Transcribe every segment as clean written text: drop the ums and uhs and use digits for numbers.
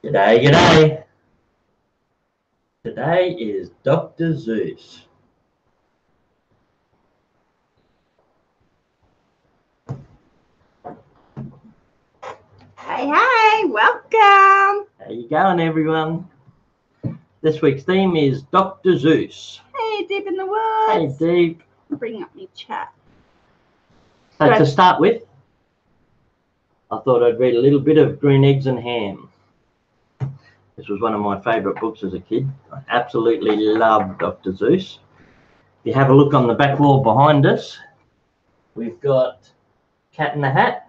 G'day, g'day. Today is Dr. Seuss. Hey, welcome. How you going, everyone? This week's theme is Dr. Seuss. Hey, Deep in the Hey, Woods. Deep. Bring up my chat. So to start with, I thought I'd read a little bit of Green Eggs and Ham. This was one of my favourite books as a kid. I absolutely loved Dr. Seuss. If you have a look on the back wall behind us, we've got Cat in the Hat,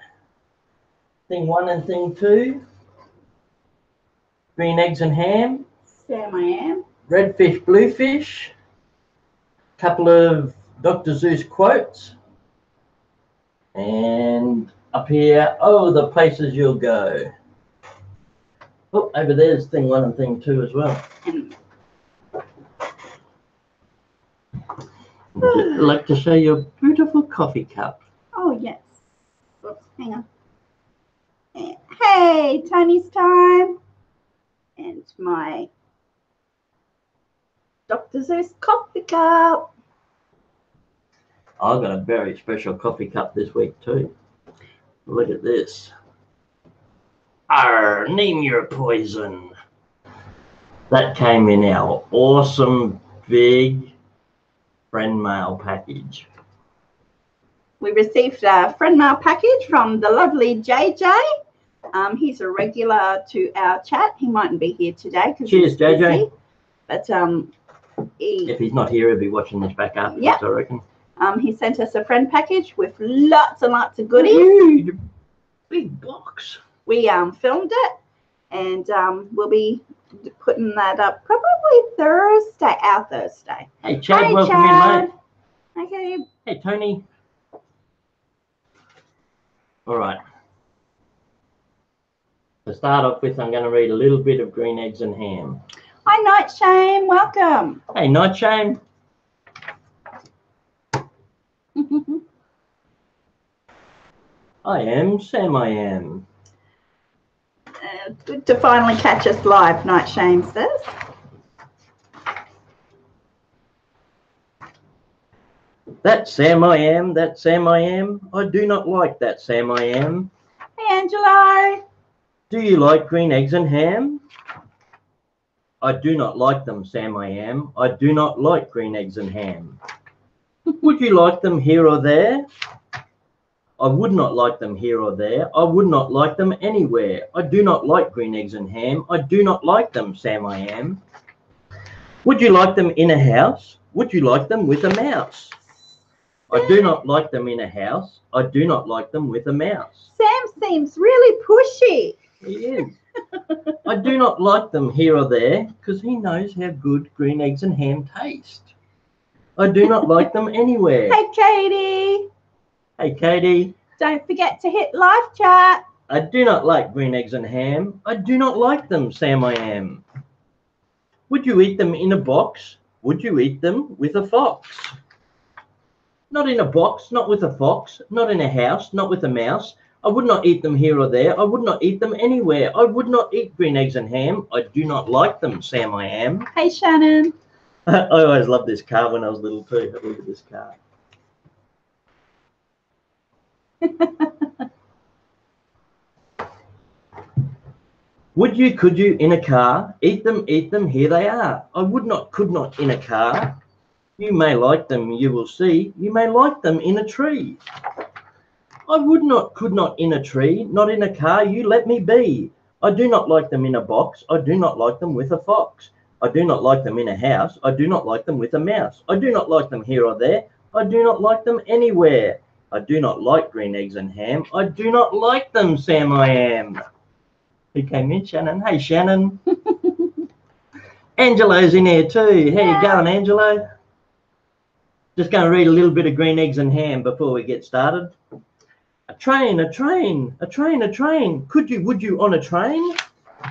Thing 1 and Thing 2, Green Eggs and Ham, Sam I Am, Red Fish, Blue Fish, a couple of Dr. Seuss quotes, and up here, oh, the places you'll go. Oh, over there's Thing 1 and Thing 2 as well. Would you like to show your beautiful coffee cup? Oh, yes. Oops, hang on. Hey, Tony's time. And my Dr. Seuss coffee cup. I've got a very special coffee cup this week too. Look at this. Arr, name your poison. That came in our awesome big friend mail package. We received a friend mail package from the lovely JJ. He's a regular to our chat. He mightn't be here today because Cheers, JJ. But if he's not here, he'll be watching this back afterwards, yep. I reckon. He sent us a friend package with lots and lots of goodies. Huge, big box. We filmed it, and we'll be putting that up probably Thursday, our Thursday. Hey, Chad, Hi, welcome Chad. in, mate. Okay. Hey, Tony. All right. To start off with, I'm going to read a little bit of Green Eggs and Ham. Hi, Night Shame. Welcome. Hey, Night Shame. I am Sam I Am. Good to finally catch us live, Night Shame says. That Sam I Am, that Sam I Am. I do not like that Sam I Am. Hey, Angelo. Do you like green eggs and ham? I do not like them, Sam I Am. I do not like green eggs and ham. Would you like them here or there? I would not like them here or there. I would not like them anywhere. I do not like green eggs and ham. I do not like them, Sam I Am. Would you like them in a house? Would you like them with a mouse? I do not like them in a house. I do not like them with a mouse. Sam seems really pushy. He is. I do not like them here or there because he knows how good green eggs and ham taste. I do not like them anywhere. Hey, Katie. Hey, Katie. Don't forget to hit live chat. I do not like green eggs and ham. I do not like them, Sam I Am. Would you eat them in a box? Would you eat them with a fox? Not in a box, not with a fox, not in a house, not with a mouse. I would not eat them here or there. I would not eat them anywhere. I would not eat green eggs and ham. I do not like them, Sam I Am. Hey, Shannon. I always loved this car when I was little too. Look at this car. Could you in a car? Eat them, here they are. I would not, could not in a car. You may like them, you will see. You may like them in a tree. I would not, could not in a tree, not in a car, you let me be. I do not like them in a box. I do not like them with a fox. I do not like them in a house. I do not like them with a mouse. I do not like them here or there. I do not like them anywhere. I do not like green eggs and ham. I do not like them, Sam I Am. Who came in, Shannon? Hey, Shannon. Angelo's in here too. How you going, Angelo? Just going to read a little bit of Green Eggs and Ham before we get started. A train, a train, a train, a train. Would you on a train?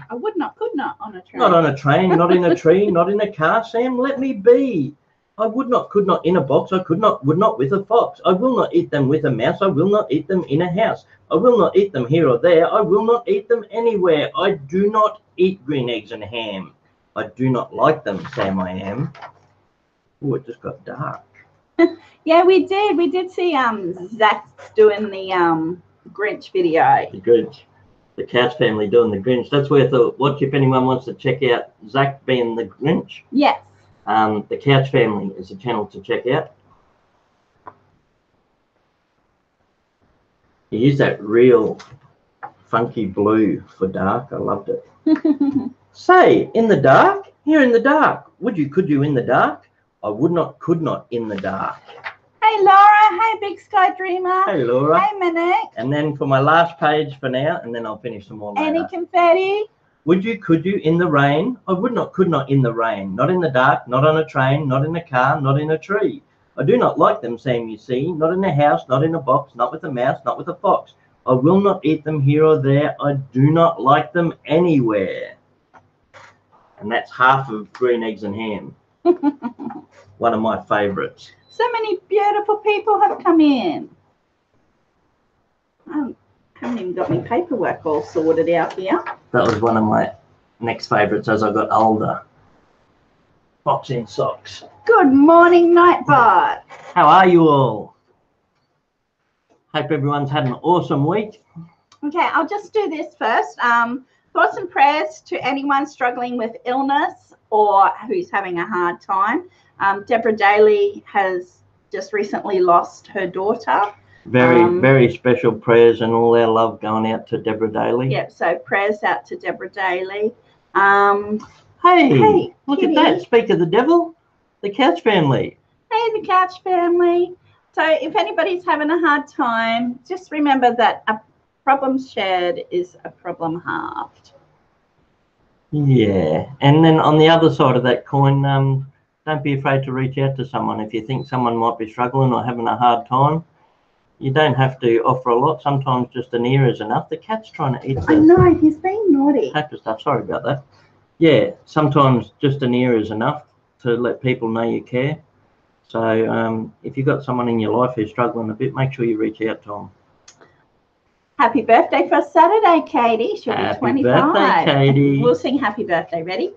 I would not, could not on a train. Not on a train, not in a tree, not in a car, Sam. Let me be. I would not, could not in a box. I could not, would not with a fox. I will not eat them with a mouse. I will not eat them in a house. I will not eat them here or there. I will not eat them anywhere. I do not eat green eggs and ham. I do not like them, Sam I am. Oh, it just got dark. Yeah, we did. We did see Zach doing the Grinch video. The Grinch. The Couch family doing the Grinch. That's where I thought, watch if anyone wants to check out Zach being the Grinch. Yes. The Couch family is a channel to check out. He used that real funky blue for dark. I loved it. Say, in the dark, here in the dark. Would you, could you in the dark? I would not, could not in the dark. Hey Laura, hey Big Sky Dreamer. Hey Laura. Hey Minik. And then for my last page for now, and then I'll finish some more later. Any confetti? Would you, could you in the rain? I would not, could not in the rain. Not in the dark, not on a train, not in a car, not in a tree. I do not like them, Sam, you see. Not in a house, not in a box, not with a mouse, not with a fox. I will not eat them here or there. I do not like them anywhere. And that's half of green eggs and ham. One of my favourites. So many beautiful people have come in. I haven't even got my paperwork all sorted out here. That was one of my next favourites as I got older. Boxing socks. Good morning, Nightbot. How are you all? Hope everyone's had an awesome week. Okay, I'll just do this first. Thoughts and prayers to anyone struggling with illness or who's having a hard time. Deborah Daly has just recently lost her daughter. Very special prayers and all our love going out to Deborah Daly. Yep, so prayers out to Deborah Daly. Hey, look Kitty. at that. Speak of the devil, the Couch family. Hey, the Couch family. So if anybody's having a hard time, just remember that a problem shared is a problem halved. Yeah, and then on the other side of that coin, don't be afraid to reach out to someone. If you think someone might be struggling or having a hard time, you don't have to offer a lot. Sometimes just an ear is enough. The cat's trying to eat I know, he's being naughty. paper stuff. Sorry about that. Yeah, sometimes just an ear is enough to let people know you care. So if you've got someone in your life who's struggling a bit, make sure you reach out to them. Happy birthday for Saturday, Katie. She'll be 25. Happy birthday, Katie. We'll sing happy birthday. Ready?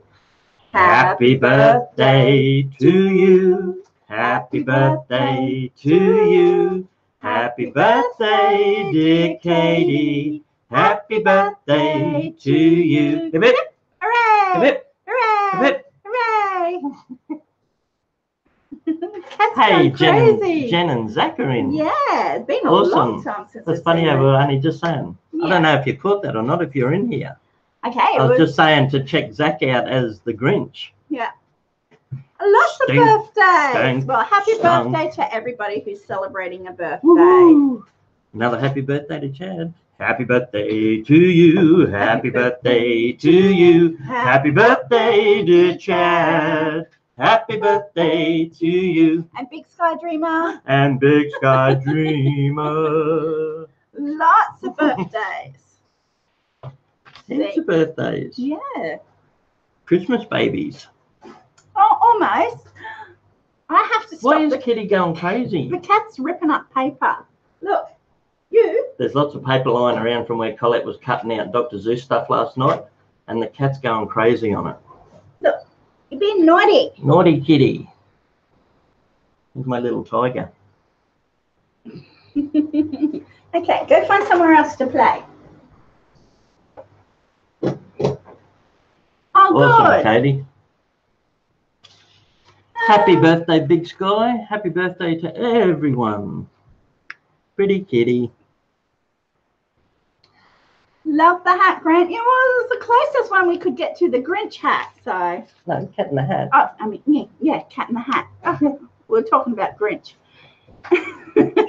Happy birthday to you. Happy birthday to you. Happy birthday, dear Katie. Happy birthday to you. Hip, hip. Hooray! Hip, hip. Hooray! Hip. Hooray! Cat's Hey, gone crazy. Jen and Zach are in. Yeah, it's been a Awesome. long time since That's I've funny seen how them. we're only just saying. I Yeah. don't know if you caught that or not, if you're in here. Okay, I was just saying to check Zach out as the Grinch. yeah. Lots of Stink, birthdays. stank, Well, happy stunk. birthday to everybody who's celebrating a birthday. Woo-hoo. Another happy birthday to Chad. Happy birthday to you. Happy birthday to you. Happy birthday, dear Chad. Happy birthday to you. And Big Sky Dreamer, And Big Sky Dreamer. lots of birthdays. Heaps of birthdays. Yeah. Christmas babies. Oh, almost. I have to Why stop is the Kitty going crazy? cat's ripping up paper. Look, you. There's lots of paper lying around from where Collette was cutting out Dr.Seuss stuff last night, and the cat's going crazy on it. Look, you're being naughty. Naughty kitty. Here's my little tiger. Okay, go find somewhere else to play. Oh, Awesome, good. Katie. Happy birthday, Big Sky. Happy birthday to everyone. Pretty kitty. Love the hat, Grant. Yeah, well, it was the closest one we could get to the Grinch hat. So, No, cat in the hat. oh, I mean, yeah, cat in the hat. Oh, we're talking about Grinch.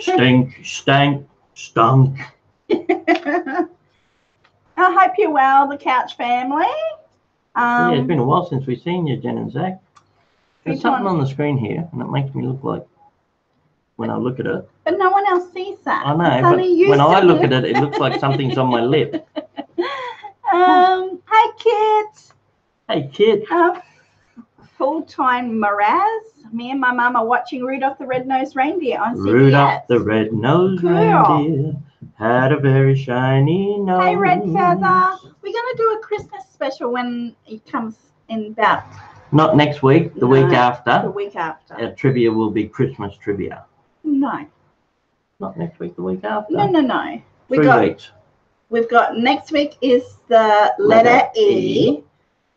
Stink, stank, stunk. I hope you're well, the Couch family. Yeah, it's been a while since we've seen you, Jen and Zach. There's Which something one? on the screen here, and it makes me look like, when I look at it, But no one else sees that. I It's know, only you but when I seeing look at it, it looks like something's on my lip. Hey, kids. Hey, kid. Full-time Miraz. Me and my mum are watching Rudolph the Red-Nosed Reindeer on CBS. Rudolph the Red-Nosed Reindeer had a very shiny nose. Hey, Red Feather. We're going to do a Christmas special when it comes in about... Not next week, the week after. The week after. Our trivia will be Christmas trivia. No. Not next week, the week after. No. 3 weeks. We've got next week is the letter E.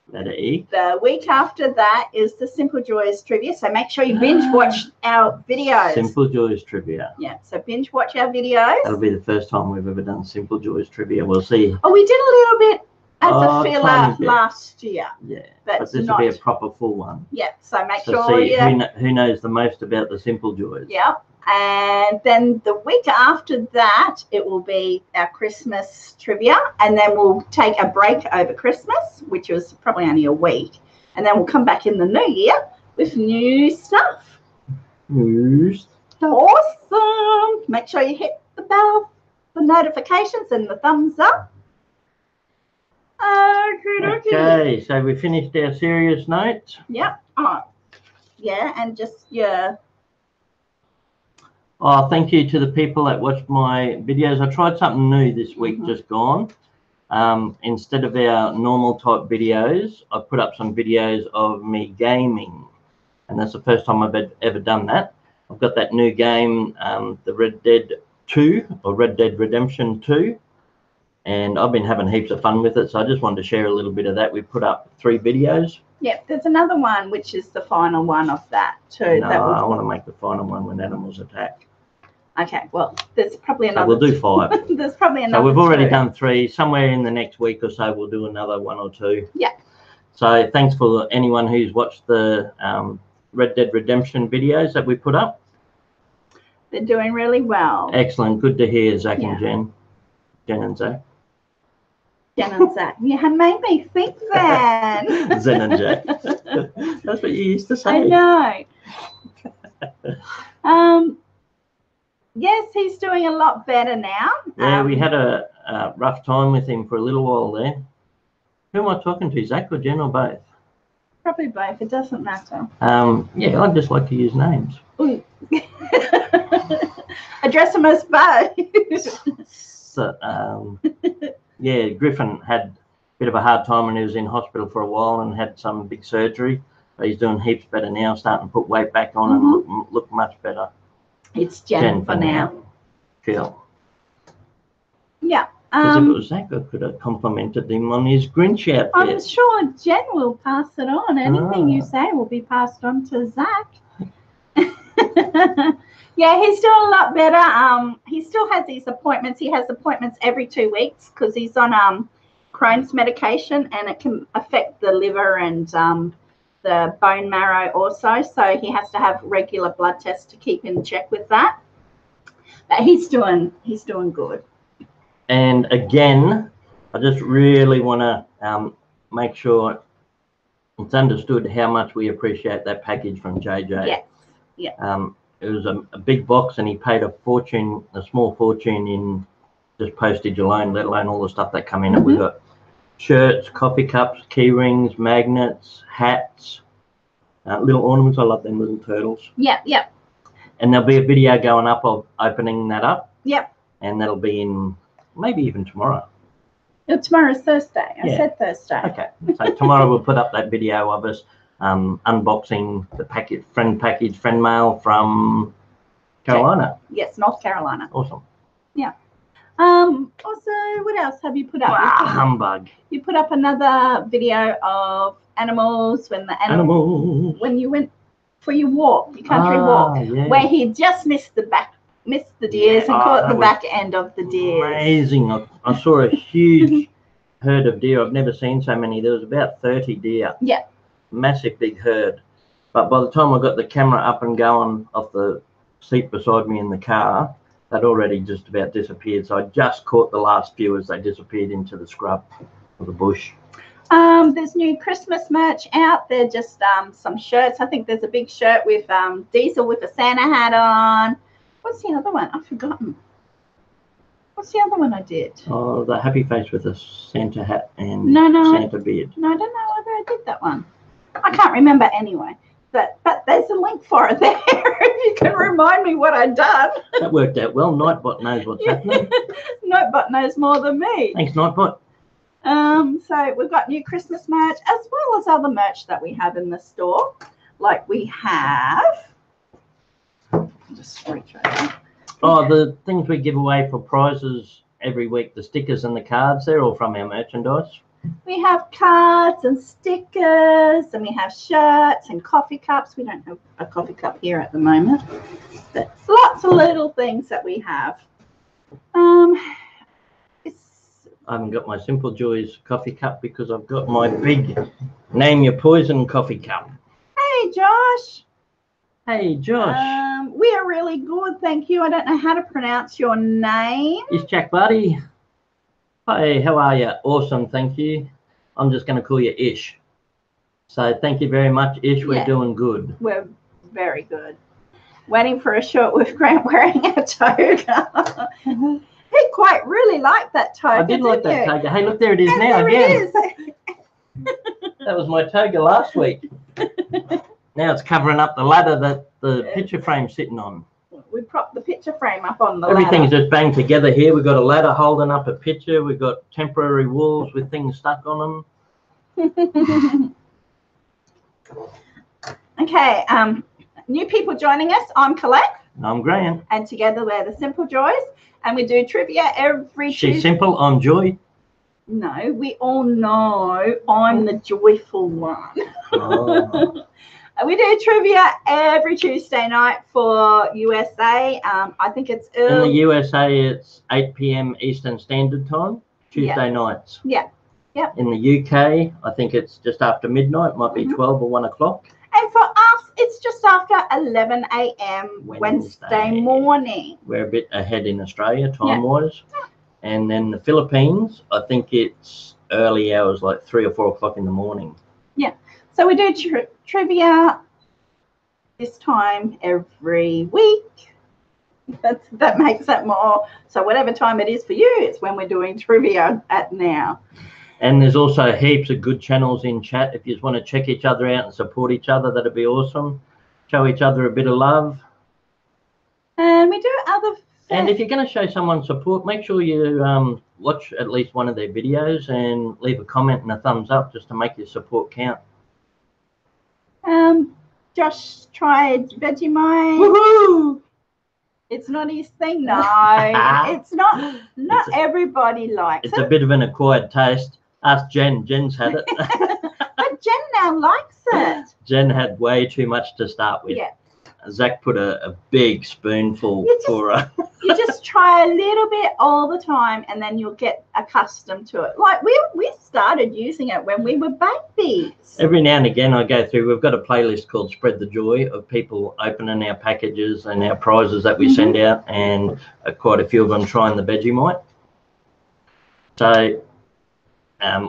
Letter E. The week after that is the Simple Joys trivia. So make sure you binge watch our videos. Simple Joys trivia. Yeah, so binge watch our videos. That'll be the first time we've ever done Simple Joys trivia. We'll see. Oh, we did a little bit as a filler last year. Yeah, but this will be a proper full one. Yeah, so make sure. See who knows the most about the Simple Joys. Yeah. And then the week after that, it will be our Christmas trivia. And then we'll take a break over Christmas, which was probably only a week. And then we'll come back in the new year with new stuff. News. Awesome. Make sure you hit the bell for notifications and the thumbs up. Okay, so we finished our serious notes. Yep. Oh, yeah, and just, yeah. Oh, thank you to the people that watched my videos. I tried something new this week, just gone. Instead of our normal type videos, I put up some videos of me gaming. And that's the first time I've ever done that. I've got that new game, the Red Dead 2 or Red Dead Redemption 2. And I've been having heaps of fun with it. So I just wanted to share a little bit of that. We put up 3 videos. Yep, there's another one, which is the final one of that too. No, I want to make the final one when animals attack. Okay, well, there's probably another. So we'll do 5. There's probably another. So we've already done 3. Somewhere in the next week or so, we'll do another 1 or 2. Yeah. So thanks for anyone who's watched the Red Dead Redemption videos that we put up. They're doing really well. Excellent. Good to hear, Zach and Jen. Jen and Zach. Jen and Zach. You had made me think then. Zen and Jack. That's what you used to say. I know. Yes, he's doing a lot better now. Yeah, we had a rough time with him for a little while there. Who am I talking to, Zach or Jen or both? Probably both. It doesn't matter. Yeah, I'd just like to use names. Address them as both. So, yeah, Griffin had a bit of a hard time when he was in hospital for a while and had some big surgery. But he's doing heaps better now, starting to put weight back on and look much better. It's Jen for now. Cool. Yeah. Because if it was Zach, I could have complimented him on his Grinch outfit. I'm sure Jen will pass it on. Anything you say will be passed on to Zach. Yeah, he's doing a lot better. He still has these appointments. He has appointments every 2 weeks because he's on Crohn's medication, and it can affect the liver and the bone marrow also. So he has to have regular blood tests to keep in check with that. But he's doing good. And again, I just really want to make sure it's understood how much we appreciate that package from JJ. Yes. Yeah. It was a big box, and he paid a small fortune in just postage alone, let alone all the stuff that come in it. We've got shirts, coffee cups, key rings, magnets, hats, little ornaments. I love them little turtles. Yep. And there'll be a video going up of opening that up. Yep. And that'll be in maybe even tomorrow. Tomorrow's Thursday. I said Thursday. Okay. So tomorrow we'll put up that video of us unboxing the friend mail from Carolina. Yes, North Carolina. Awesome. Yeah. Also, what else have you put up? Humbug. You put up another video of animals when you went for your walk, your country walk, where he just missed the deers and caught the back end of the deer. Amazing. I saw a huge herd of deer. I've never seen so many. There was about 30 deer. Yeah. Massive big herd. But by the time I got the camera up and going off the seat beside me in the car, they'd already just about disappeared. So I just caught the last few as they disappeared into the scrub of the bush. There's new Christmas merch out. They're just some shirts. I think there's a big shirt with Diesel with a Santa hat on. What's the other one? I've forgotten. What's the other one I did? Oh, the happy face with a Santa hat and No, Santa beard. No, I don't know whether I did that one. I can't remember anyway. But there's a link for it there if you can remind me what I've done. That worked out well. Nightbot knows what's happening. Nightbot knows more than me. Thanks, Nightbot. So we've got new Christmas merch as well as other merch that we have in the store. Like we have, just reach over. Oh, the things we give away for prizes every week, the stickers and the cards, they're all from our merchandise. We have cards and stickers, and we have shirts and coffee cups. We don't have a coffee cup here at the moment, but lots of little things that we have. I haven't got my Simple Joys coffee cup because I've got my big Name Your Poison coffee cup. Hey, Josh. Hey, Josh. We are really good, thank you. I don't know how to pronounce your name. It's Jack Buddy. Hey, how are you? Awesome, thank you. I'm just going to call you Ish. So thank you very much, Ish. We're doing good. We're very good. Waiting for a shot with Grant wearing a toga. He quite really liked that toga. I did like that toga. Hey, look, there it is now there again. It is. That was my toga last week. Now it's covering up the ladder that the picture frame's sitting on. We propped the picture frame up on the Everything's ladder. just banged together here. We've got a ladder holding up a picture. We've got temporary walls with things stuck on them. Okay, new people joining us. I'm Collette. I'm Grant. And together we're the Simple Joys. And we do trivia every Tuesday. She's simple, I'm Joy. No, we all know I'm the joyful one. Oh. We do trivia every Tuesday night for USA. I think it's early. In the USA, it's 8 p.m. Eastern Standard Time, Tuesday nights. Yeah. Yep. In the UK, I think it's just after midnight, might be 12 or 1 o'clock. And for us, it's just after 11 a.m. Wednesday morning. We're a bit ahead in Australia, time-wise. Yeah. And then the Philippines, I think it's early hours, like 3 or 4 o'clock in the morning. Yeah. So we do trivia this time every week. That makes it more. So whatever time it is for you, it's when we're doing trivia at now. And there's also heaps of good channels in chat. If you just want to check each other out and support each other, that'd be awesome. Show each other a bit of love. And we do other... And if you're going to show someone support, make sure you watch at least one of their videos and leave a comment and a thumbs up just to make your support count. Josh tried Vegemite. Woohoo! It's not his thing, no. It's not. Not everybody likes it. It's a bit of an acquired taste. Ask Jen. Jen's had it. But Jen now likes it. Jen had way too much to start with. Yeah. Zach put a big spoonful for her. You just try a little bit all the time, and then you'll get accustomed to it. Like we started using it when we were babies. Every now and again I go through, we've got a playlist called Spread the Joy of people opening our packages and our prizes that we send out, and quite a few of them trying the Vegemite. So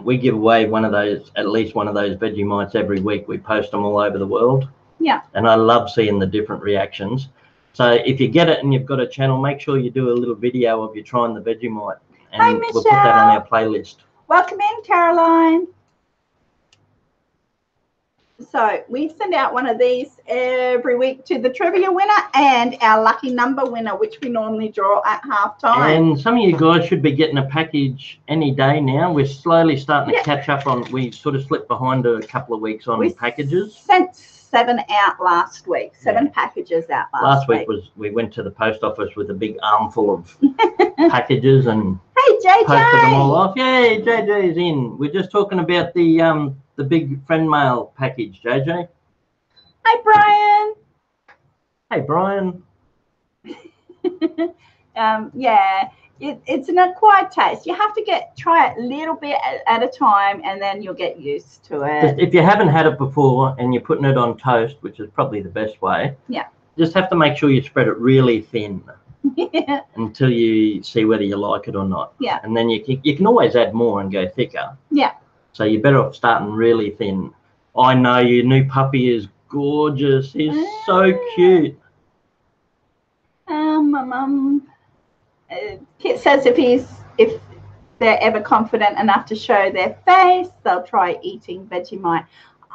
we give away one of those, at least one of those Vegemites every week. We post them all over the world. Yeah. And I love seeing the different reactions. So if you get it and you've got a channel, make sure you do a little video of you trying the Vegemite. And Hi, Michelle. We'll put that on our playlist. Welcome in, Caroline. So we send out one of these every week to the trivia winner and our lucky number winner, which we normally draw at halftime. And some of you guys should be getting a package any day now. We're slowly starting to catch up on, we sort of slipped behind a couple of weeks on packages. Sent 7 out last week, 7 packages out last week. We went to the post office with a big armful of packages and hey, JJ. posted them all off. Yay, JJ's in. We're just talking about the big friend mail package, JJ. Hi, Brian. Hey, Brian. Yeah, it's an acquired taste. You have to try it a little bit at a time, and then you'll get used to it. If you haven't had it before and you're putting it on toast, which is probably the best way, just have to make sure you spread it really thin until you see whether you like it or not. Yeah. And then you can always add more and go thicker. Yeah. So you're better off starting really thin. I know your new puppy is gorgeous. He's so cute. Kit says if they're ever confident enough to show their face, they'll try eating Vegemite.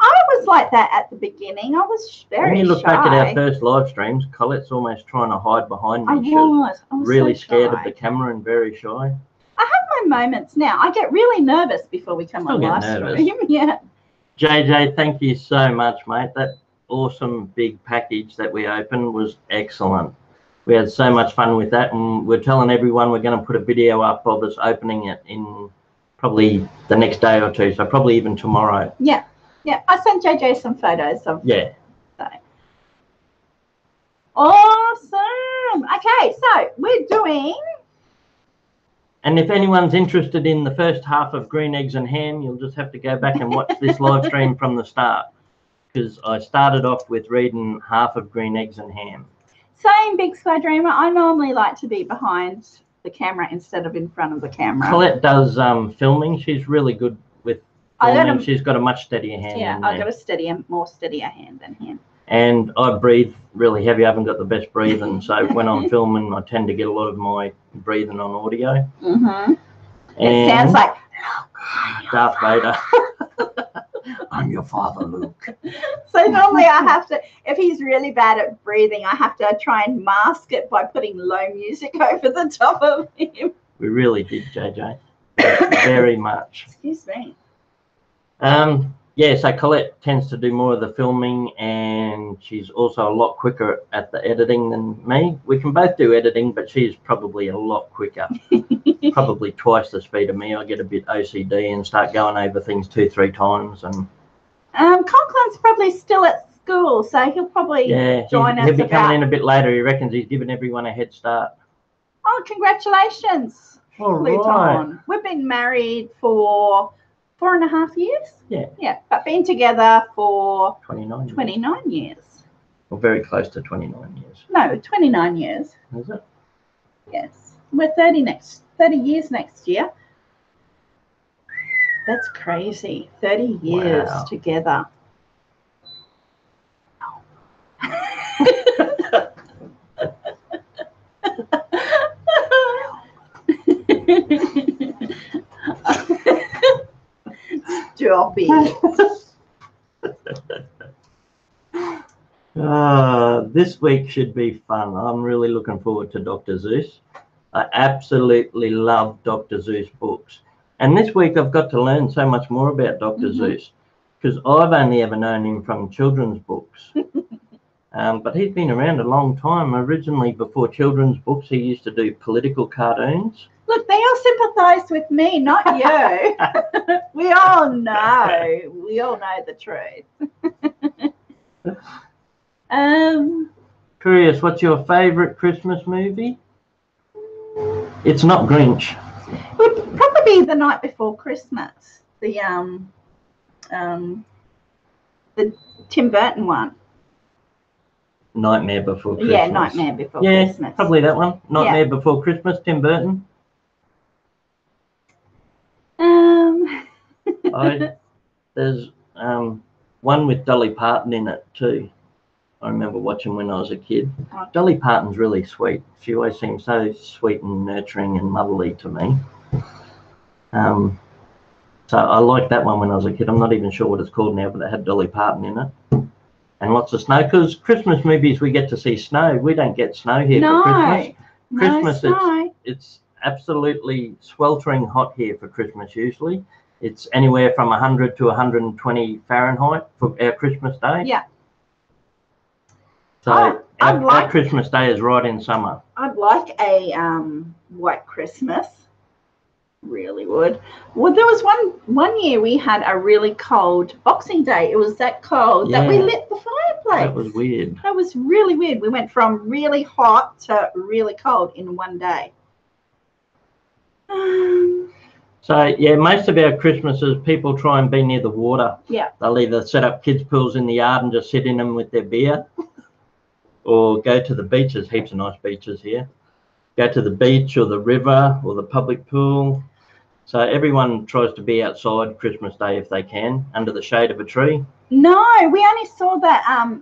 I was like that at the beginning. I was very When you look shy. back at our first live streams, Colette's almost trying to hide behind me. I She was was really so scared shy. of the camera and very shy. I have my moments now. I get really nervous before we come on live stream. Yeah. JJ, thank you so much, mate. That awesome big package that we opened was excellent. We had so much fun with that, and we're telling everyone we're going to put a video up of us opening it in probably the next day or two, so probably even tomorrow. Yeah. Yeah. I sent JJ some photos of. Yeah. So. Awesome. Okay, so we're doing. And if anyone's interested in the first half of Green Eggs and Ham, you'll just have to go back and watch this live stream from the start, because I started off with reading half of Green Eggs and Ham. Same, Big Sky Dreamer. I normally like to be behind the camera instead of in front of the camera. Colette does filming. She's really good with filming. She's got a much steadier hand than me. I've got a more steadier hand than him. And I breathe really heavy. I haven't got the best breathing, so when I'm filming, I tend to get a lot of my breathing on audio. Mm-hmm. It sounds like Darth Vader. I'm your father, Luke. So normally I have to, if he's really bad at breathing, I have to try and mask it by putting low music over the top of him. We really did, JJ. Very much. Excuse me. Yeah, so Collette tends to do more of the filming, and she's also a lot quicker at the editing than me. We can both do editing, but she's probably a lot quicker. Probably twice the speed of me. I get a bit OCD and start going over things 2-3 times. And Conklin's probably still at school, so he'll probably join us. He'll be coming in a bit later. He reckons he's giving everyone a head start. Oh, congratulations, Right. We've been married for 4.5 years. Yeah, but been together for 29 years. Well, very close to 29 years. No, 29 years. Is it? Yes, we're 30 years next year. That's crazy. 30 years together. Stop it. This week should be fun. I'm really looking forward to Dr. Seuss. I absolutely love Dr. Seuss books. And this week I've got to learn so much more about Dr. Seuss, because I've only ever known him from children's books. But he's been around a long time. Originally, before children's books, he used to do political cartoons. Look, they all sympathise with me, not you. We all know. We all know the truth. Curious, what's your favourite Christmas movie? It's not Grinch. It would probably be The Night Before Christmas. The Tim Burton one. Nightmare Before Christmas. Yeah, Nightmare Before Christmas. Yeah, probably that one. Nightmare Before Christmas, Tim Burton. There's one with Dolly Parton in it too. I remember watching when I was a kid. Dolly Parton's really sweet. She always seems so sweet and nurturing and motherly to me. So I liked that one when I was a kid. I'm not even sure what it's called now, but it had Dolly Parton in it. And lots of snow, because Christmas movies we get to see snow. We don't get snow here for Christmas. Christmas, no, it's absolutely sweltering hot here for Christmas usually. It's anywhere from 100 to 120 Fahrenheit for our Christmas day. Yeah. So our Christmas day is right in summer. I'd like a white Christmas. Really would. Well, there was one year we had a really cold Boxing Day. It was that cold that we lit the fireplace. That was weird. That was really weird. We went from really hot to really cold in one day. So, yeah, most of our Christmases, people try and be near the water. Yeah. They'll either set up kids' pools in the yard and just sit in them with their beer, or go to the beaches. Heaps of nice beaches here. Go to the beach or the river or the public pool. So everyone tries to be outside Christmas Day if they can, under the shade of a tree. No, we only saw that.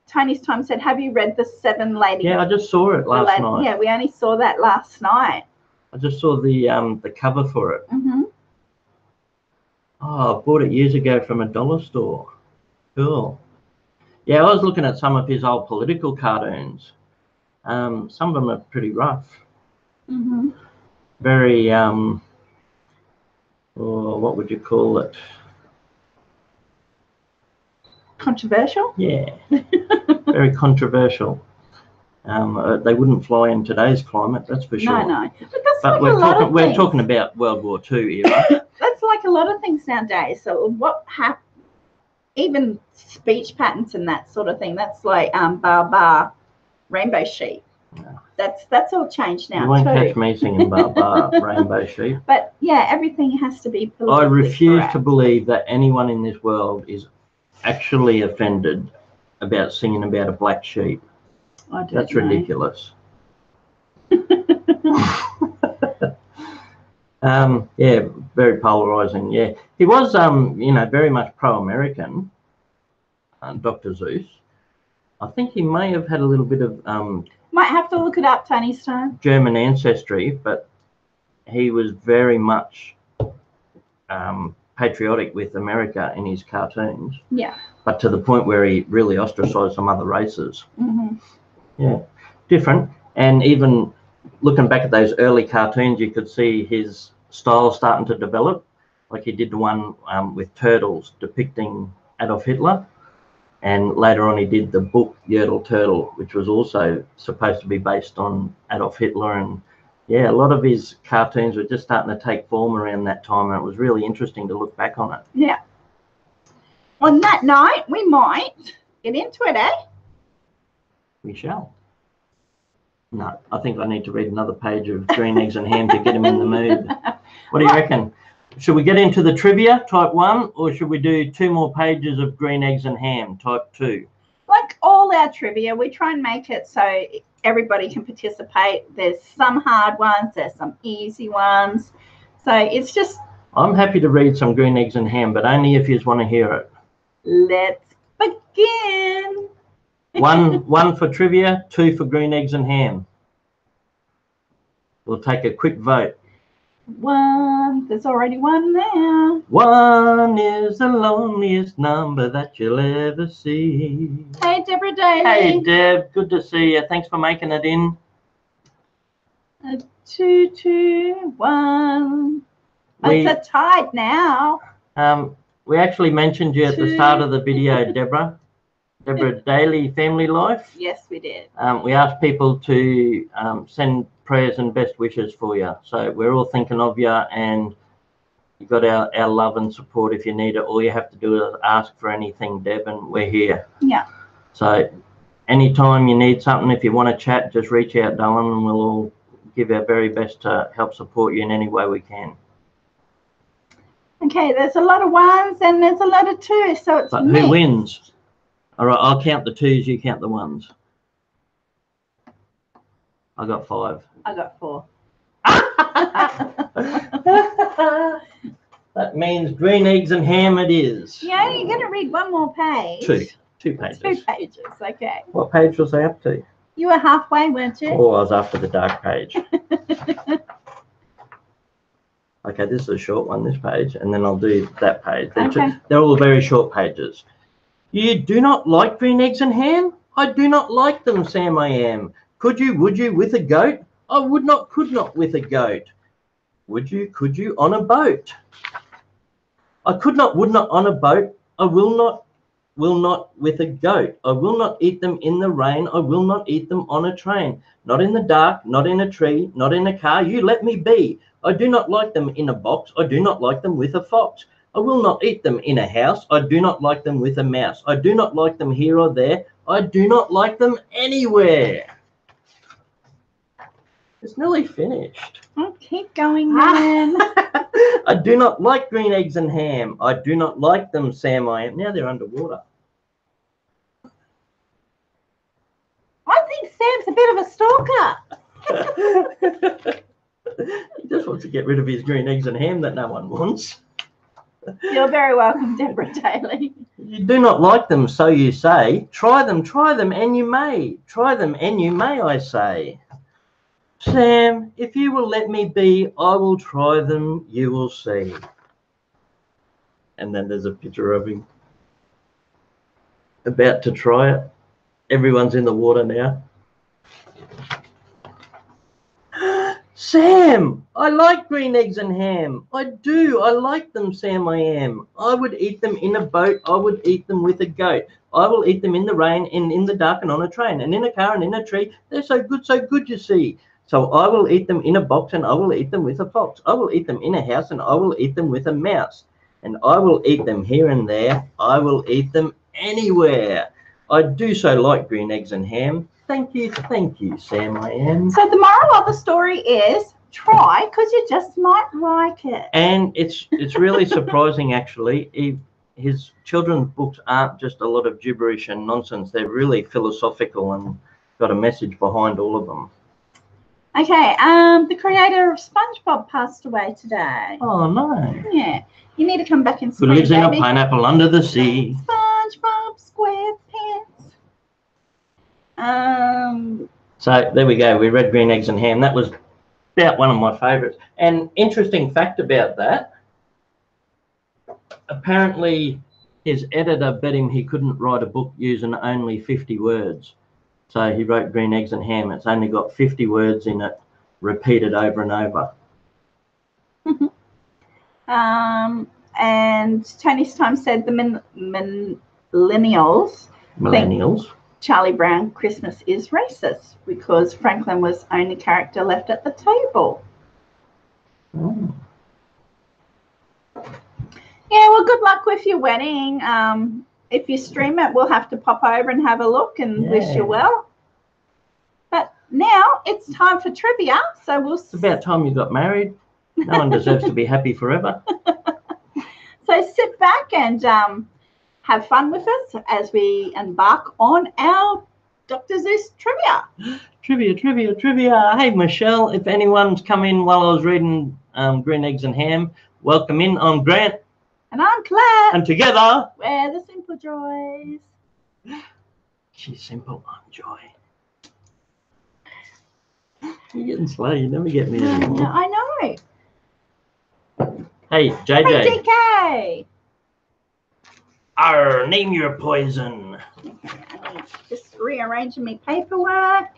Tony's Time said, have you read The Seven Ladies? Yeah, I just saw it last night. Yeah, we only saw that last night. I just saw the cover for it. Mm-hmm. Oh, I bought it years ago from a dollar store. Cool. Yeah, I was looking at some of his old political cartoons. Some of them are pretty rough. Mm-hmm. Very, what would you call it? Controversial? Yeah, very controversial. They wouldn't fly in today's climate, that's for sure. No. But Like we're talking about World War II era. That's like a lot of things nowadays. So what happened? Even speech patterns and that sort of thing. That's like bar rainbow sheep. Yeah. That's all changed now. You won't too. catch me singing bar rainbow sheep. But yeah, everything has to be politically I refuse correct. to believe that anyone in this world is actually offended about singing about a black sheep. That's ridiculous. Yeah, very polarizing. Yeah, he was, very much pro-American. Dr. Seuss. I think he may have had a little bit of Might have to look it up, Tony Stone. German ancestry, but he was very much patriotic with America in his cartoons. Yeah. But to the point where he really ostracized some other races. Mm-hmm. Yeah, different. And even looking back at those early cartoons, you could see his style starting to develop. Like he did the one with turtles depicting Adolf Hitler. And later on, he did the book Yertle Turtle, which was also supposed to be based on Adolf Hitler. And yeah, a lot of his cartoons were just starting to take form around that time. And it was really interesting to look back on it. Yeah. On that night, we might get into it, eh? We shall. No, I think I need to read another page of Green Eggs and Ham to get him in the mood. What do you reckon? Should we get into the trivia, type 1, or should we do 2 more pages of Green Eggs and Ham, type 2? Like all our trivia, we try and make it so everybody can participate. There's some hard ones, there's some easy ones. So it's just... I'm happy to read some Green Eggs and Ham, but only if you want to hear it. Let's begin. 1 for trivia, 2 for Green Eggs and Ham. We'll take a quick vote. 1. There's already 1 there. 1 is the loneliest number that you'll ever see. Hey, Deborah Daly. Hey, Deb. Good to see you. Thanks for making it in. 2, 2, 1. It's a tide now. We actually mentioned you at the start of the video, Deborah. Deborah Daly Family Life. Yes, we did. We asked people to send prayers and best wishes for you. So we're all thinking of you, and you've got our love and support if you need it. All you have to do is ask for anything, Deb, and we're here. Yeah. So anytime you need something, if you want to chat, just reach out, darling, and we'll all give our very best to help support you in any way we can. Okay, there's a lot of 1s and there's a lot of 2s, so it's But me. who wins? All right, I'll count the 2s, you count the 1s. I got 5. I got 4. That means Green Eggs and Ham it is. Yeah, you're going to read 1 more page. 2 pages. 2 pages, okay. What page was I up to? You were halfway, weren't you? Oh, I was after the dark page. Okay, this is a short one, this page, and then I'll do that page. They're all very short pages. You do not like Green Eggs and Ham? I do not like them, Sam I am. Could you, would you, with a goat? I would not, could not with a goat. Would you, could you, on a boat? I could not, would not on a boat. I will not with a goat. I will not eat them in the rain. I will not eat them on a train. Not in the dark, not in a tree, not in a car. You let me be. I do not like them in a box. I do not like them with a fox. I will not eat them in a house. I do not like them with a mouse. I do not like them here or there. I do not like them anywhere. It's nearly finished. Oh, keep going, man. I do not like Green Eggs and Ham. I do not like them, Sam I am. Now they're underwater. I think Sam's a bit of a stalker. He just wants to get rid of his Green Eggs and Ham that no one wants. You're very welcome, Deborah Daly. You do not like them, so you say. Try them, and you may. Try them, and you may, I say. Sam, if you will let me be, I will try them, you will see. And then there's a picture of him. about to try it. Everyone's in the water now. Sam, I like green eggs and ham. I do. I like them, Sam, I am. I would eat them in a boat. I would eat them with a goat. I will eat them in the rain and in the dark and on a train and in a car and in a tree. They're so good, you see. So I will eat them in a box and I will eat them with a fox. I will eat them in a house and I will eat them with a mouse. And I will eat them here and there. I will eat them anywhere. I do so like green eggs and ham. Thank you, Sam, I am. So the moral of the story is try, because you just might like it. And it's really surprising, actually. His children's books aren't just a lot of gibberish and nonsense. They're really philosophical and got a message behind all of them. Okay, the creator of SpongeBob passed away today. Oh, no. Yeah. You need to come back and Who lives in a pineapple under the sea. SpongeBob SquarePants. So there we go. We read Green Eggs and Ham. That was about one of my favourites. And interesting fact about that, apparently his editor bet him he couldn't write a book using only 50 words. So he wrote Green Eggs and Ham. It's only got 50 words in it, repeated over and over. And Tony's Time said the millennials think Charlie Brown Christmas is racist because Franklin was only character left at the table. Oh. Yeah, well, good luck with your wedding. If you stream it, we'll have to pop over and have a look and wish you well. But now it's time for trivia. So we'll. It's about time you got married. No one deserves to be happy forever. So sit back and have fun with us as we embark on our Dr. Seuss trivia. Trivia. Hey, Michelle, if anyone's come in while I was reading Green Eggs and Ham, welcome in. I'm Grant. And I'm Collette. And together, we're the Simple Joys. She's simple, I'm Joy. You're getting slow. You never get me anymore. No, I know. Hey, JJ. Hey, DK. Arr, name your poison. I'm just rearranging my paperwork.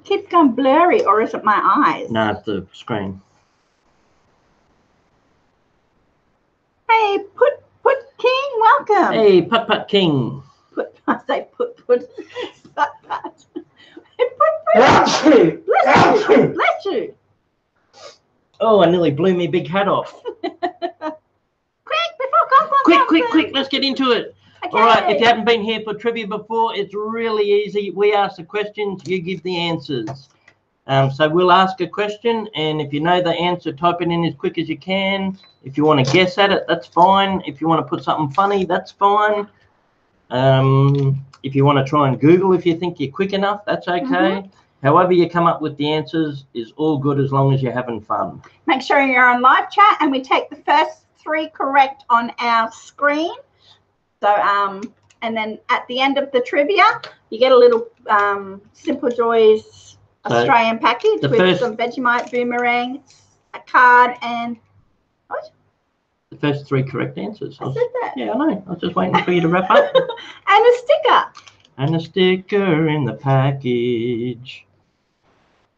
Keeps going blurry, or is it my eyes? No, it's the screen. Hey, Put King, welcome. Hey, Put King. I say Put. Hey, Put. Bless you. Bless you. Oh, I nearly blew me big hat off. Quick, let's get into it. Okay. All right, if you haven't been here for trivia before, it's really easy. We ask the questions, you give the answers. So we'll ask a question, and if you know the answer, type it in as quick as you can. If you want to guess at it, that's fine. If you want to put something funny, that's fine. If you want to try and Google if you think you're quick enough, that's okay. However you come up with the answers is all good as long as you're having fun. Make sure you're on live chat, and we take the first 3 correct on our screen. So, and then at the end of the trivia, you get a little Simple Joys Australian package with some Vegemite boomerangs, a card, and what? The first 3 correct answers. I said that. Yeah, I know. I was just waiting for you to wrap up. And a sticker. And a sticker in the package.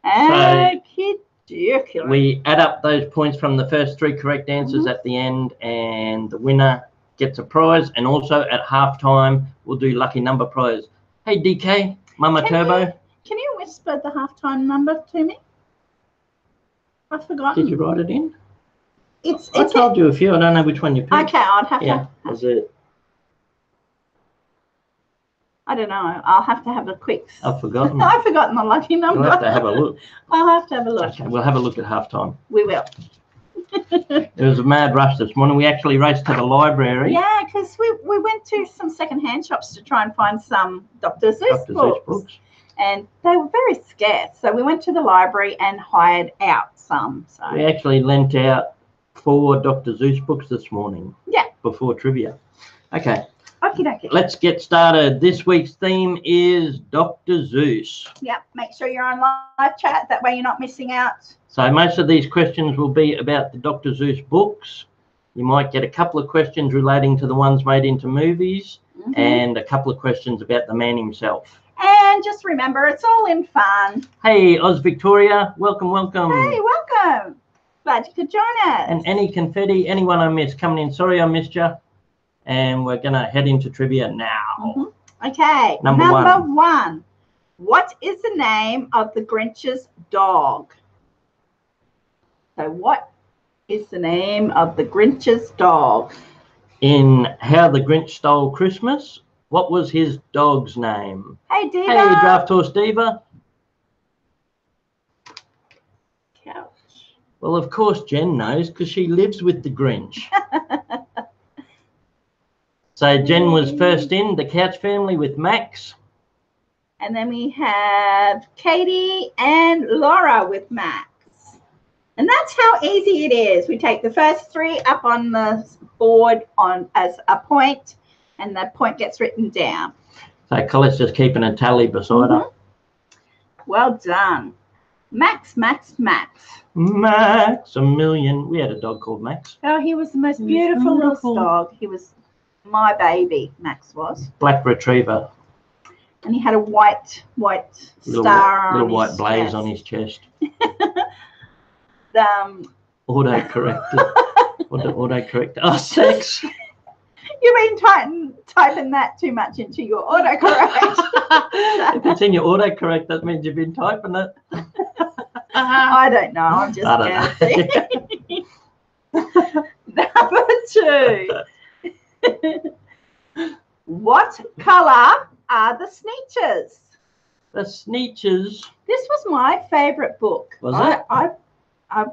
Ridiculous. We add up those points from the first 3 correct answers at the end, and the winner gets a prize. And also at halftime, we'll do lucky number prize. Hey, DK, Mama Turbo. Can you whisper the halftime number to me? I've forgotten. Did you write it in? I told you a few. I don't know which one you picked. Okay, I'd have to. Yeah, was it? I don't know. I'll have to have a quick. I've forgotten. I've forgotten the lucky number. We'll have to have a look. I'll have to have a look. Okay, we'll have a look at halftime. We will. It was a mad rush this morning. We actually raced to the library. Yeah, because we went to some second-hand shops to try and find some Dr. Seuss books. And they were very scarce. So we went to the library and hired out some. So we actually lent out 4 Dr. Seuss books this morning. Yeah. Before trivia. Okay. Okie dokie. Let's get started. This week's theme is Dr. Seuss. Yep. Make sure you're on live chat. That way you're not missing out. So most of these questions will be about the Dr. Seuss books. You might get a couple of questions relating to the ones made into movies and a couple of questions about the man himself. And just remember, it's all in fun. Hey, Oz Victoria, welcome, welcome. Hey, welcome. Glad you could join us. And any confetti, anyone I missed coming in, sorry I missed you. And we're going to head into trivia now. Okay, number one. What is the name of the Grinch's dog? So what is the name of the Grinch's dog? In How the Grinch Stole Christmas, what was his dog's name? Hey, Diva. Hey, Draft Horse Diva. Couch. Well, of course Jen knows because she lives with the Grinch. So Jen was first in, the Couch family with Max. And then we have Katie and Laura with Max. And that's how easy it is. We take the first three up on the board as a point, and the point gets written down. So Colette's just keeping a tally beside her. Well done. Max, Max, Max. Max, a million. We had a dog called Max. Oh, he was the most beautiful little dog. He was my baby, Max was. Black retriever. And he had a white star on his little white blaze chest. on his chest. Autocorrected. Autocorrect. Oh, sex. You've been typing that too much into your autocorrect. If it's in your autocorrect, that means you've been typing it. I don't know. I'm just guessing. Number two. What colour are the Sneetches? The Sneetches. This was my favourite book. Was it? I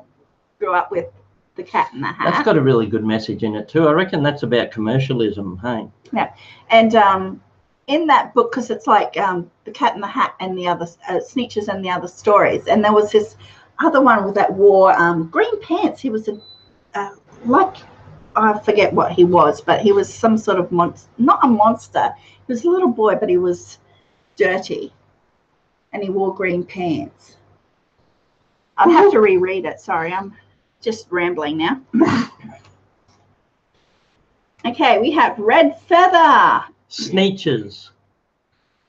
grew up with The Cat in the Hat. That's got a really good message in it too. I reckon that's about commercialism, hey? Yeah. And in that book, because it's like The Cat in the Hat and the other Sneetches and the other stories, and there was this other one that wore green pants. He was I forget what he was, but he was some sort of not a monster. He was a little boy, but he was dirty, and he wore green pants. I'll have to reread it. Sorry, I'm just rambling now. Okay, we have Red Feather. Sneetches.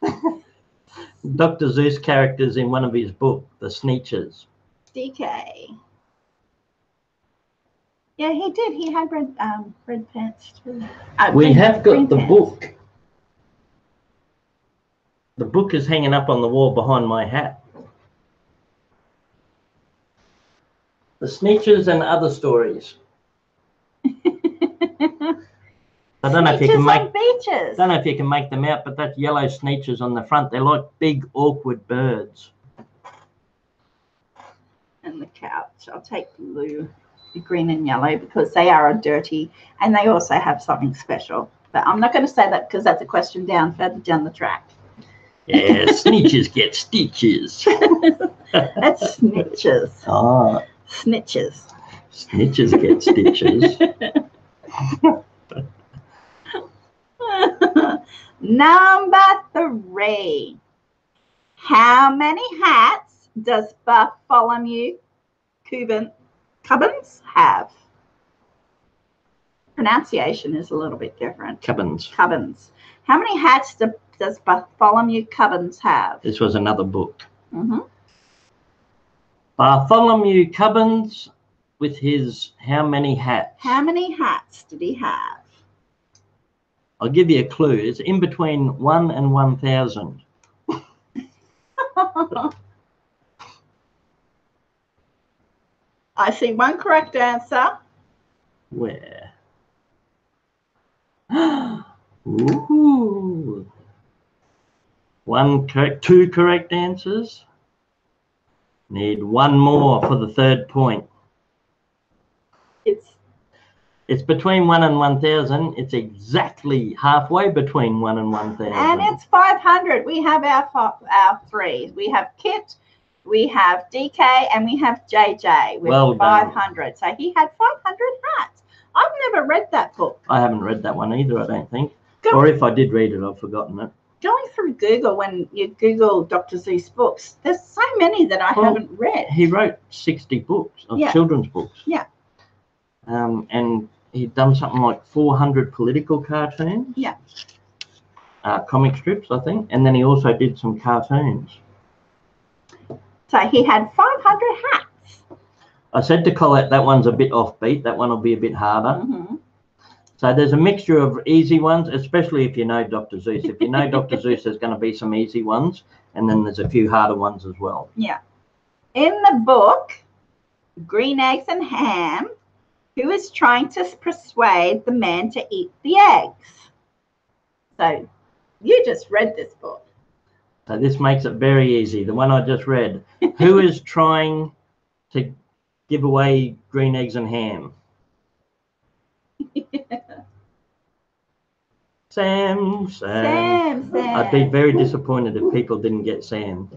Dr. Seuss characters in one of his books, the Sneetches. DK. Yeah, he did. He had red pants too. We have got the pants. book. The book is hanging up on the wall behind my hat. The Sneetches and Other Stories. I don't know if you can make beaches. Don't know if you can make them out, but that's yellow Sneetches on the front. They're like big, awkward birds. And the couch. I'll take blue, the green and yellow because they are dirty and they also have something special. But I'm not going to say that because that's a question further down the track. Yeah, Sneetches get stitches. That's snitches. Oh, Snitches. Snitches get stitches. Number 3. How many hats does Bartholomew Cubbins have? Pronunciation is a little bit different. Cubbins. How many hats does Bartholomew Cubbins have? This was another book. Bartholomew Cubbins with his how many hats? How many hats did he have? I'll give you a clue. It's in between 1 and 1,000. I see one correct answer. Where? Ooh. One correct, 2 correct answers. Need 1 more for the 3rd point. It's between 1 and 1,000. It's exactly halfway between 1 and 1,000. And it's 500. We have our 3. We have Kit, we have DK, and we have JJ with 500. So he had 500 hats. I've never read that book. I haven't read that one either, I don't think. Or if I did read it, I've forgotten it. Going through Google, when you Google Dr. Seuss books, there's so many that I haven't read. He wrote 60 books of children's books. Yeah. And he'd done something like 400 political cartoons. Yeah. Comic strips, I think, and then he also did some cartoons. So he had 500 hats. I said to Collette, that one's a bit offbeat. That one will be a bit harder. Mm-hmm. So there's a mixture of easy ones, especially if you know Dr. Seuss. If you know Dr. Seuss, there's going to be some easy ones, and then there's a few harder ones as well. Yeah. In the book, Green Eggs and Ham, who is trying to persuade the man to eat the eggs? So you just read this book. So this makes it very easy. The one I just read. Who is trying to give away green eggs and ham? Sam. I'd be very disappointed if people didn't get Sam.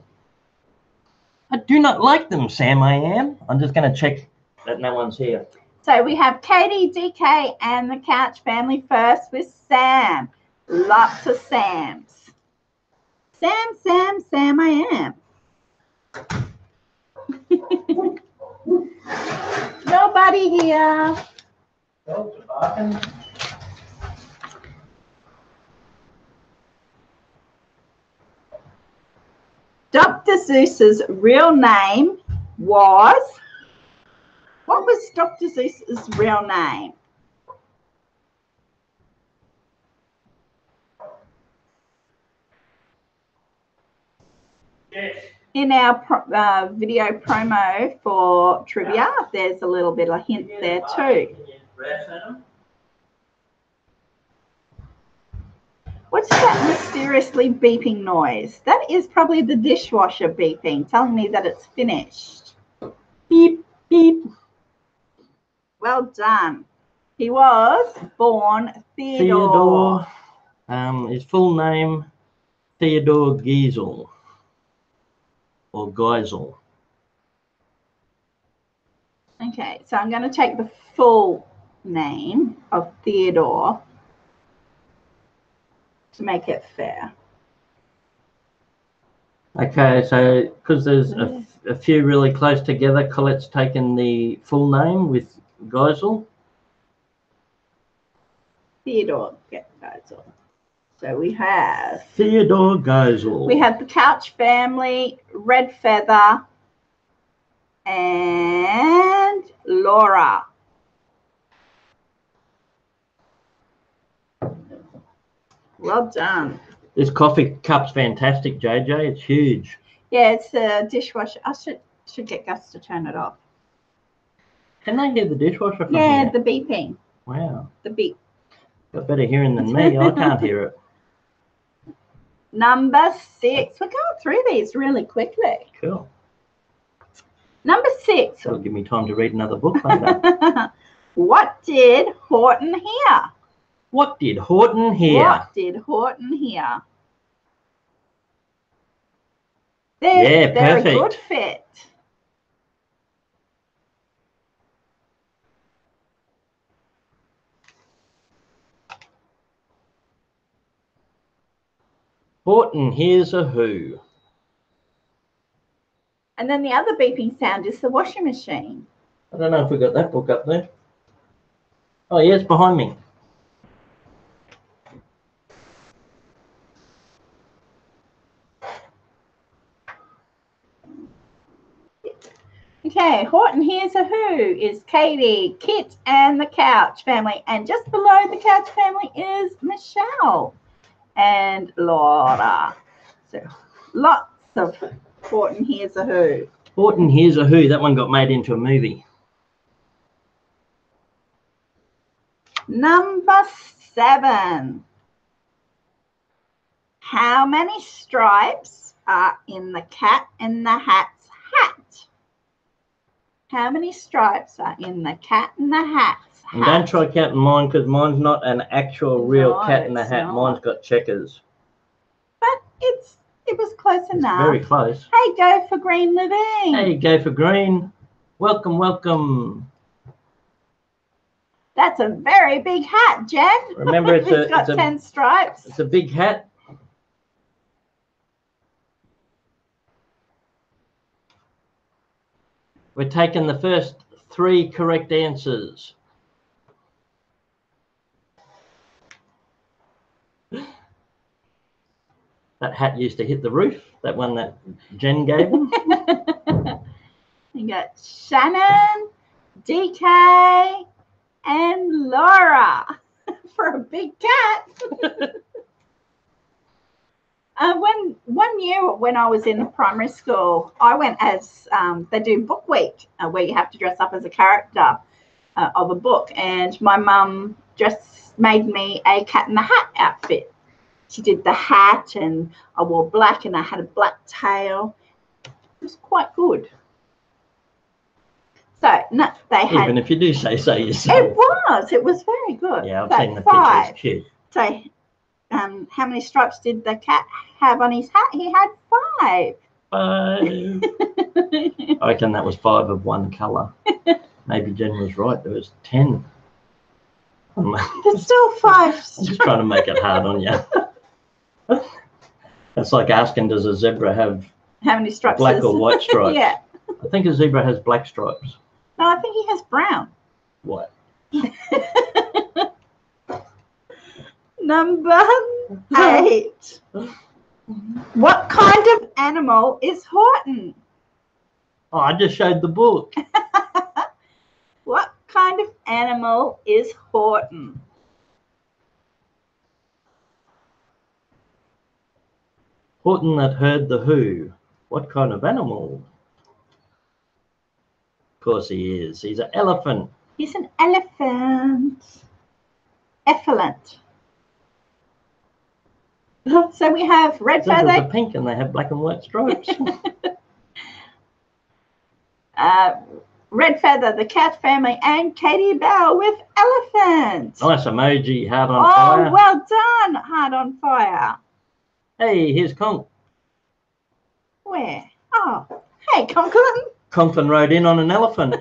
I do not like them, Sam, I am. I'm just going to check that no one's here. So we have Katie, DK, and the Couch family first with Sam. Lots of Sams. Sam, I am. Nobody here. Dr. Seuss's real name was... What was Dr. Seuss's real name? Yes. In our video promo for trivia, there's a little bit of hint there too. What's that mysteriously beeping noise? That is probably the dishwasher beeping, telling me that it's finished. Beep, beep. Well done. He was born Theodore. His full name, Theodore Giesel. Or Geisel. Okay, so I'm going to take the full name of Theodore to make it fair. Okay, so because there's a few really close together, Colette's taken the full name with Geisel. Theodore Geisel. So we have Theodore Geisel. We have the Couch family, Red Feather, and Laura. Well done. This coffee cup's fantastic, JJ. It's huge. Yeah, it's a dishwasher. I should get Gus to turn it off. Can they hear the dishwasher from here? here? The beeping. Wow. The beep. Got better hearing than me. I can't hear it. Number 6. We're going through these really quickly. Cool. Number 6. That'll give me time to read another book later. What did Horton hear? What did Horton hear? What did Horton hear? They're perfect. a good fit. Horton hears a who. And then the other beeping sound is the washing machine. I don't know if we got that book up there. Oh, yeah, it's behind me. Okay, Horton hears a who is Katie, Kit, and the Couch family. And just below the Couch family is Michelle and Laura. So lots of Horton hears a who. Horton hears a who. That one got made into a movie. Number 7. How many stripes are in the Cat in the Hat's hat? How many stripes are in the Cat in the Hat's hat? And don't try counting mine because mine's not an actual real cat in the hat. Mine's got checkers. But it was close enough. Very close. Hey, Go for Green Living. Hey, Go for Green. Welcome, welcome. That's a very big hat, Jen. Remember, it's got 10 stripes. It's a big hat. We're taking the first 3 correct answers. That hat used to hit the roof. That one that Jen gave him. You got Shannon, DK, and Laura for a big cat. One year when I was in primary school, I went as they do book week where you have to dress up as a character of a book, and my mum just made me a Cat in the Hat outfit. She did the hat, and I wore black, and I had a black tail. It was quite good. So no, they had. Even if you do say so yourself. It was very good. Yeah, I've so seen the 5. picture. It's cute. So, how many stripes did the cat have on his hat? He had 5. 5. I reckon that was 5 of one colour. Maybe Jen was right. There was 10. There's still 5. I'm just trying to make it hard on you. That's like asking, does a zebra have how many stripes? Black or white stripes? Yeah. I think a zebra has black stripes. No, I think he has brown. What? Number 8. What kind of animal is Horton? Oh, I just showed the book. What kind of animal is Horton? Horton that heard the who. What kind of animal? Of course he is. He's an elephant. He's an elephant. Effluent. So we have red Zebras feather. are pink and they have black and white stripes. Red Feather, the cat family, and Katie Bell with elephant. Nice emoji, heart on fire. Oh, well done, heart on fire. Hey, here's Conk. Where? Oh, hey, Conklin. Conklin rode in on an elephant.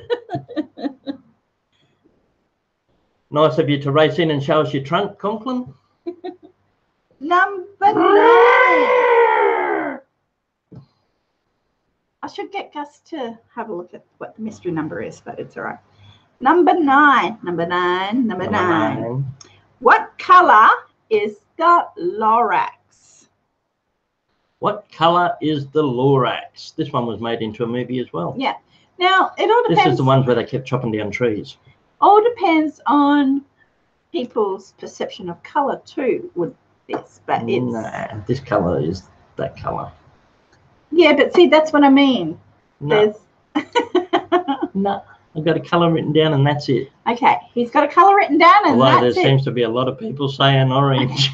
Nice of you to race in and show us your trunk, Conklin. Number 9. I should get Gus to have a look at what the mystery number is, but it's all right. Number 9. Number 9. What colour is the Lorax? What colour is the Lorax? This one was made into a movie as well. Yeah. Now, it all depends. This is the ones where they kept chopping down trees. All depends on people's perception of colour too with this, but it's... Nah, this colour is that colour. Yeah, but see, that's what I mean. No. No, I've got a colour written down and that's it. Okay, he's got a colour written down and although that's there it. seems to be a lot of people saying orange.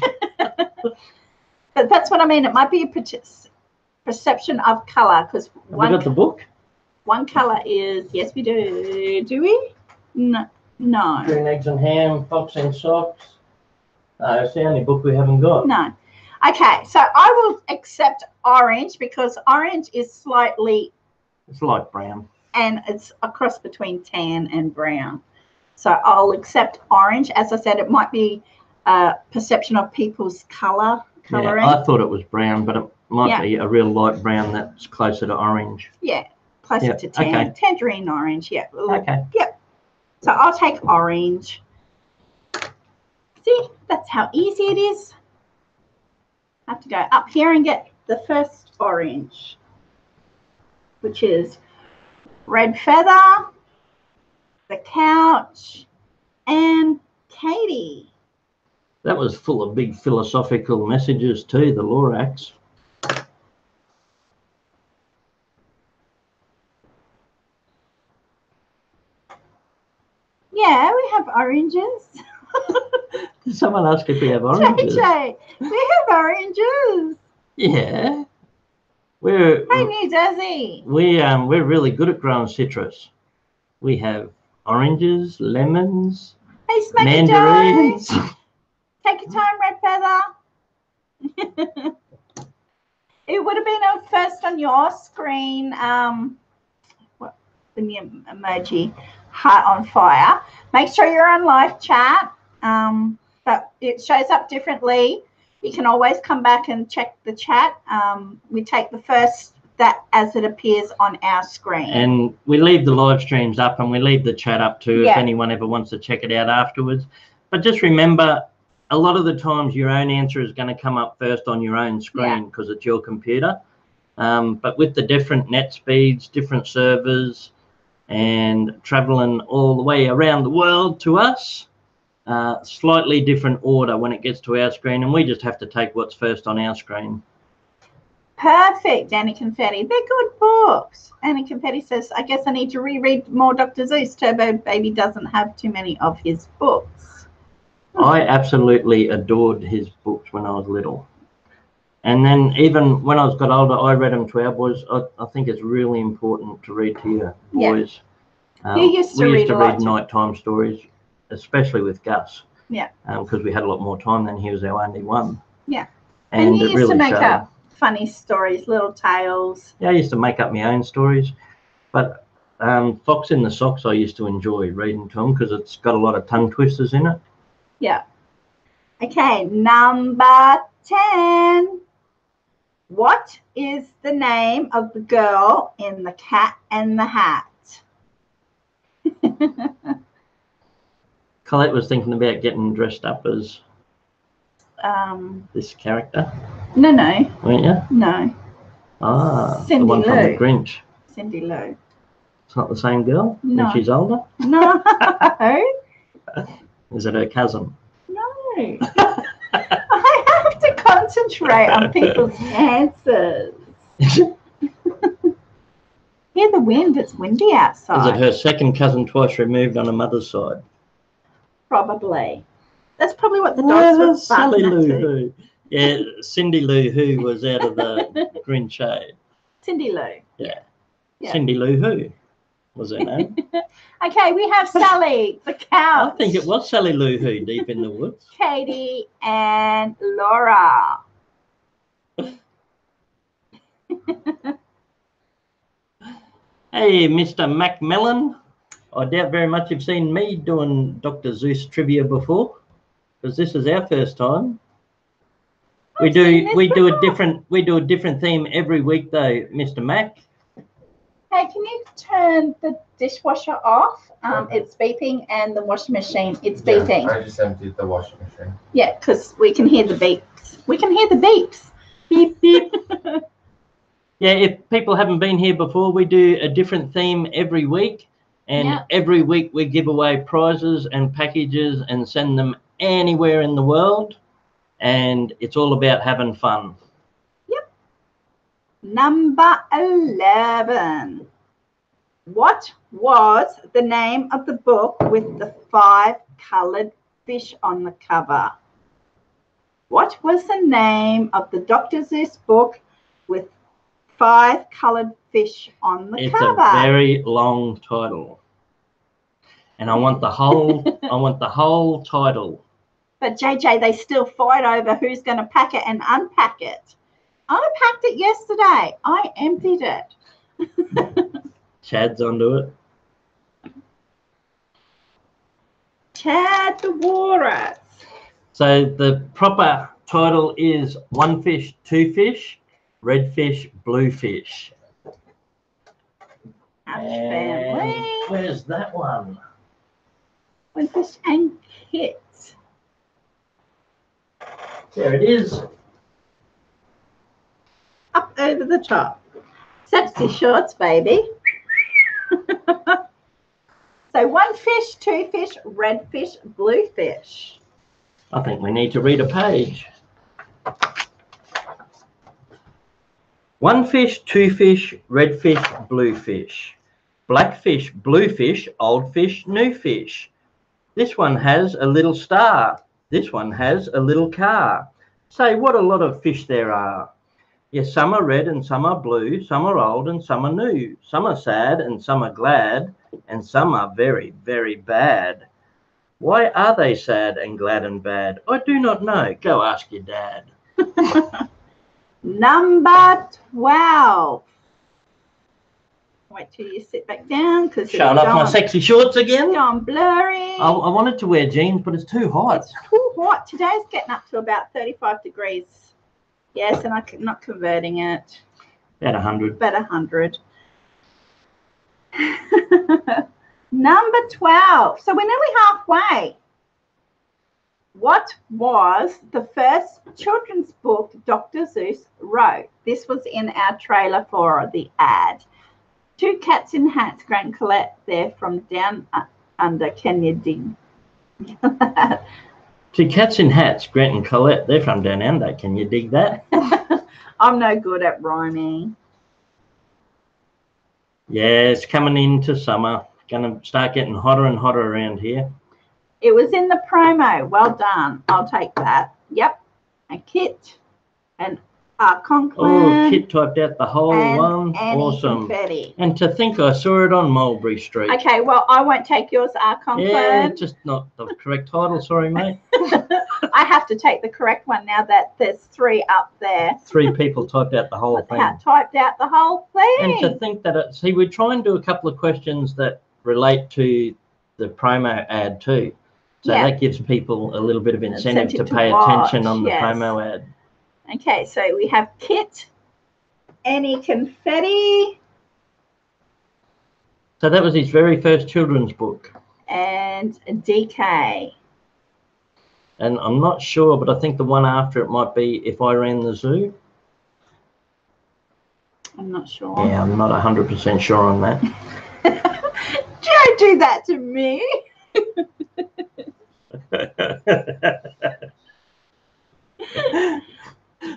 But that's what I mean. It might be a perception of colour because Have we got the book? One colour is, yes we do. Do we? No. Green eggs and ham, fox and socks. No, it's the only book we haven't got. No. Okay, so I will accept orange because orange is slightly... It's light brown. And it's a cross between tan and brown. So I'll accept orange. As I said, it might be a perception of people's colouring. Yeah, I thought it was brown, but it might be a real light brown that's closer to orange. Yeah, closer to tan. Okay. Tangerine orange, yeah. Okay. Yep. So I'll take orange. See, that's how easy it is. I have to go up here and get the first orange, which is Red Feather, the couch, and Katie. That was full of big philosophical messages too, the Lorax. Yeah, we have oranges. Did someone ask if we have oranges? JJ, we have oranges. Yeah. Hey, New Jersey. We're really good at growing citrus. We have oranges, lemons, hey, mandarins. Take your time, Red Feather. It would have been first on your screen. What the emoji? Heart on fire. Make sure you're on live chat. But it shows up differently. You can always come back and check the chat. We take the first that as it appears on our screen. And we leave the live streams up and we leave the chat up too if anyone ever wants to check it out afterwards. But just remember, a lot of the times your own answer is going to come up first on your own screen because it's your computer. But with the different net speeds, different servers, and traveling all the way around the world to us, slightly different order when it gets to our screen, and we just have to take what's first on our screen. Perfect, Annie Confetti. They're good books. Annie Confetti says, I guess I need to reread more Dr. Seuss. Turbo Baby doesn't have too many of his books. I absolutely adored his books when I was little. And then even when I got older, I read them to our boys. I think it's really important to read to your boys. Yeah. We used to read nighttime stories, especially with Gus. Yeah. Because we had a lot more time than he was our only one. Yeah. And you it used really to make showed. up funny stories, little tales. Yeah, I used to make up my own stories. But Fox in the Socks I used to enjoy reading to them because it's got a lot of tongue twisters in it. Yeah. Okay, number 10. What is the name of the girl in The Cat and the Hat? Collette was thinking about getting dressed up as this character. No. Weren't you? No. Ah, Cindy the one from Lou. the Grinch. Cindy Lou. It's not the same girl No. when she's older? No. Is it her cousin? No. I have to concentrate on people's answers. Hear the wind. It's windy outside. Is it her second cousin twice removed on her mother's side? Probably. That's probably what the dogs were Silly barking Lou at. Who. Yeah, Cindy Lou Who was out of the Grinch. Cindy Lou. Yeah. Cindy Lou Who was her name. Okay, we have Sally, the couch. I think it was Sally Lou Who deep in the woods. Katie and Laura. Hey, Mr. Macmillan. I doubt very much you've seen me doing Dr. Seuss trivia before, because this is our first time. We do a different theme every week though, Mr. Mac. Hey, can you turn the dishwasher off? It's beeping, and the washing machine, it's beeping. I just emptied the washing machine. Yeah, because we can hear the beeps. We can hear the beeps. Beep, beep. Yeah, if people haven't been here before, we do a different theme every week. And every week we give away prizes and packages and send them anywhere in the world. And it's all about having fun. Yep. Number 11. What was the name of the book with the 5 coloured fish on the cover? What was the name of the Dr. Seuss book with 5 coloured fish on the cover? It's a very long title. And I want the whole title. But JJ, they still fight over who's going to pack it and unpack it. I packed it yesterday. I emptied it. Chad's onto it. Chad the Walrus. So the proper title is One Fish, Two Fish, Red Fish, Blue Fish. Family. Where's that one? One Fish and Kit. There it is. Up over the top. Sexy shorts, baby. So 1 fish, 2 fish, red fish, blue fish. I think we need to read a page. 1 fish, 2 fish, red fish, blue fish. Black fish, blue fish, old fish, new fish. This one has a little star. This one has a little car. Say, what a lot of fish there are. Yes, some are red and some are blue, some are old and some are new. Some are sad and some are glad, and some are very, very bad. Why are they sad and glad and bad? I do not know. Go ask your dad. Number 12. Wait till you sit back down because showing off my sexy shorts again. It's gone blurry. I wanted to wear jeans, but it's too hot. It's too hot. Today's getting up to about 35 degrees. Yes, and I'm not converting it. About 100. About 100. Number 12. So we're nearly halfway. What was the first children's book Dr. Seuss wrote? This was in our trailer for the ad. Two Cats in Hats, Grant and Collette, they're from down under. Can you dig? Two Cats in Hats, Grant and Collette, they're from down under. Can you dig that? I'm no good at rhyming. Yeah, it's coming into summer. Going to start getting hotter and hotter around here. It was in the promo. Well done. I'll take that. Yep. A Kit, an Conklin. Oh, Kit typed out the whole one. Awesome. Confetti. And to think I saw it on Mulberry Street. Okay, well, I won't take yours, Conklin. Yeah, just not the correct title. Sorry, mate. I have to take the correct one now that there's 3 up there. 3 people typed out the whole thing. Typed out the whole thing. And to think that, see, we try and do a couple of questions that relate to the promo ad too. So that gives people a little bit of incentive to pay attention on the promo ad. Okay, so we have Kit, any confetti. So that was his very first children's book. And DK. And I'm not sure, but I think the one after it might be If I Ran the Zoo. I'm not sure. Yeah, I'm not 100% sure on that. Don't do that to me.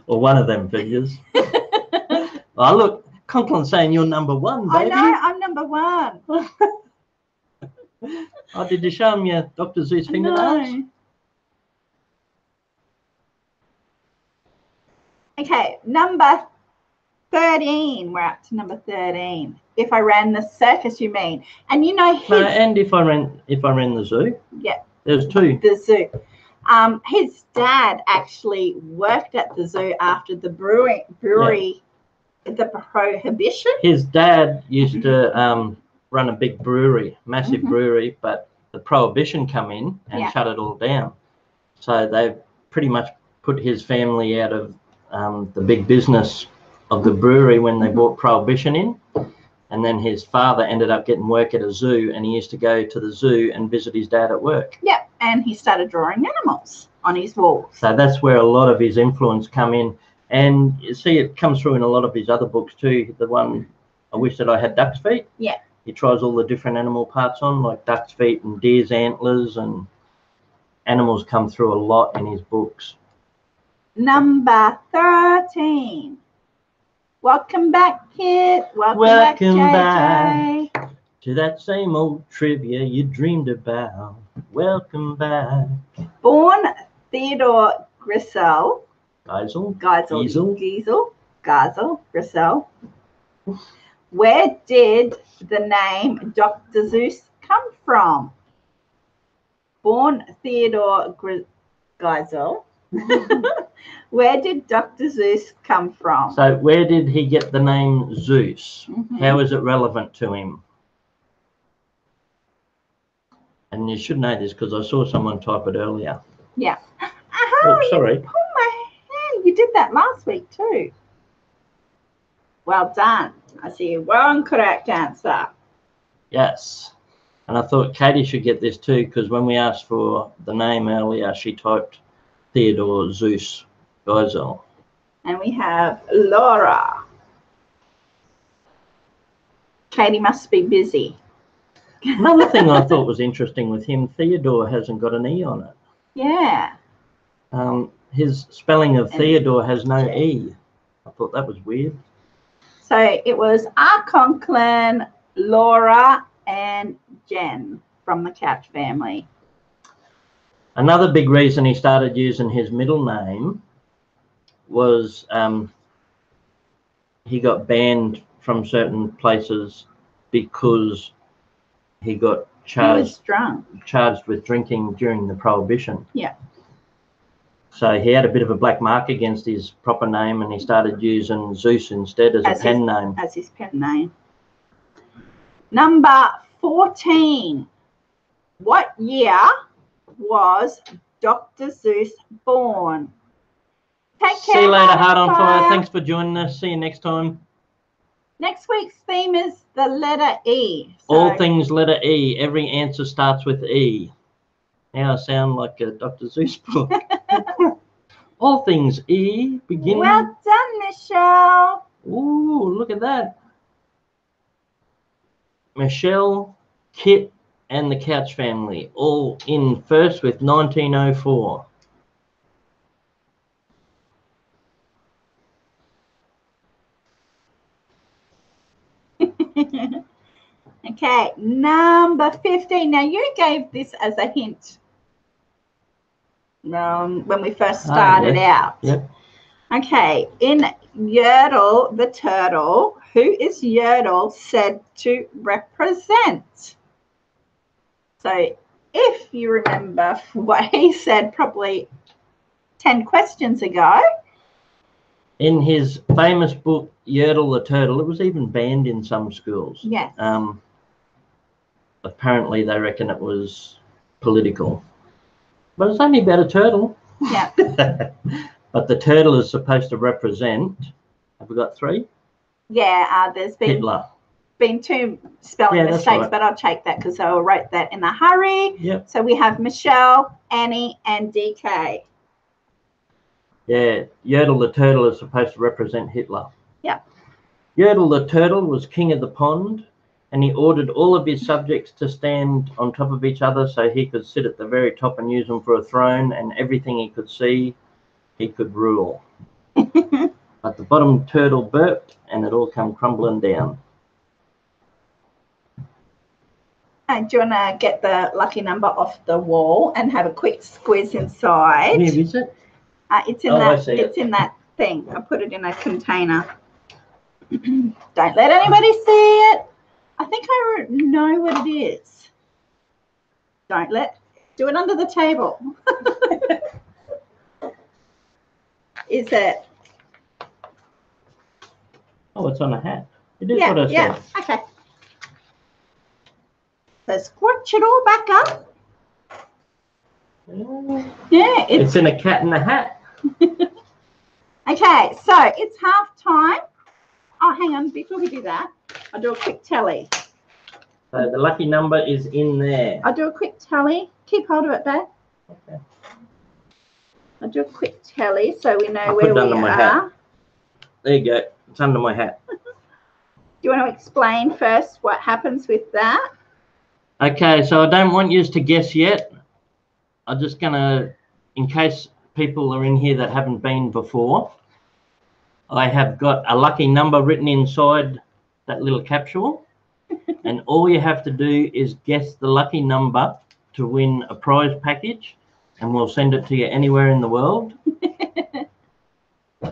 Or one of them figures. Oh, look, Conklin's saying you're number 1, baby. I know, I'm number 1. Oh, did you show him your Dr. Seuss fingernails? No. Okay, number 13. We're up to number 13. If I ran the circus, you mean? And you know his... No, and if I ran the zoo. Yeah. There's 2. The zoo. His dad actually worked at the zoo after the brewery, the prohibition. His dad used to run a big brewery, massive brewery, but the prohibition come in and shut it all down. So they pretty much put his family out of the big business of the brewery when they brought prohibition in. And then his father ended up getting work at a zoo, and he used to go to the zoo and visit his dad at work. Yep, and he started drawing animals on his walls. So that's where a lot of his influence come in. And you see it comes through in a lot of his other books too. The one, I Wish That I Had Duck's Feet. Yeah. He tries all the different animal parts on, like duck's feet and deer's antlers, and animals come through a lot in his books. Number 13. Welcome back, Kit. Welcome back, JJ. To that same old trivia you dreamed about. Welcome back. Born Theodore Geisel. Where did the name Dr. Seuss come from? Born Theodore Geisel. Where did Dr. Seuss come from? So where did he get the name Zeus? How is it relevant to him? And you should know this because I saw someone type it earlier. Yeah. Oh, sorry. You pulled my hand. You did that last week too. Well done. I see one correct answer. Yes. And I thought Katie should get this too, because when we asked for the name earlier, she typed Theodore Seuss Geisel. And we have Laura. Katie must be busy. Another thing I thought was interesting with him, Theodore hasn't got an E on it. Yeah. His spelling of Theodore has no E. I thought that was weird. So it was Conklin, Laura, and Jen from the Couch family. Another big reason he started using his middle name was he got banned from certain places because he got charged with drinking during the prohibition. Yeah. So he had a bit of a black mark against his proper name, and he started using Zeus instead as a pen name. As his pen name. Number 14. What year was Dr. Seuss born? Take care. See you later, Heart on Fire. Thanks for joining us. See you next time. Next week's theme is the letter E. All things letter E. Every answer starts with E. Now I sound like a Dr. Seuss book. All things E begin. Well done, Michelle. Ooh, look at that. Michelle, Kit, and the Couch Family all in first with 1904. Okay, number 15. Now you gave this as a hint when we first started out. Yep. Okay, in Yertle the turtle, who is Yertle said to represent? So if you remember what he said probably 10 questions ago. In his famous book, Yertle the Turtle, it was even banned in some schools. Yes. Apparently they reckon it was political. But it's only about a turtle. Yeah. But the turtle is supposed to represent, have we got 3? Yeah, there's been 2 spelling mistakes, right. But I'll take that because I wrote that in a hurry. Yep. So we have Michelle, Annie, and DK. Yeah, Yertle the turtle is supposed to represent Hitler. Yep. Yertle the turtle was king of the pond, and he ordered all of his subjects to stand on top of each other so he could sit at the very top and use them for a throne, and everything he could see, he could rule. But the bottom turtle burped, and it all come crumbling down. Do you want to get the lucky number off the wall and have a quick squeeze inside? Where is it? It's in in that thing. I put it in a container. Don't let anybody see it. I think I know what it is. Do it under the table. Is it? Oh, it's on a hat. It is what I said. Yeah, okay. So squash it all back up. Yeah, it's in a cat in a hat. Okay, so it's half time. Oh, hang on. Before we do that, I'll do a quick tally. So the lucky number is in there. I'll do a quick tally. Keep hold of it, babe. Okay. I'll do a quick tally so we know where we are. My hat. There you go. It's under my hat. Do you want to explain first what happens with that? Okay, so I don't want you to guess yet. I'm just going to, in case people are in here that haven't been before, I have got a lucky number written inside that little capsule. And all you have to do is guess the lucky number to win a prize package, and we'll send it to you anywhere in the world. Hey,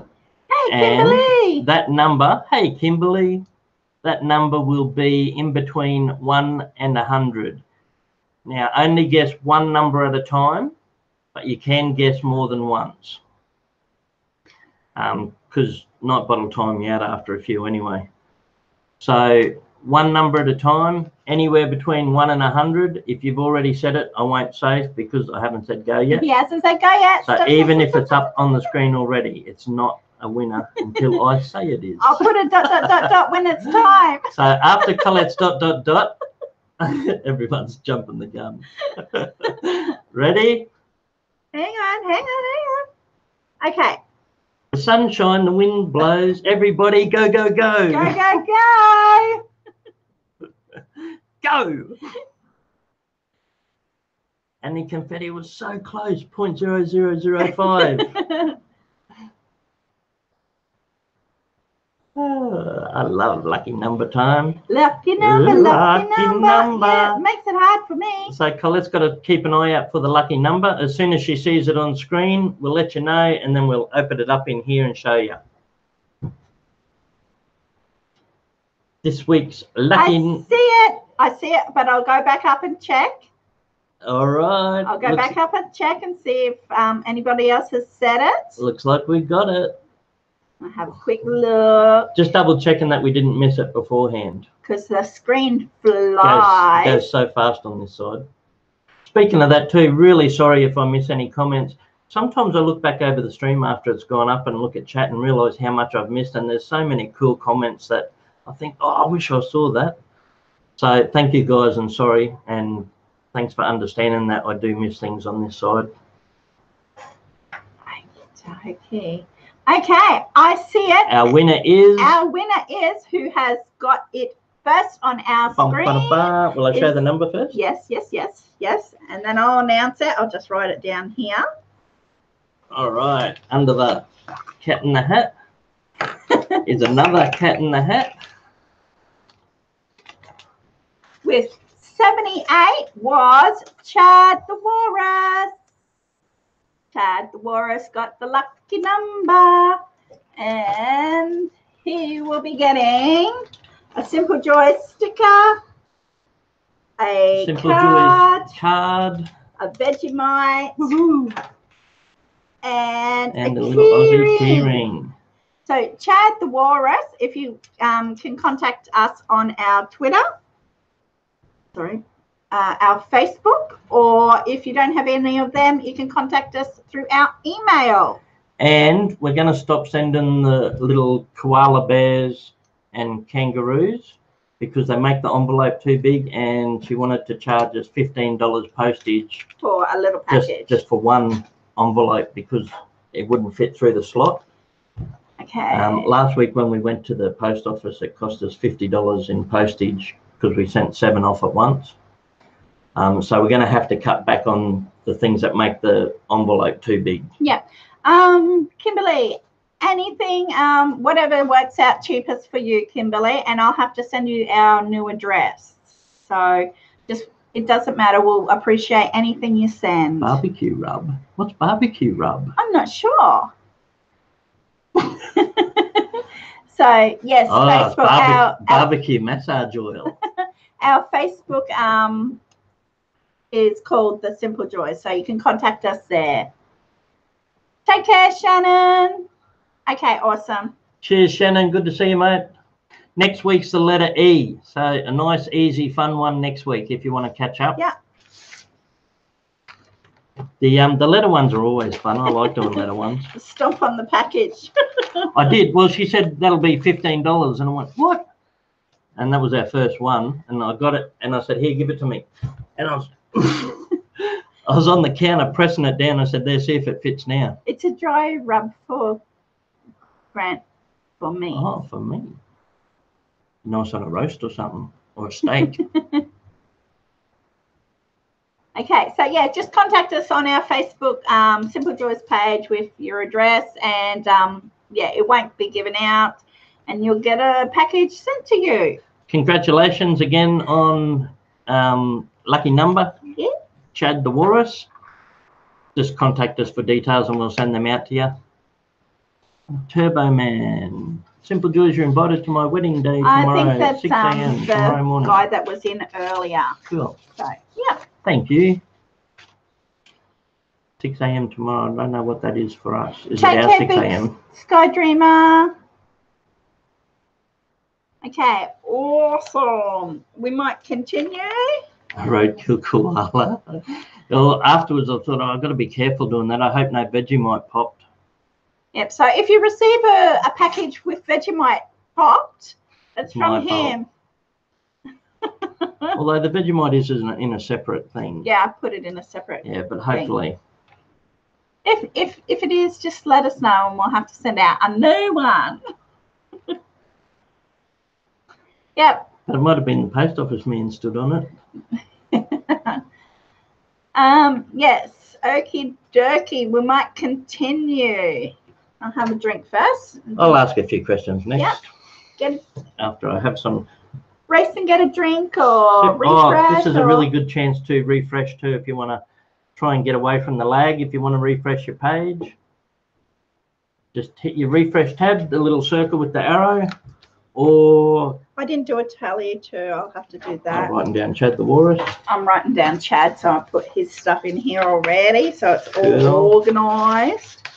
Kimberly! And that number, hey, Kimberly, that number will be in between 1 and 100. Now, only guess one number at a time, but you can guess more than once. Because night bottle time you out after a few anyway. So one number at a time, anywhere between 1 and 100. If you've already said it, I won't say it because I haven't said go yet. He hasn't said go yet. So even if it's up on the screen already, it's not a winner until I say it is. I'll put a ... when it's time. So after Colette's ... everyone's jumping the gun. Ready? Hang on. Okay. The sunshine, the wind blows, everybody go, go, go. Go, go, go. Go. And the confetti was so close, 0.0005. Oh, I love lucky number time. Lucky number. Yeah, it makes it hard for me. So Colette's got to keep an eye out for the lucky number. As soon as she sees it on screen, we'll let you know, and then we'll open it up in here and show you. This week's lucky... I see it, but I'll go back up and check. All right. I'll go back up and check and see if anybody else has said it. Looks like we got it. I'll have a quick look. Just double checking that we didn't miss it beforehand. Because the screen flies. Goes so fast on this side. Speaking of that too, really sorry if I miss any comments. Sometimes I look back over the stream after it's gone up and look at chat and realise how much I've missed. And there's so many cool comments that I think, oh, I wish I saw that. So thank you guys and sorry. And Thanks for understanding that I do miss things on this side. Okay. Okay, I see it. Our winner is... Our winner is who has got it first on our screen. Will I show the number first? Yes. And then I'll announce it. I'll just write it down here. All right. Under the cat in the hat is another cat in the hat. With 78 was Chad the Walrus. Chad the Walrus got the lucky number. And he will be getting a Simple Joy sticker, a Simple card, Joy's card, a Vegemite, and a a little Aussie keyring. So Chad the Walrus, if you can contact us on our Twitter, our Facebook, or if you don't have any of them, you can contact us through our email. And we're going to stop sending the little koala bears and kangaroos because they make the envelope too big, and she wanted to charge us $15 postage for a little package. Just for one envelope because it wouldn't fit through the slot. Okay. Last week when we went to the post office, it cost us $50 in postage because we sent 7 off at once. So we're going to have to cut back on the things that make the envelope too big. Yeah. Kimberly, anything, whatever works out cheapest for you, Kimberly, and I'll have to send you our new address. So just, it doesn't matter. We'll appreciate anything you send. Barbecue rub. What's barbecue rub? I'm not sure. So yes, Facebook. Barbecue massage oil. Our Facebook is called The Simple Joy, so you can contact us there. Take care, Shannon. Okay, awesome. Cheers, Shannon. Good to see you, mate. Next week's the letter E. So a nice, easy, fun one next week if you want to catch up. Yeah. The letter ones are always fun. I like doing letter ones. Stomp on the package. I did. Well, she said that'll be $15, and I went, what? And that was our first one, and I got it, and I said, here, give it to me. And I was on the counter pressing it down. I said, there, see if it fits now. It's a dry rub for Grant, for me. Oh, for me. Nice on a roast or something, or a steak. Okay, so yeah, just contact us on our Facebook Simple Joys page with your address, and yeah, it won't be given out, and you'll get a package sent to you. Congratulations again on lucky number. Yeah. Chad the Walrus. Just contact us for details and we'll send them out to you. Turbo Man. Simple Joys, you're invited to my wedding day tomorrow. I think that's 6 a.m. tomorrow morning. Guy that was in earlier. Cool. So yeah. Thank you. 6 a.m. tomorrow. I don't know what that is for us. Is Take it our 6 a.m.? Sky Dreamer. Okay, awesome. We might continue. Roadkill koala. Well, afterwards I thought, oh, I've got to be careful doing that. I hope no Vegemite popped. Yep, so if you receive a package with Vegemite popped, it's from him. Although the Vegemite is in a separate thing. Yeah, I put it in a separate Yeah, but hopefully. If it is, just let us know and we'll have to send out a new one. Yep. But it might have been the post office man stood on it. Yes, okie dokie. We might continue. I'll have a drink first. I'll ask a few questions next. Yep. After I have some. Race and get a drink or refresh. This is a really good chance to refresh too if you want to try and get away from the lag. If you want to refresh your page, just hit your refresh tab, the little circle with the arrow, or... I didn't do a tally too. I'll have to do that. I'm writing down Chad the Walrus. I'm writing down Chad, so I put his stuff in here already, so it's all organised.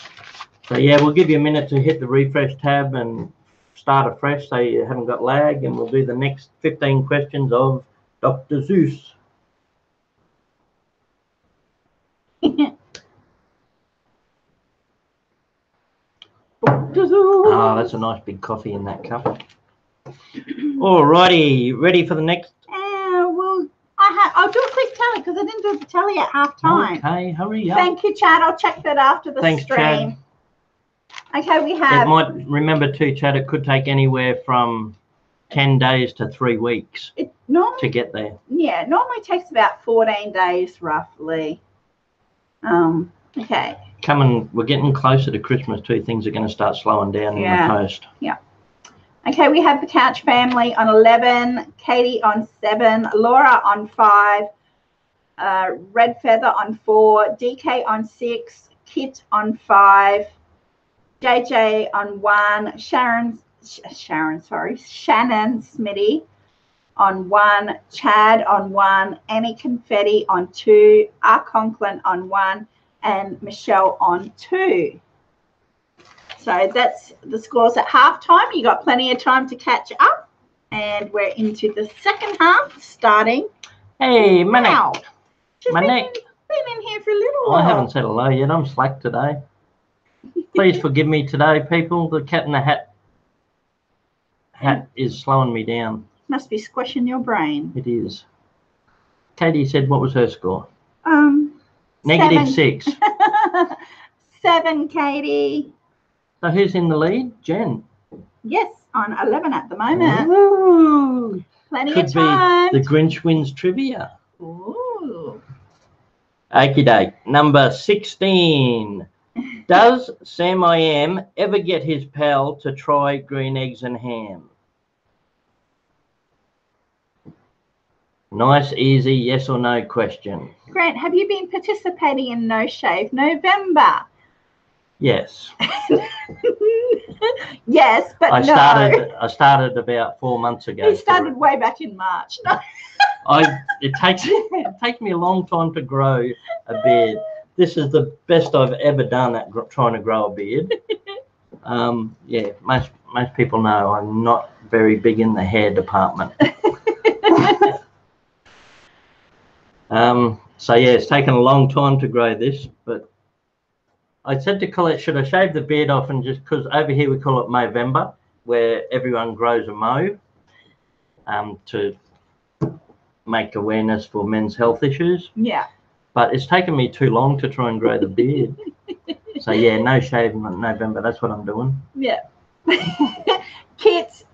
So yeah, we'll give you a minute to hit the refresh tab and start afresh so you haven't got lag, and we'll do the next 15 questions of Dr. Seuss. Oh, that's a nice big coffee in that cup. Alrighty, ready for the next? Well, I I'll do a quick tally because I didn't do the tally at half time. Okay, hurry up. Thank you, Chad. I'll check that after the Thanks, stream. Chad. Okay, we It have. might, remember too, Chad, it could take anywhere from 10 days to 3 weeks It normally, to get there. yeah, it normally takes about 14 days roughly. Okay. We're getting closer to Christmas too. Things are going to start slowing down in the coast. Yeah. Okay, we have the Couch family on 11, Katie on 7, Laura on 5, Red Feather on 4, DK on 6, Kit on 5, JJ on 1, Shannon Smitty on 1, Chad on 1, Annie Confetti on 2, R. Conklin on 1, and Michelle on 2. So that's the scores at halftime. You got plenty of time to catch up, and we're into the second half starting. Hey, my now. neck. She's My been neck. In here for a little while. I haven't said hello yet. I'm slack today. Please forgive me today, people. The cat in the hat is slowing me down. Must be squashing your brain. It is. Katie said, what was her score? -7. -6. 7, Katie. So who's in the lead? Jen. Yes, on 11 at the moment. Ooh. Plenty Could of time. be the Grinch wins trivia. Ooh. Okie doke. Number 16. Does Sam I Am ever get his pal to try green eggs and ham? Nice, easy, yes or no question. Grant, have you been participating in No Shave November? Yes. Yes, but I no. started about 4 months ago. He started way back in March. No. It takes me a long time to grow a beard. This is the best I've ever done at trying to grow a beard. Yeah, most people know I'm not very big in the hair department. So yeah, it's taken a long time to grow this, but I said to Collette, should I shave the beard off, and just because over here we call it Movember, where everyone grows a mo, to make awareness for men's health issues. Yeah. But it's taken me too long to try and grow the beard. So yeah, no shaving in November. That's what I'm doing. Yeah. Kit,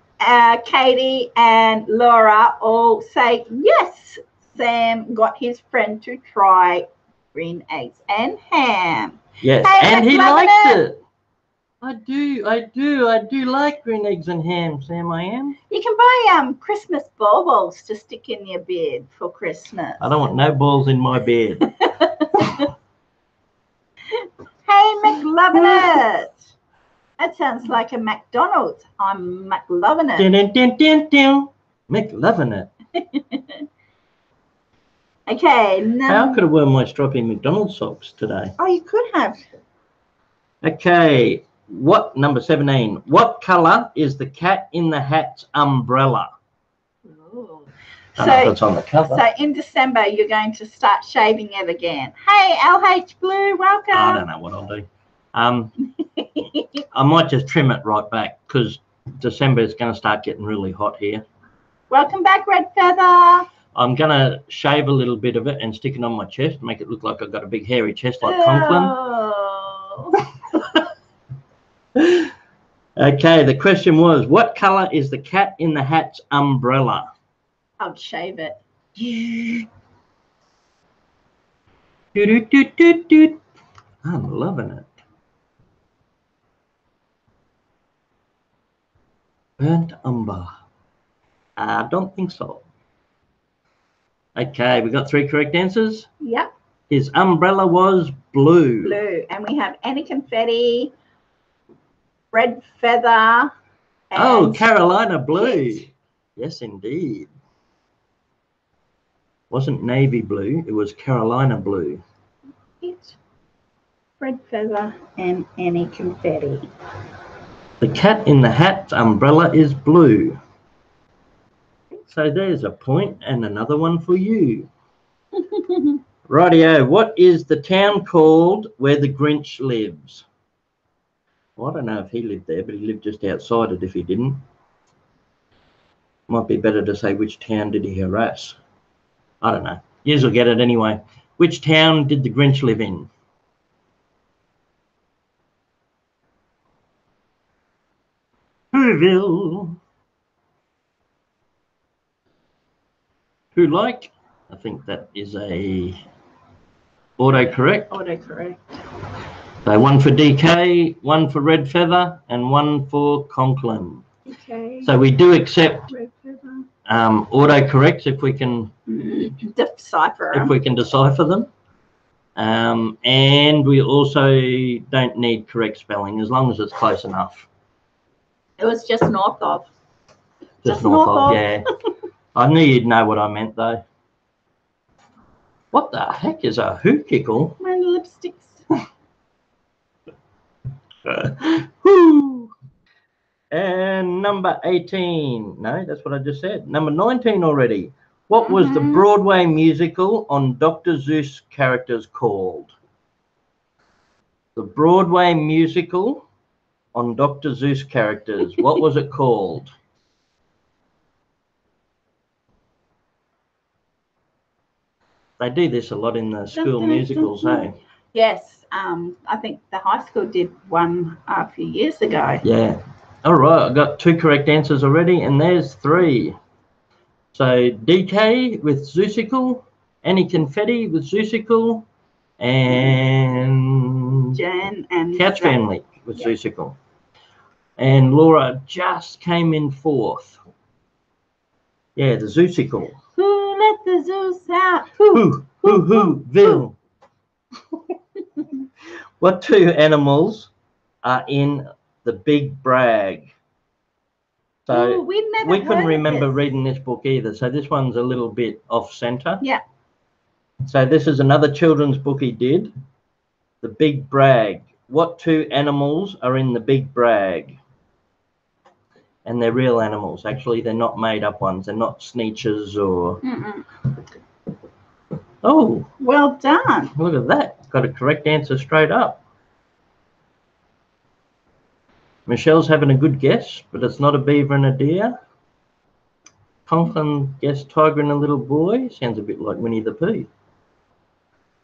Katie, and Laura all say yes. Sam got his friend to try green eggs and ham. Yes, Hey, and he loving liked it. I do like green eggs and ham, Sam I Am. You can buy Christmas baubles to stick in your beard for Christmas. I don't want no balls in my beard. Hey, McLovin' it. That sounds like a McDonald's. I'm McLovin' it. Dun, dun, dun, dun, dun. McLovin' it. Okay. How could I wear my stripy McDonald's socks today? Oh, you could have. Okay. Number 17. What colour is the cat in the hat's umbrella? Ooh. I don't know if it's on the cover. So in December, you're going to start shaving it again. Hey, LH Blue, welcome. I don't know what I'll do. I might just trim it right back because December is going to start getting really hot here. Welcome back, Red Feather. I'm going to shave a little bit of it and stick it on my chest, make it look like I've got a big hairy chest like Conklin. Okay, the question was, what colour is the cat in the hat's umbrella? I'll shave it. I'm loving it. Burnt umber. I don't think so. Okay, we got 3 correct answers. Yep. His umbrella was blue. Blue. And we have Annie Confetti, Red Feather. Oh, Carolina blue. Kit. Yes, indeed. Wasn't navy blue, it was Carolina blue. Kit, Red Feather, and Annie Confetti. The cat in the hat's umbrella is blue. So there's a point and another one for you. Rightio, what is the town called where the Grinch lives? Well, I don't know if he lived there, but he lived just outside it if he didn't. Might be better to say which town did he harass. I don't know. Yous will get it anyway. Which town did the Grinch live in? Whoville. Who like? I think that is a autocorrect. Autocorrect. So one for DK, one for Red Feather, and one for Conklin. Okay. So we do accept Red Feather. autocorrects if we can Decipher them. if we can decipher them. And we also don't need correct spelling as long as it's close enough. It was just north of. Just north of, yeah. I knew you'd know what I meant though. What the heck is a hookickle? My lipsticks. Woo. And number 18. No, that's what I just said. Number 19 already. What was the Broadway musical on Dr. Seuss characters called? The Broadway musical on Dr. Seuss characters. What was it called? They do this a lot in the school musicals, hey? Yes. I think the high school did one a few years ago. Yeah. All right. I got 2 correct answers already, and there's 3. So DK with Zeusical, Annie Confetti with Zeusical, and Jen and Couch Family with Zeusical. And Laura just came in 4th. Yeah, the Zeusical. Who let the Zeus out? Ville. What 2 animals are in the Big Brag? So we couldn't remember reading this book either. So this one's a little bit off center. Yeah. So this is another children's book he did. The Big Brag. What 2 animals are in the Big Brag? And they're real animals. Actually, they're not made up ones. They're not sneetches or... Oh. Well done. Look at that. Got a correct answer straight up. Michelle's having a good guess, but it's not a beaver and a deer. Conklin guessed tiger and a little boy. Sounds a bit like Winnie the Pooh.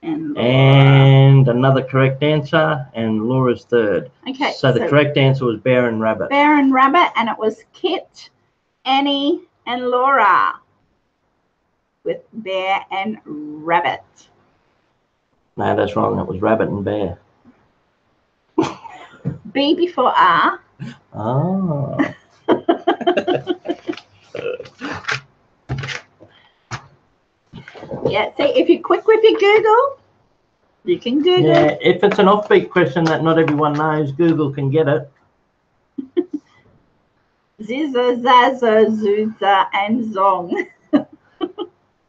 And another correct answer, and Laura's 3rd. Okay. So the correct answer was bear and rabbit. Bear and rabbit, and it was Kit, Annie, and Laura with bear and rabbit. No, that's wrong. It was rabbit and bear. B before R. Oh. Yeah, see, if you're quick with your Google, you can Google. Yeah, if it's an offbeat question that not everyone knows, Google can get it. Zizza, Zazza, Zuzza, and Zong.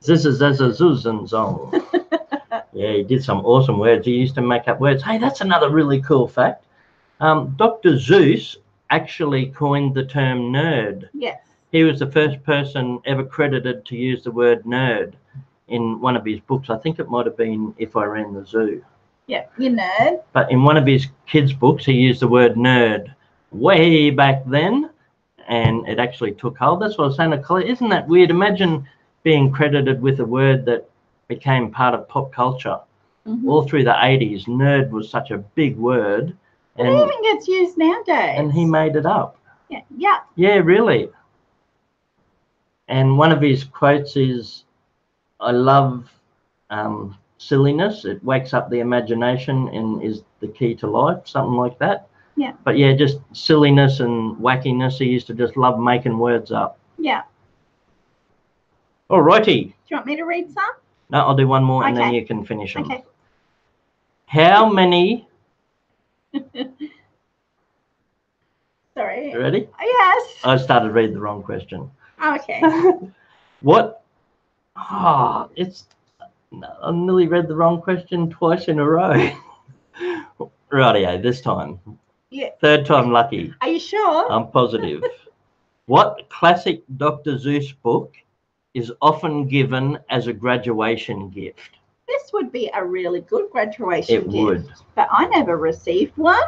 Zizza, Zazza, Zuz, and Zong. Yeah, he did some awesome words. He used to make up words. Hey, that's another really cool fact. Dr. Seuss actually coined the term nerd. Yes. He was the first person ever credited to use the word nerd in one of his books. I think it might have been If I Ran the Zoo. Yeah, you nerd. But in one of his kids' books, he used the word nerd way back then, and it actually took hold. That's what I was saying to Collette. Isn't that weird? Imagine being credited with a word that became part of pop culture. All through the 80s, nerd was such a big word. It even gets used nowadays. And he made it up. Yeah. Yeah. Yeah, really. And one of his quotes is, I love silliness. It wakes up the imagination and is the key to life, something like that. Yeah. But yeah, just silliness and wackiness. He used to just love making words up. Yeah. All righty. Do you want me to read some? No, I'll do one more and then you can finish them. Okay. How many... Sorry. You ready? Yes. I started reading the wrong question. Okay. What? Oh, I nearly read the wrong question twice in a row. Rightio, this time. Yeah. 3rd time lucky. Are you sure? I'm positive. What classic Dr. Seuss book is often given as a graduation gift? This would be a really good graduation gift. It would. But I never received one.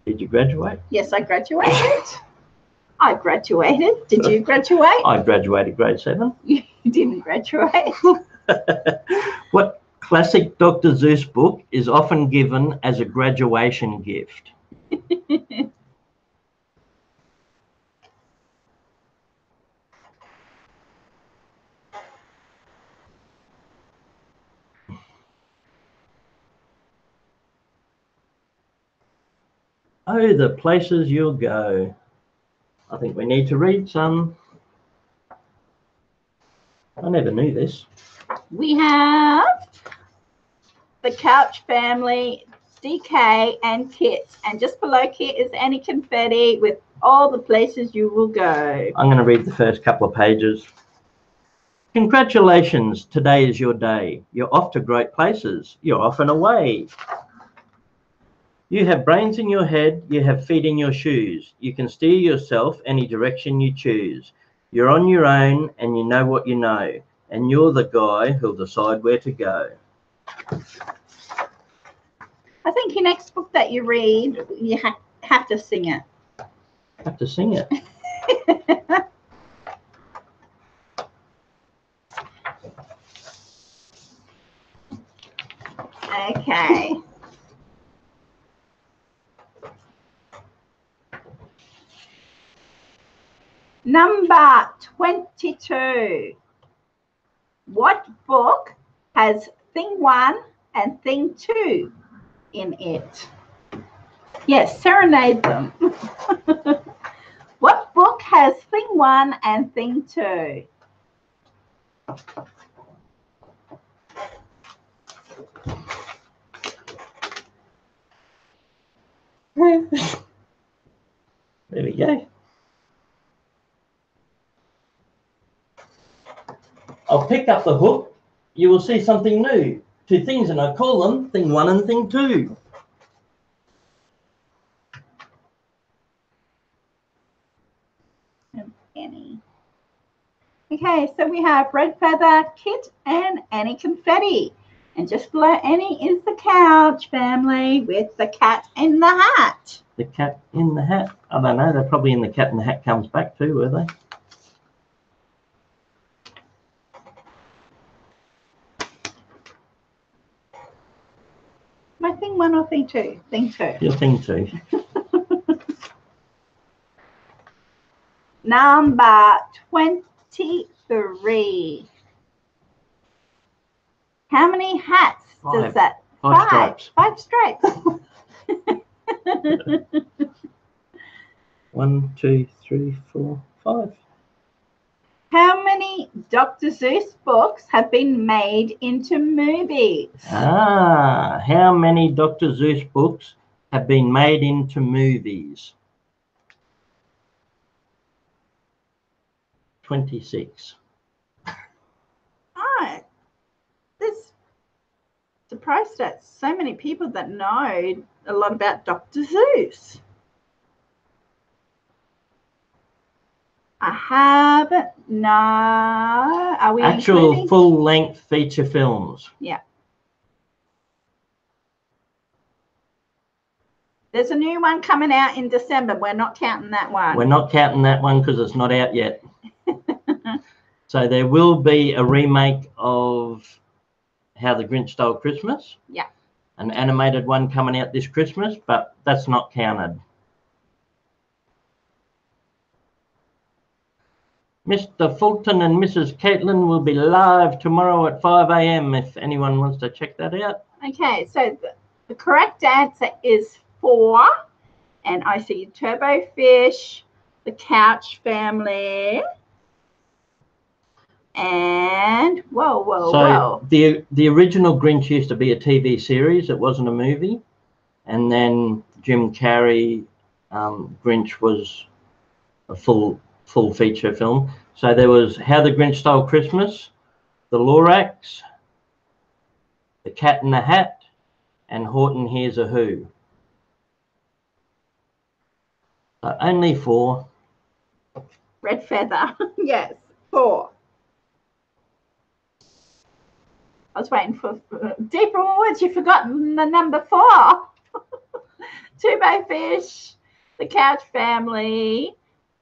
Did you graduate? Yes, I graduated. I graduated. Did you graduate? I graduated grade 7. You didn't graduate. What classic Dr. Seuss book is often given as a graduation gift? Oh, the places you'll go. I think we need to read some. I never knew this. We have the Couch Family, DK and Kit. And just below Kit is Any Confetti with all the places you will go. I'm going to read the first couple of pages. Congratulations, today is your day. You're off to great places. You're off and away. You have brains in your head, you have feet in your shoes. You can steer yourself any direction you choose. You're on your own and you know what you know. And you're the guy who'll decide where to go. I think your next book that you read, you have to sing it. Have to sing it. Okay. Number 22. What book has thing 1 and thing 2 in it? Yes, serenade them. What book has thing 1 and thing 2? There we go. I'll pick up the hook. You will see something new. 2 things, and I call them thing 1 and thing 2. Annie. Okay, so we have Red Feather, Kit, and Annie Confetti. And just below Annie is the Couch Family with the Cat in the Hat. The Cat in the Hat. I don't know. They're probably in the Cat in the Hat comes back too, were they? My thing 1 or thing 2? Thing 2. Your thing 2. Number 23. How many hats does that? 5 stripes. 5 stripes. 1, 2, 3, 4, 5. How many Dr. Seuss books have been made into movies? How many Dr. Seuss books have been made into movies? 26. Oh, this surprised at so many people that know a lot about Dr. Seuss. I haven't. No. Are we Actual including? full-length feature films. Yeah. There's a new one coming out in December. We're not counting that one. We're not counting that one because it's not out yet. So there will be a remake of How the Grinch Stole Christmas. Yeah. An animated one coming out this Christmas, but that's not counted. Mr. Fulton and Mrs. Caitlin will be live tomorrow at 5 a.m. if anyone wants to check that out. Okay, so the correct answer is 4. And I see Turbo Fish, the Couch Family, and whoa. The original Grinch used to be a TV series. It wasn't a movie. And then Jim Carrey, Grinch was a full feature film. So there was How the Grinch Stole Christmas, The Lorax, The Cat in the Hat, and Horton Hears a Who. So only 4. Red Feather. Yes, 4. I was waiting for deeper words. You've forgotten the number 4. Turbo Fish, the Couch Family,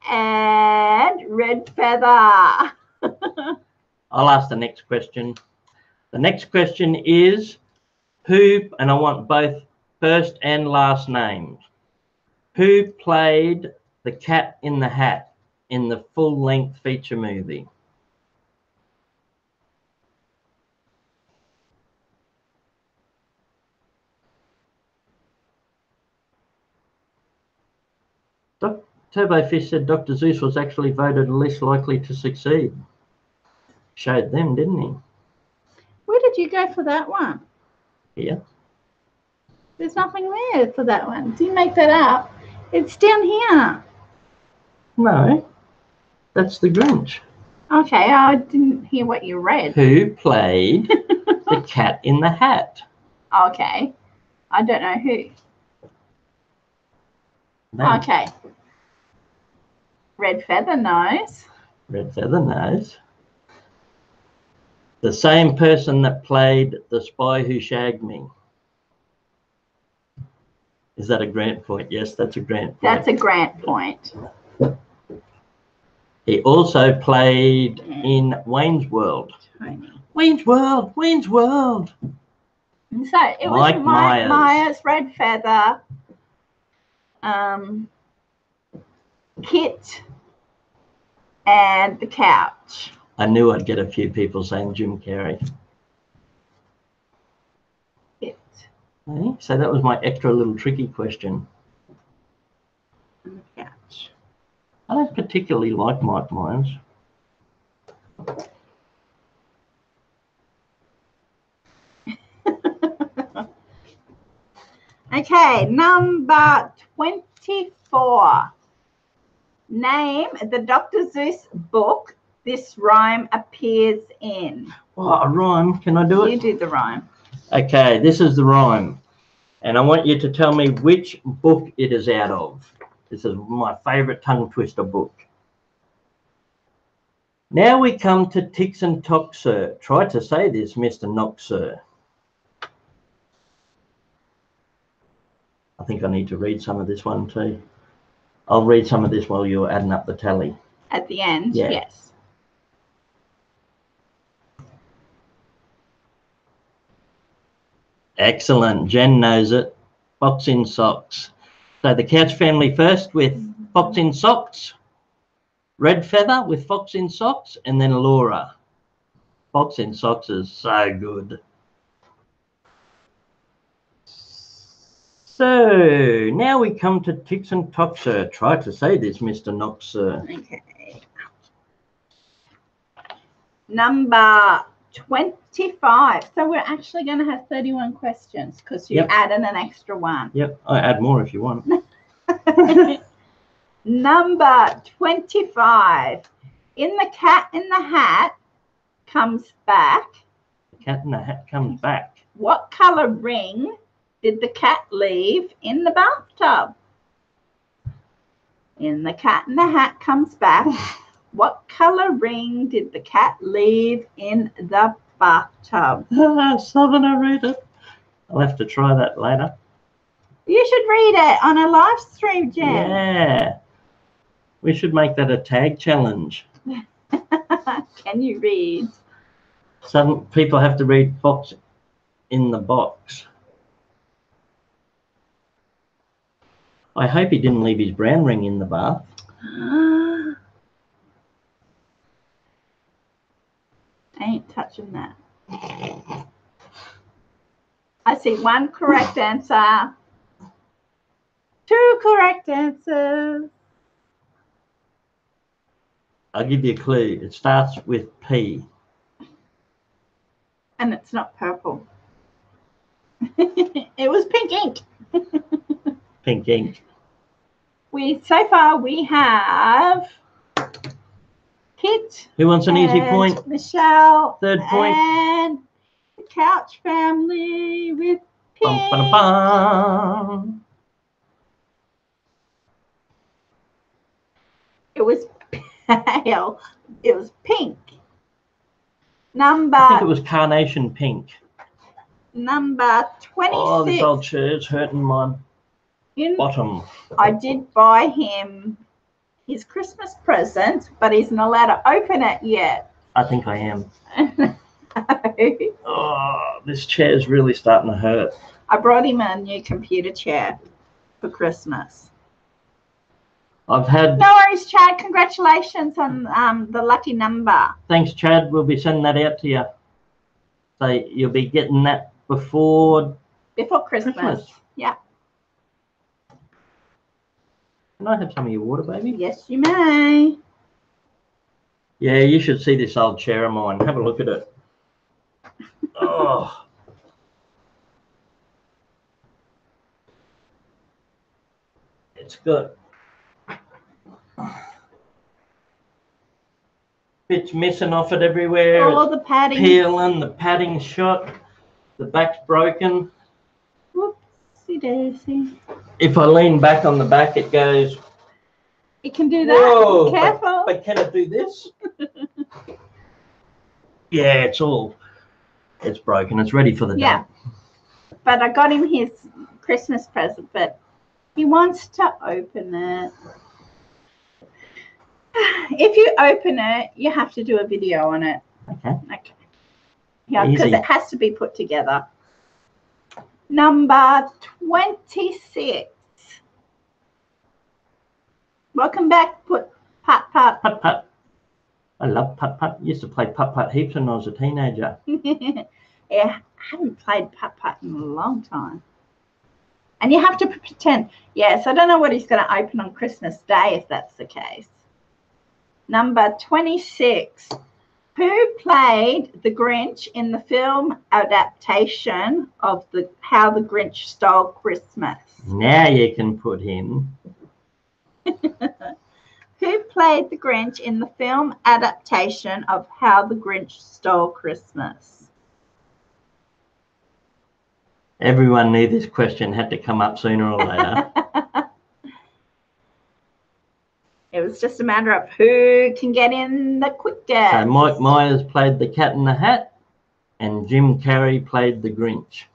and Red Feather. I'll ask the next question. The next question is who, and I want both first and last names. Who played the Cat in the Hat in the full-length feature movie? Turbofish said Dr. Seuss was actually voted least likely to succeed. Showed them, didn't he? Where did you go for that one? Here. There's nothing there for that one. Did you make that up? It's down here. No, that's the Grinch. Okay, I didn't hear what you read. Who played the Cat in the Hat? Okay, I don't know who. No. Okay. Red Feather knows. Red Feather knows. The same person that played the Spy Who Shagged Me. Is that a grant point? Yes, that's a grant point. That's a grant point. He also played in Wayne's World. Tony. Wayne's World, Wayne's World. So it was Mike Mike Myers. Myers, Red Feather, Kit, and the couch. I knew I'd get a few people saying Jim Carrey. Kit Okay, so that was my extra little tricky question. and the couch. I don't particularly like Mike Myers. Okay, number 24. Name the Dr. Seuss book this rhyme appears in. Oh, a rhyme. Can I do You it? do the rhyme. Okay, this is the rhyme. And I want you to tell me which book it is out of. This is my favourite tongue twister book. Now we come to ticks and tocks, sir. Try to say this, Mr. Knox, sir. I think I need to read some of this one too. I'll read some of this while you're adding up the tally. At the end, Yeah. yes. Excellent. Jen knows it. Fox in Socks. So the Couch family first with Fox in Socks. Red Feather with Fox in Socks. And then Laura. Fox in Socks is so good. So now we come to ticks and tocks, sir. Try to say this, Mr. Knox, sir. Okay. Number 25. So we're actually going to have 31 questions because you Yep. added an extra one. Yep, I add more if you want. Number 25. In the Cat in the Hat comes back. The Cat in the Hat comes back. What color ring did the cat leave in the bathtub? In the Cat in the Hat comes back. What color ring did the cat leave in the bathtub? Southerner, read it. I'll have to try that later. You should read it on a live stream, Jen. Yeah. We should make that a tag challenge. Can you read? Some people have to read Fox in the Box. I hope he didn't leave his brown ring in the bath. I ain't touching that. I see one correct answer. Two correct answers. I'll give you a clue. It starts with P. And it's not purple. It was pink ink. Pink ink. So far we have Kit. Who wants an easy and point? Michelle. Third point. And the Couch family with Bum, pink. ba, bum. It was pale. It was pink. I think it was carnation pink. Number 26. Oh, this old chair's hurting my bottom. I did buy him his Christmas present, but he's not allowed to open it yet. I think I am. Oh, this chair's really starting to hurt. I brought him a new computer chair for Christmas. I've had... No worries, Chad. Congratulations on the lucky number. Thanks, Chad. We'll be sending that out to you. So you'll be getting that before Christmas. Yeah. Can I have some of your water, baby? Yes, you may. Yeah, you should see this old chair of mine. Have a look at it. Oh. It's got bits missing off it everywhere. All the padding. Peeling, the padding's shot. The back's broken. Whoopsie daisy. If I lean back on the back, it goes. It can do that. Whoa, Careful. but can it do this? Yeah, it's broken. It's ready for the dump. But I got him his Christmas present, but he wants to open it. If you open it, you have to do a video on it. Okay. Yeah, because it has to be put together. Number 26. Welcome back, Putt Putt. Putt Putt. I love Putt Putt. Used to play Putt Putt heaps when I was a teenager. Yeah, I haven't played Putt Putt in a long time. And you have to pretend. Yes, I don't know what he's going to open on Christmas Day if that's the case. Number 26. Who played the Grinch in the film adaptation of How the Grinch Stole Christmas? Now you can put him. Who played the Grinch in the film adaptation of How the Grinch Stole Christmas? Everyone knew this question had to come up sooner or later. It was just a matter of who can get in the quickest. So Mike Myers played the Cat in the Hat and Jim Carrey played the Grinch.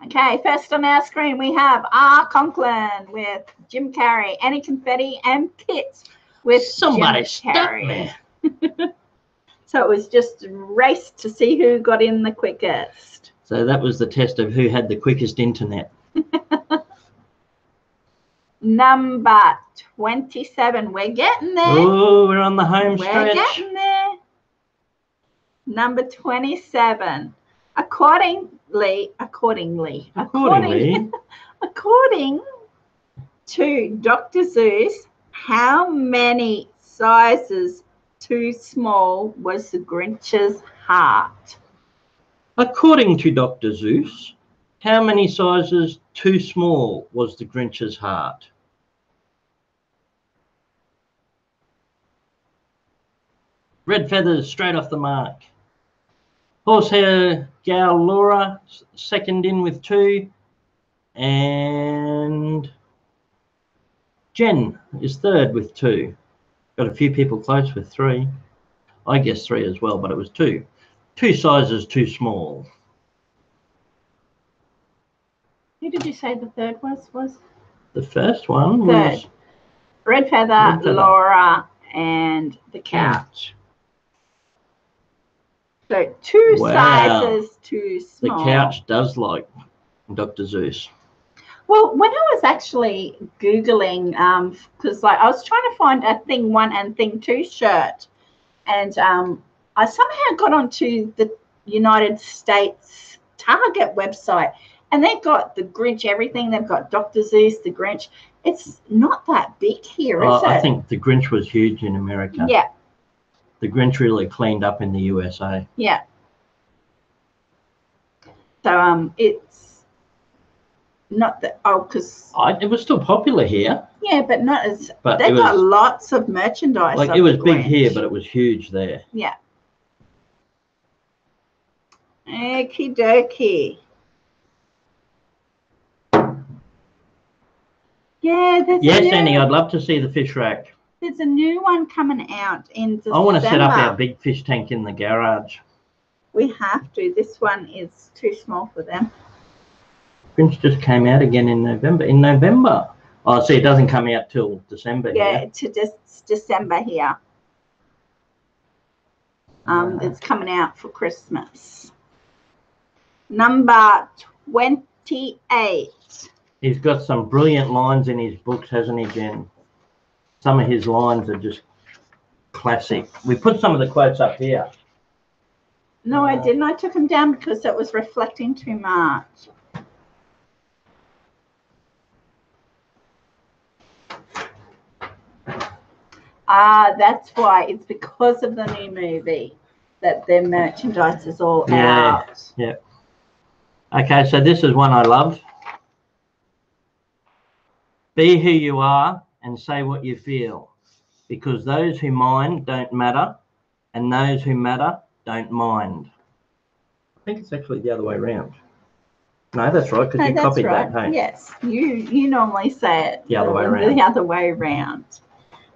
Okay, first on our screen we have R. Conklin with Jim Carrey, Annie Confetti, and Pitt with Somebody Jim stop Carrey. me. So it was just a race to see who got in the quickest. So that was the test of who had the quickest internet. Number 27. We're getting there. Oh, we're on the home We're stretch. getting there. Number 27. According to Dr. Seuss, how many sizes too small was the Grinch's heart? According to Dr. Seuss, how many sizes too small was the Grinch's heart? Red feathers straight off the mark. Horsehair gal Laura second in with 2, and Jen is third with 2. Got a few people close with 3. I guess 3 as well, but it was 2. 2 sizes too small. Who did you say the third was? The first one was Red Feather, Laura, and the couch. So 2 sizes too small. The couch does like Dr. Seuss. Well, when I was actually Googling, because I was trying to find a Thing 1 and Thing 2 shirt, and I somehow got onto the United States Target website, and they've got the Grinch everything. They've got Dr. Seuss, the Grinch. It's not that big here, is it? I think the Grinch was huge in America. Yeah. The Grinch really cleaned up in the USA. Yeah. So it's not that because it was still popular here. Yeah, but not as. But they've got lots of merchandise. Like it was big here, but it was huge there. Yeah. Okie dokie. Yeah, yes, Annie, I'd love to see the fish rack. There's a new one coming out in December. I want to set up our big fish tank in the garage. We have to. This one is too small for them. Grinch just came out again in November. Oh, see, it doesn't come out till December. Yeah, to December here. It's coming out for Christmas. Number 28. He's got some brilliant lines in his books, hasn't he, Jen? Some of his lines are just classic. We put some of the quotes up here. No, I didn't. I took them down because it was reflecting too much. That's why. It's because of the new movie that their merchandise is all out. Yeah. Okay, so this is one I love. Be who you are and say what you feel, because those who mind don't matter, and those who matter don't mind. I think it's actually the other way around. No, that's right, because you copied that, hey? Yes, you normally say it the other way around. The other way around.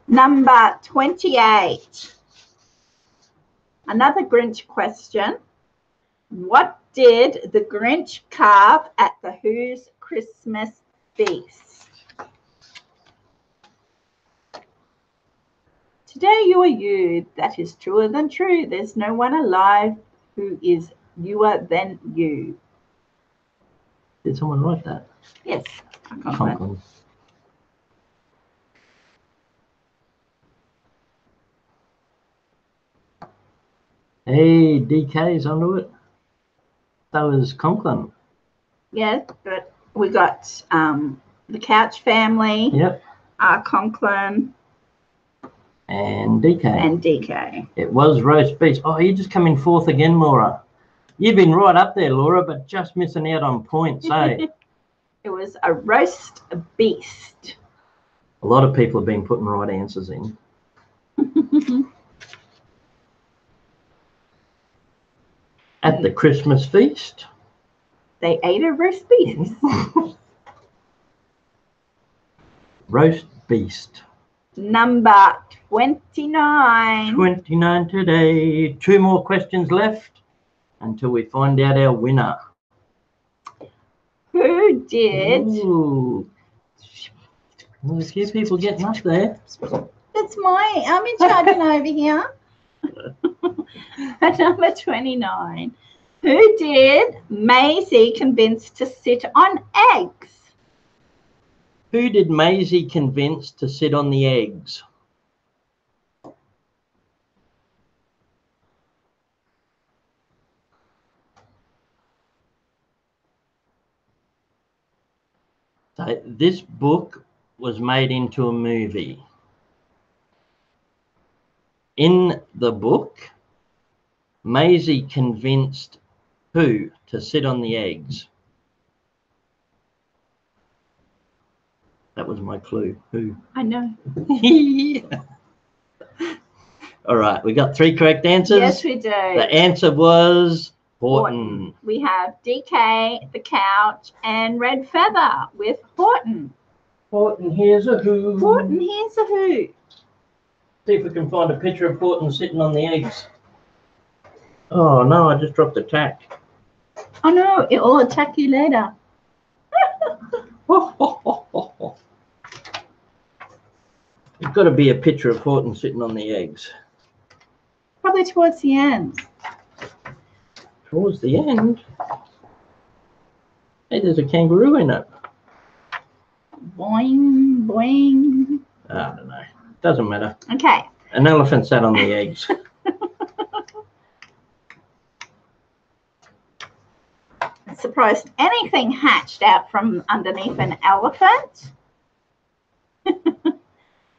Number 28. Another Grinch question. What did the Grinch carve at the Who's Christmas feast? Today you are you. That is truer than true. There's no one alive who is newer than you. Did someone write that? Yes. Conklin. Hey, DK's onto it. That was Conklin. Yes, but we got the Couch family. Yep. Conklin. And DK. And DK. It was roast beef. Oh, you just come in fourth again, Laura. You've been right up there, Laura, but just missing out on points, eh? It was a roast beast. A lot of people have been putting right answers in. At the Christmas feast. They ate a roast beast. Roast beast. Number 29. 29 today. 2 more questions left until we find out our winner. Who did? Ooh. Well, there's a few people getting up there. That's I'm in charge over here. At number 29. Who did Maisie convince to sit on eggs? Who did Maisie convince to sit on the eggs? So this book was made into a movie. In the book, Maisie convinced who to sit on the eggs? That was my clue. Who? I know. All right, we got 3 correct answers. Yes, we do. The answer was Horton. We have DK, the Couch, and Red Feather with Horton. Horton, here's a who. Horton, here's a who. See if we can find a picture of Horton sitting on the eggs. Oh no, I just dropped a tack. Oh no, it will attack you later. There's got to be a picture of Horton sitting on the eggs. Probably towards the end. Towards the end? Hey, there's a kangaroo in it. Boing, boing. I don't know. Doesn't matter. Okay. An elephant sat on the eggs. I'm surprised anything hatched out from underneath an elephant.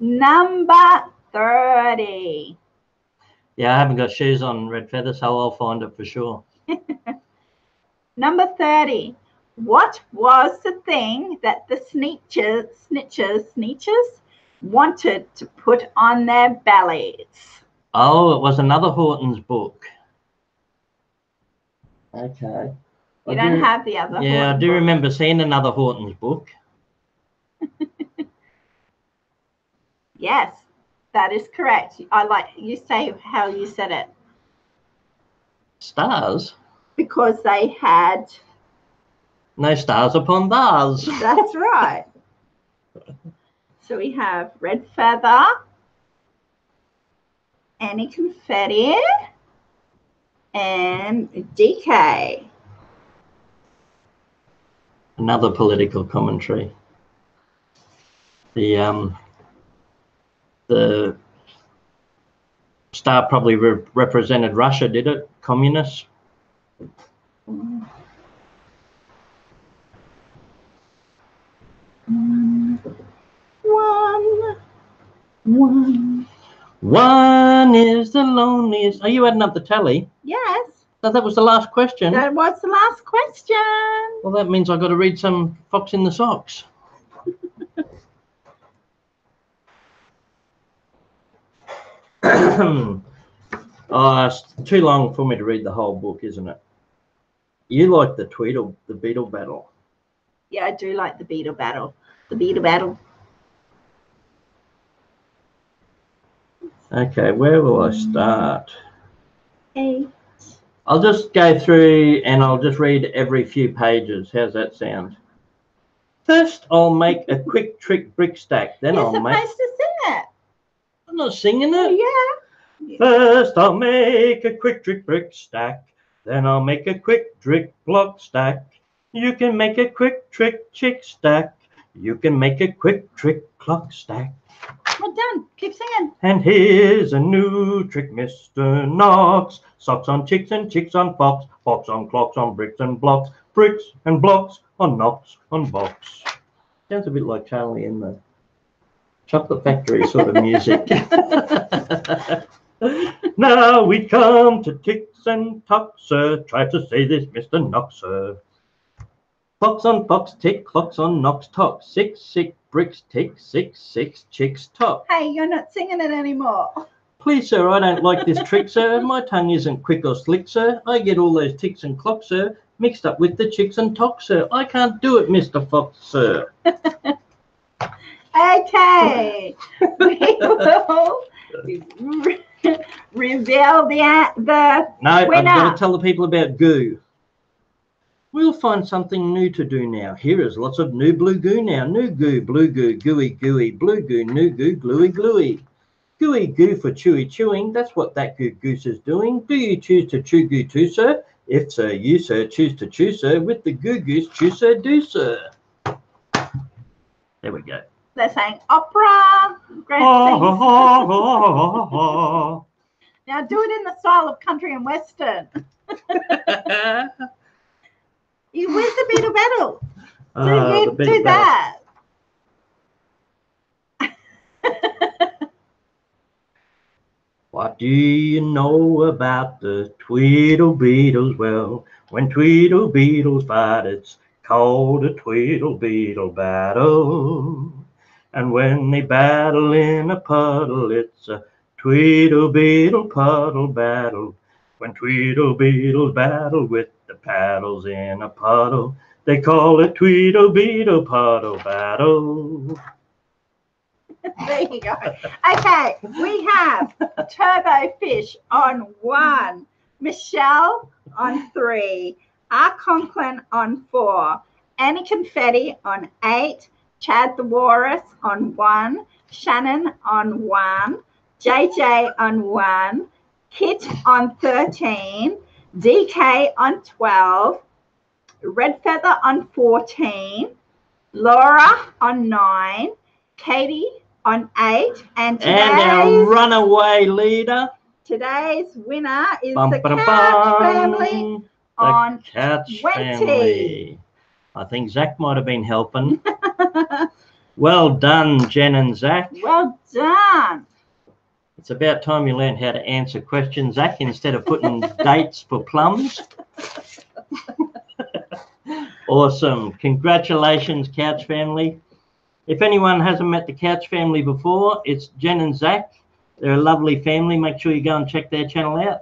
Number 30. Yeah, I haven't got shoes on, Red Feather, so I'll find it for sure. Number 30. What was the thing that the snitches wanted to put on their bellies? Oh, it was another Horton's book. Okay. You don't have the other. Yeah, Horton I do book. remember seeing another Horton's book. Yes, that is correct. I like you say how you said it. Stars? Because they had. No stars upon theirs. That's right. So we have Red Feather, Annie Confetti, and DK. Another political commentary. The star probably represented Russia, did it? Communists. One is the loneliest. Are you adding up the tally? Yes. So that was the last question. That was the last question. Well, that means I've got to read some Fox in the Socks. Oh, it's too long for me to read the whole book, isn't it? You like the beetle battle. Yeah, I do like the beetle battle. The beetle battle. Okay, where will I start? 8. I'll just go through and I'll just read every few pages. How's that sound? First, I'll make a quick trick brick stack. Then You're I'll supposed make. to sing it. I'm not singing it. Oh, yeah. First, I'll make a quick trick brick stack. Then I'll make a quick trick block stack. You can make a quick trick chick stack. You can make a quick trick clock stack. Well done. Keep singing. And here's a new trick, Mr. Knox. Socks on chicks and chicks on fox. Fox on clocks on bricks and blocks. Bricks and blocks on knocks on box. Sounds a bit like Charlie in the Chocolate Factory sort of music. Now we come to ticks and tocks, sir. Try to say this, Mr. Knox, sir. Fox on fox tick, clocks on knocks tock. 6, 6 bricks tick, 6, 6 chicks tock. Hey, you're not singing it anymore. Please, sir, I don't like this trick, sir. My tongue isn't quick or slick, sir. I get all those ticks and clocks, sir, mixed up with the chicks and tocks, sir. I can't do it, Mr. Fox, sir. Okay. We will reveal the No, winner. I've got to tell the people about goo. We'll find something new to do now. Here is lots of new blue goo now. New goo, blue goo, gooey, gooey, blue goo, new goo, gluey, gluey. Gooey goo for chewy chewing. That's what that goo goose is doing. Do you choose to chew goo too, sir? If so, you, sir, choose to chew, sir. With the goo goose, chew, sir, do, sir. There we go. They're saying opera. Great things. Now do it in the style of country and western. You win the beetle battle. Do that. What do you know about the Tweedle Beetles? Well, when Tweedle Beetles fight, it's called a Tweedle Beetle battle. And when they battle in a puddle, it's a Tweedle Beetle puddle battle. When Tweedle Beetles battle with the paddles in a puddle, they call it Tweedle Beetle puddle battle. There you go. Okay, we have Turbo Fish on 1, Michelle on 3, R. Conklin on 4, Annie Confetti on 8, Chad the Walrus on 1, Shannon on 1, JJ on 1, Kit on 13, DK on 12, Red Feather on 14, Laura on 9, Katie on 8, and our runaway leader. Today's winner is Bum, the ba, da, Couch bum. Family on Couch 20. Family. I think Zach might have been helping. Well done, Jen and Zach. Well done. It's about time you learn how to answer questions, Zach, instead of putting dates for plums. Awesome. Congratulations, Couch Family. If anyone hasn't met the Couch Family before, it's Jen and Zach. They're a lovely family. Make sure you go and check their channel out.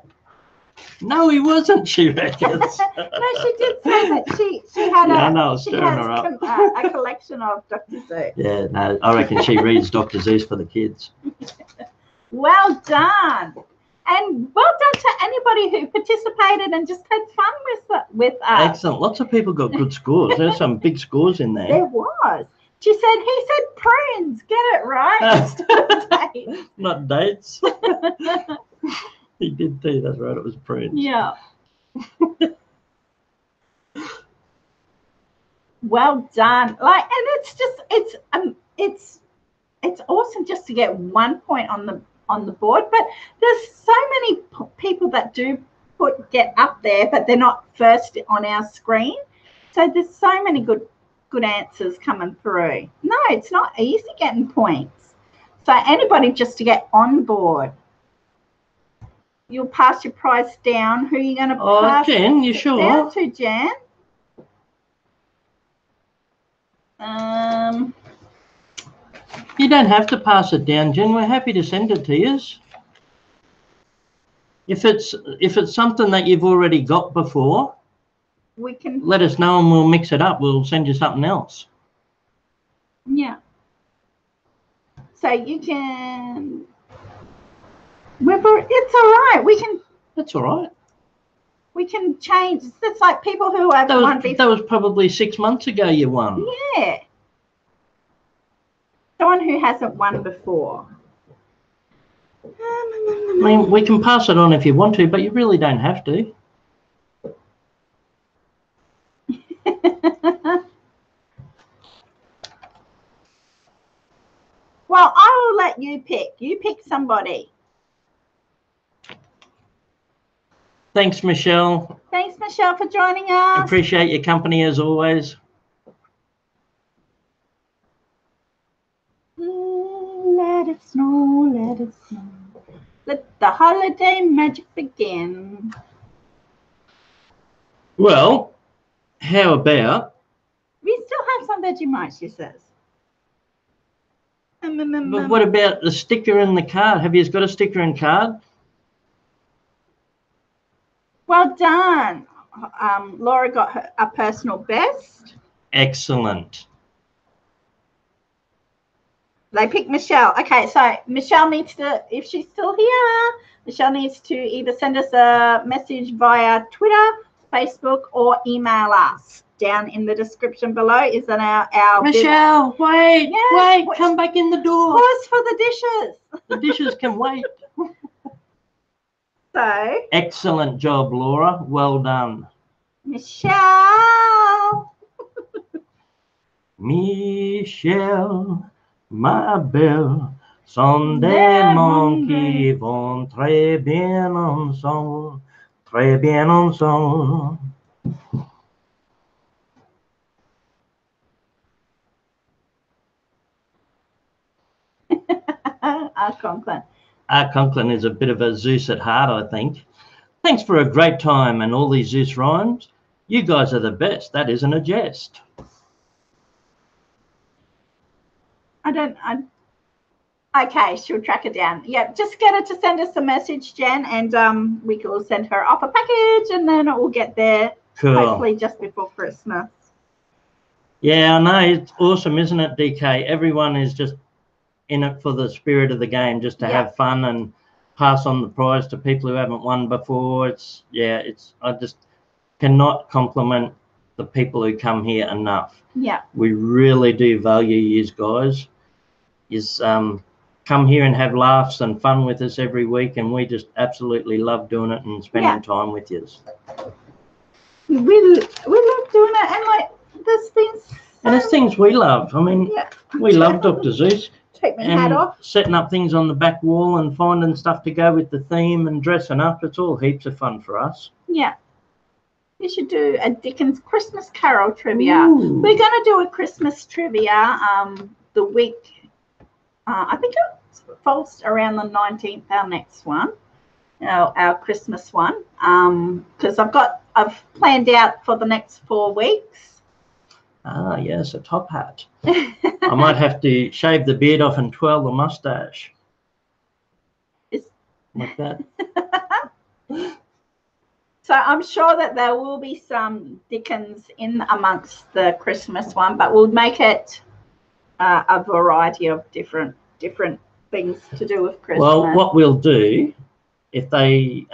No, he wasn't, she reckons. No, she did say that she had a collection of Dr. Seuss. Yeah, no, I reckon she reads Dr. Seuss for the kids. Well done. And well done to anybody who participated and just had fun with us. Excellent. Lots of people got good scores. There's some big scores in there. There was. She said, he said prunes. Get it right. Instead of dates. Not dates. He did too. That's right. It was prunes. Yeah. Well done. Like, and it's just it's awesome just to get 1 point on the board. But there's so many people that do get up there, but they're not first on our screen. So there's so many good answers coming through. No, it's not easy getting points. So anybody just to get on board. You'll pass your prize down. Who are you going to pass Jen, you sure? down to, Jen? You don't have to pass it down, Jen. We're happy to send it to you. If it's something that you've already got before, we can let us know and we'll mix it up. We'll send you something else. Yeah. So you can. It's all right. We can. That's all right. We can change. It's like people who have won before. That was probably 6 months ago you won. Yeah. Someone who hasn't won before. I mean, we can pass it on if you want to, but you really don't have to. Well, I will let you pick. You pick somebody. Thanks, Michelle. Thanks, Michelle, for joining us. Appreciate your company as always. Let it snow, let it snow. Let the holiday magic begin. Well, how about... We still have some Vegemite, she says. But what about the sticker and the card? Have you got a sticker and card? Well done. Laura got a personal best. Excellent. They picked Michelle. Okay, so Michelle needs to, if she's still here, Michelle needs to either send us a message via Twitter, Facebook, or email us. Down in the description below is on our Michelle, wait, yes, wait, come back in the door. Pause for the dishes. The dishes can wait. So. Excellent job, Laura. Well done. Michelle. Michelle, ma belle, sont des mondes qui vont très bien ensemble, très bien ensemble. Our Conklin is a bit of a Seuss at heart, I think. Thanks for a great time and all these Seuss rhymes. You guys are the best. That isn't a jest. Okay, she'll track it down. Yeah, just get her to send us a message, Jen, and we will send her off a package, and then it will get there hopefully just before Christmas. Yeah, I know. It's awesome, isn't it, DK? Everyone is just in it for the spirit of the game, just to have fun and pass on the prize to people who haven't won before. I just cannot compliment the people who come here enough. Yeah. We really do value you guys. Come here and have laughs and fun with us every week, and we just absolutely love doing it and spending time with you. We love doing it, and like there's things. And there's things we love. I mean, we love Dr. Seuss. Take my hat off. Setting up things on the back wall and finding stuff to go with the theme and dressing up. It's all heaps of fun for us. Yeah. You should do a Dickens Christmas Carol trivia. Ooh. We're going to do a Christmas trivia the week. I think it falls around the 19th, our next one, our Christmas one, because I've planned out for the next 4 weeks. Ah, yes, a top hat. I might have to shave the beard off and twirl the mustache. Like that. So I'm sure that there will be some Dickens in amongst the Christmas one, but we'll make it a variety of different things to do with Christmas. Well, what we'll do, if they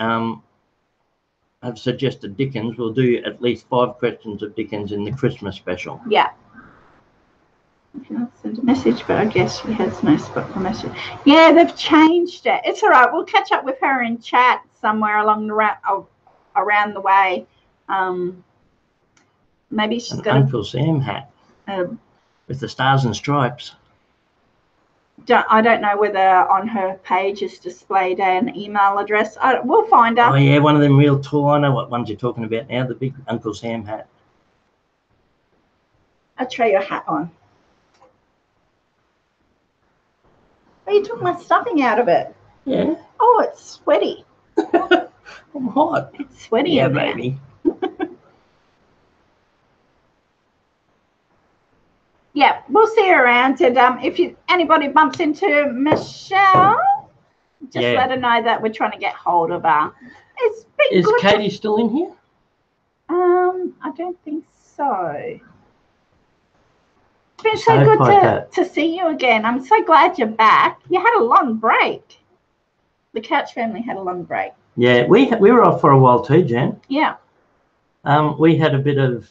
have suggested Dickens, we'll do at least 5 questions of Dickens in the Christmas special. Yeah. I cannot send a message, but I guess she has no spot for message. Yeah, they've changed it. It's all right. We'll catch up with her in chat. somewhere along the around the way. Maybe she's got Uncle Sam hat with the stars and stripes. I don't know whether on her page is displayed an email address. We'll find her. Oh yeah, one of them real tall. I know what ones you're talking about now. The big Uncle Sam hat. I'll try your hat on. Oh, you took my stuffing out of it. Yeah. Oh, it's sweaty. I'm hot. It's sweaty. Yeah, in there. baby. Yeah, we'll see her around. And if anybody bumps into Michelle, just let her know that we're trying to get hold of her. It's been Is Katie still in here? I don't think so. It's been so good to see you again. I'm so glad you're back. You had a long break. The Couch family had a long break. Yeah, we were off for a while too, Jan. Yeah. We had a bit of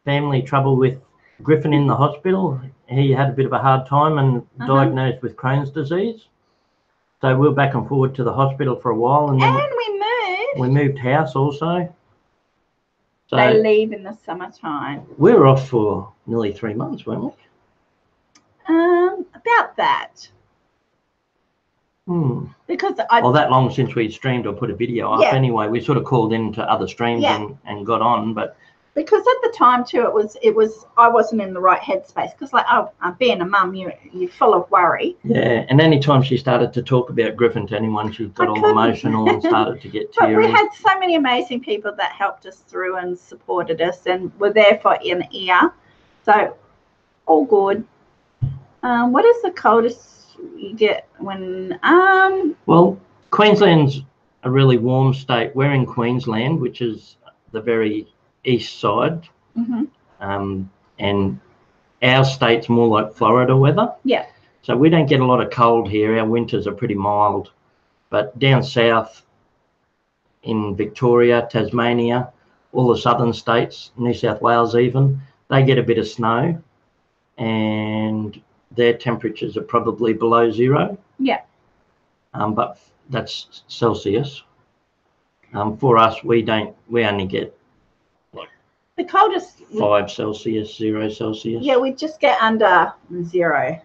family trouble with Griffin in the hospital. He had a bit of a hard time and diagnosed with Crohn's disease. So we were back and forward to the hospital for a while, and then we moved house also. So they leave in the summertime. We were off for nearly 3 months, weren't we? About that. Because that long since we streamed or put a video up. Yeah. Anyway, we sort of called into other streams and got on, but because at the time too, it was I wasn't in the right headspace because being a mum, you're full of worry. Yeah, and any time she started to talk about Griffin to anyone, she got all emotional and started to get teary. But we had so many amazing people that helped us through and supported us and were there for an ear. So all good. What is the coldest you get when Well, Queensland's a really warm state. We're in Queensland, which is the very east side, and our state's more like Florida weather. Yeah. So we don't get a lot of cold here. Our winters are pretty mild, but down south in Victoria, Tasmania, all the southern states, New South Wales even, they get a bit of snow, and their temperatures are probably below zero. Yeah. But that's Celsius. For us, we only get the coldest 5 Celsius, 0 Celsius. Yeah, we just get under 0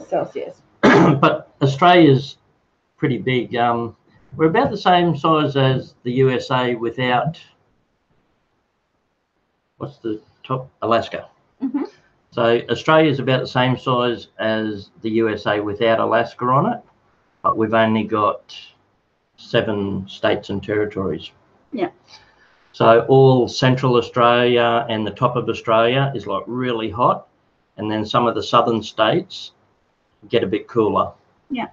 Celsius. But Australia's pretty big. We're about the same size as the USA without, what's the top? Alaska. So Australia's about the same size as the USA without Alaska on it, but we've only got 7 states and territories. Yeah. So all Central Australia and the top of Australia is like really hot, and then some of the southern states get a bit cooler. Yeah.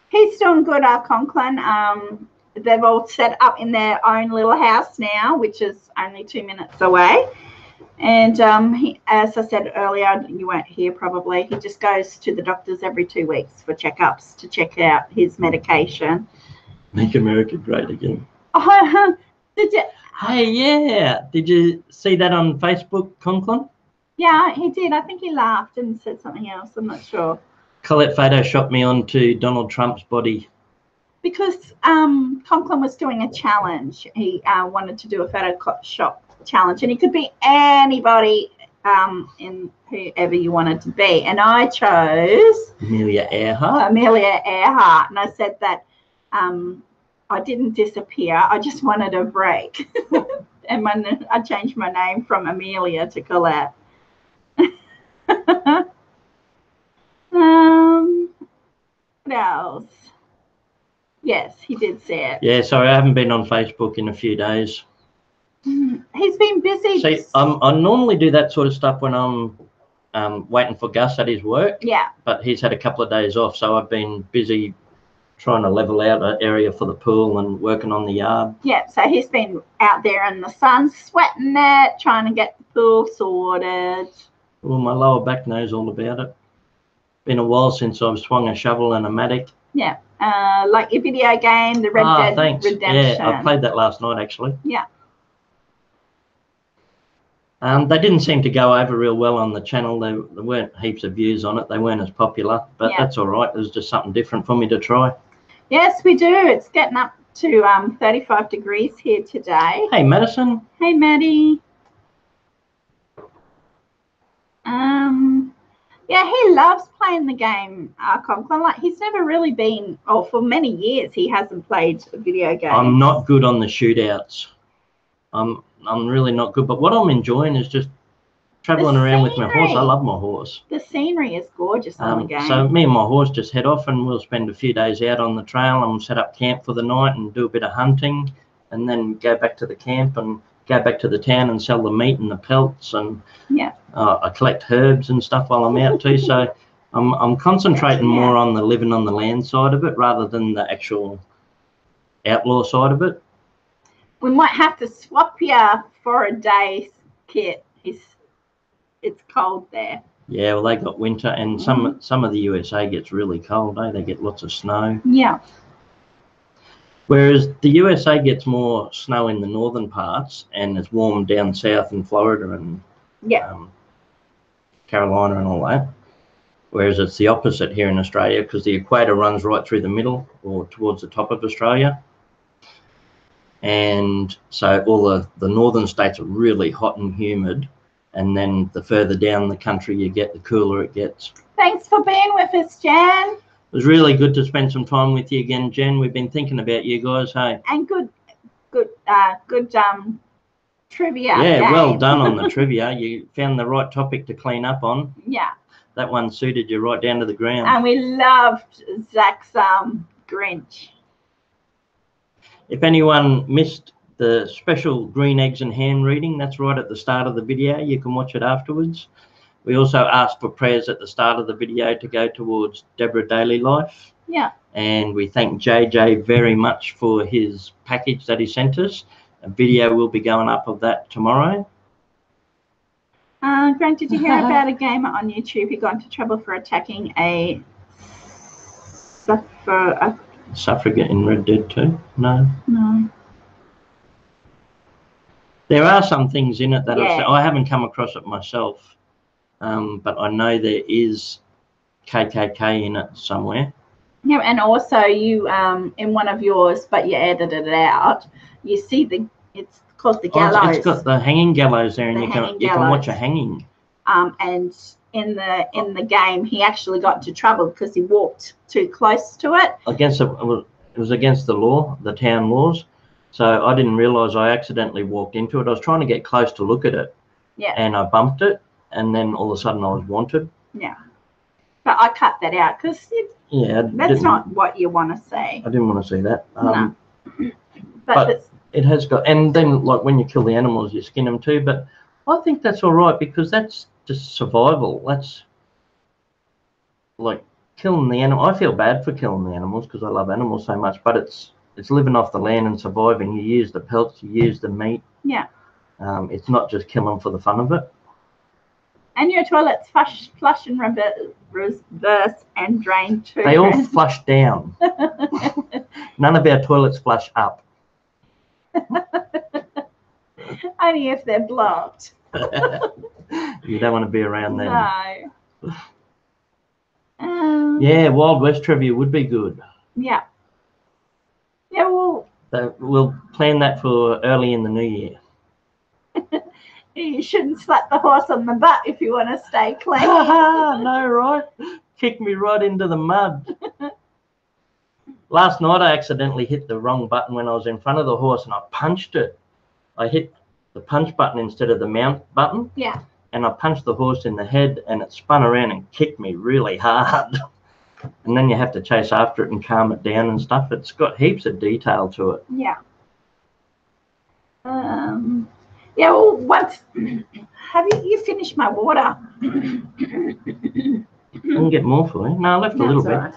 He's doing good, Conklin. They've all set up in their own little house now, which is only 2 minutes away. And he, as I said earlier, you weren't here probably, he just goes to the doctors every 2 weeks for checkups to check out his medication. Make America great again. Oh, did you? Hey, yeah. Did you see that on Facebook, Conklin? Yeah, he did. I think he laughed and said something else. I'm not sure. Collette photoshopped me onto Donald Trump's body. Because Conklin was doing a challenge. He wanted to do a Photoshop challenge, and he could be anybody in whoever you wanted to be. And I chose Amelia Earhart. And I said that I didn't disappear. I just wanted a break. And I changed my name from Amelia to Collette. What else? Yes, he did see it. Yeah, sorry, I haven't been on Facebook in a few days. He's been busy. See, I normally do that sort of stuff when I'm waiting for Gus at his work. Yeah. But he's had a couple of days off, so I've been busy trying to level out an area for the pool and working on the yard. Yeah, so he's been out there in the sun, sweating it, trying to get the pool sorted. Well, my lower back knows all about it. Been a while since I've swung a shovel and a mattock. Yeah, like your video game, the Red Dead Redemption. Yeah, I played that last night, actually. Yeah. They didn't seem to go over real well on the channel. There weren't heaps of views on it. They weren't as popular, but that's all right. It was just something different for me to try. Yes, we do. It's getting up to 35 degrees here today. Hey, Madison. Hey, Maddie. Yeah, he loves playing the game, Conklin. Like, he's never really been, or for many years, he hasn't played video games. I'm not good on the shootouts. I'm really not good. But what I'm enjoying is just traveling around with my horse. I love my horse. The scenery is gorgeous on the game. So me and my horse just head off, and we'll spend a few days out on the trail and set up camp for the night and do a bit of hunting, and then go back to the camp and go back to the town and sell the meat and the pelts, and I collect herbs and stuff while I'm out too. So I'm concentrating more on the living on the land side of it rather than the actual outlaw side of it. We might have to swap you for a day, Kit. It's cold there. Yeah, well, they got winter, and some of the USA gets really cold, eh? They get lots of snow. Yeah. Whereas the USA gets more snow in the northern parts, and it's warm down south in Florida and Carolina and all that. Whereas it's the opposite here in Australia, because the equator runs right through the middle or towards the top of Australia. And so all the northern states are really hot and humid. And then the further down the country you get, the cooler it gets. Thanks for being with us, Jan. It was really good to spend some time with you again, Jen. We've been thinking about you guys, hey? And good trivia. Yeah, game. well done on the trivia. You found the right topic to clean up on. Yeah. That one suited you right down to the ground. And we loved Zach's Grinch. If anyone missed the special green eggs and ham reading, that's right at the start of the video. You can watch it afterwards. We also asked for prayers at the start of the video to go towards Deborah Daily Life. Yeah. And we thank JJ very much for his package that he sent us. A video will be going up of that tomorrow. Grant, did you hear about a gamer on YouTube who got into trouble for attacking a suffragette in Red Dead 2? No. No. There are some things in it that I haven't come across it myself, but I know there is KKK in it somewhere. Yeah, and also you in one of yours, but you edited it out. You see it's called the gallows. It's got the hanging gallows there, and you can watch a hanging. And in the game, he actually got into trouble because he walked too close to it. It was against the law, the town laws. So I didn't realise I accidentally walked into it. I was trying to get close to look at it. Yeah. And I bumped it, and then all of a sudden I was wanted. Yeah. But I cut that out because that's not what you want to see. I didn't want to see that. No. But it has got, and then like when you kill the animals, you skin them too. But I think that's all right because that's just survival. That's like killing the animal. I feel bad for killing the animals because I love animals so much, but it's living off the land and surviving. You use the pelts, you use the meat. Yeah. It's not just killing for the fun of it. And your toilets flush and reverse and drain too. They all flush down. None of our toilets flush up. Only if they're blocked. You don't want to be around them. No. Yeah, Wild West trivia would be good. Yeah. Yeah, well... We'll plan that for early in the new year. You shouldn't slap the horse on the butt if you want to stay clean. No, right? Kick me right into the mud. Last night I accidentally hit the wrong button when I was in front of the horse and I punched it. I hit the punch button instead of the mount button. Yeah. And I punched the horse in the head and it spun around and kicked me really hard. And then you have to chase after it and calm it down and stuff. It's got heaps of detail to it. Yeah. Yeah, well, once... Have you finished my water? I can get more for you. No, I left a little bit. Right.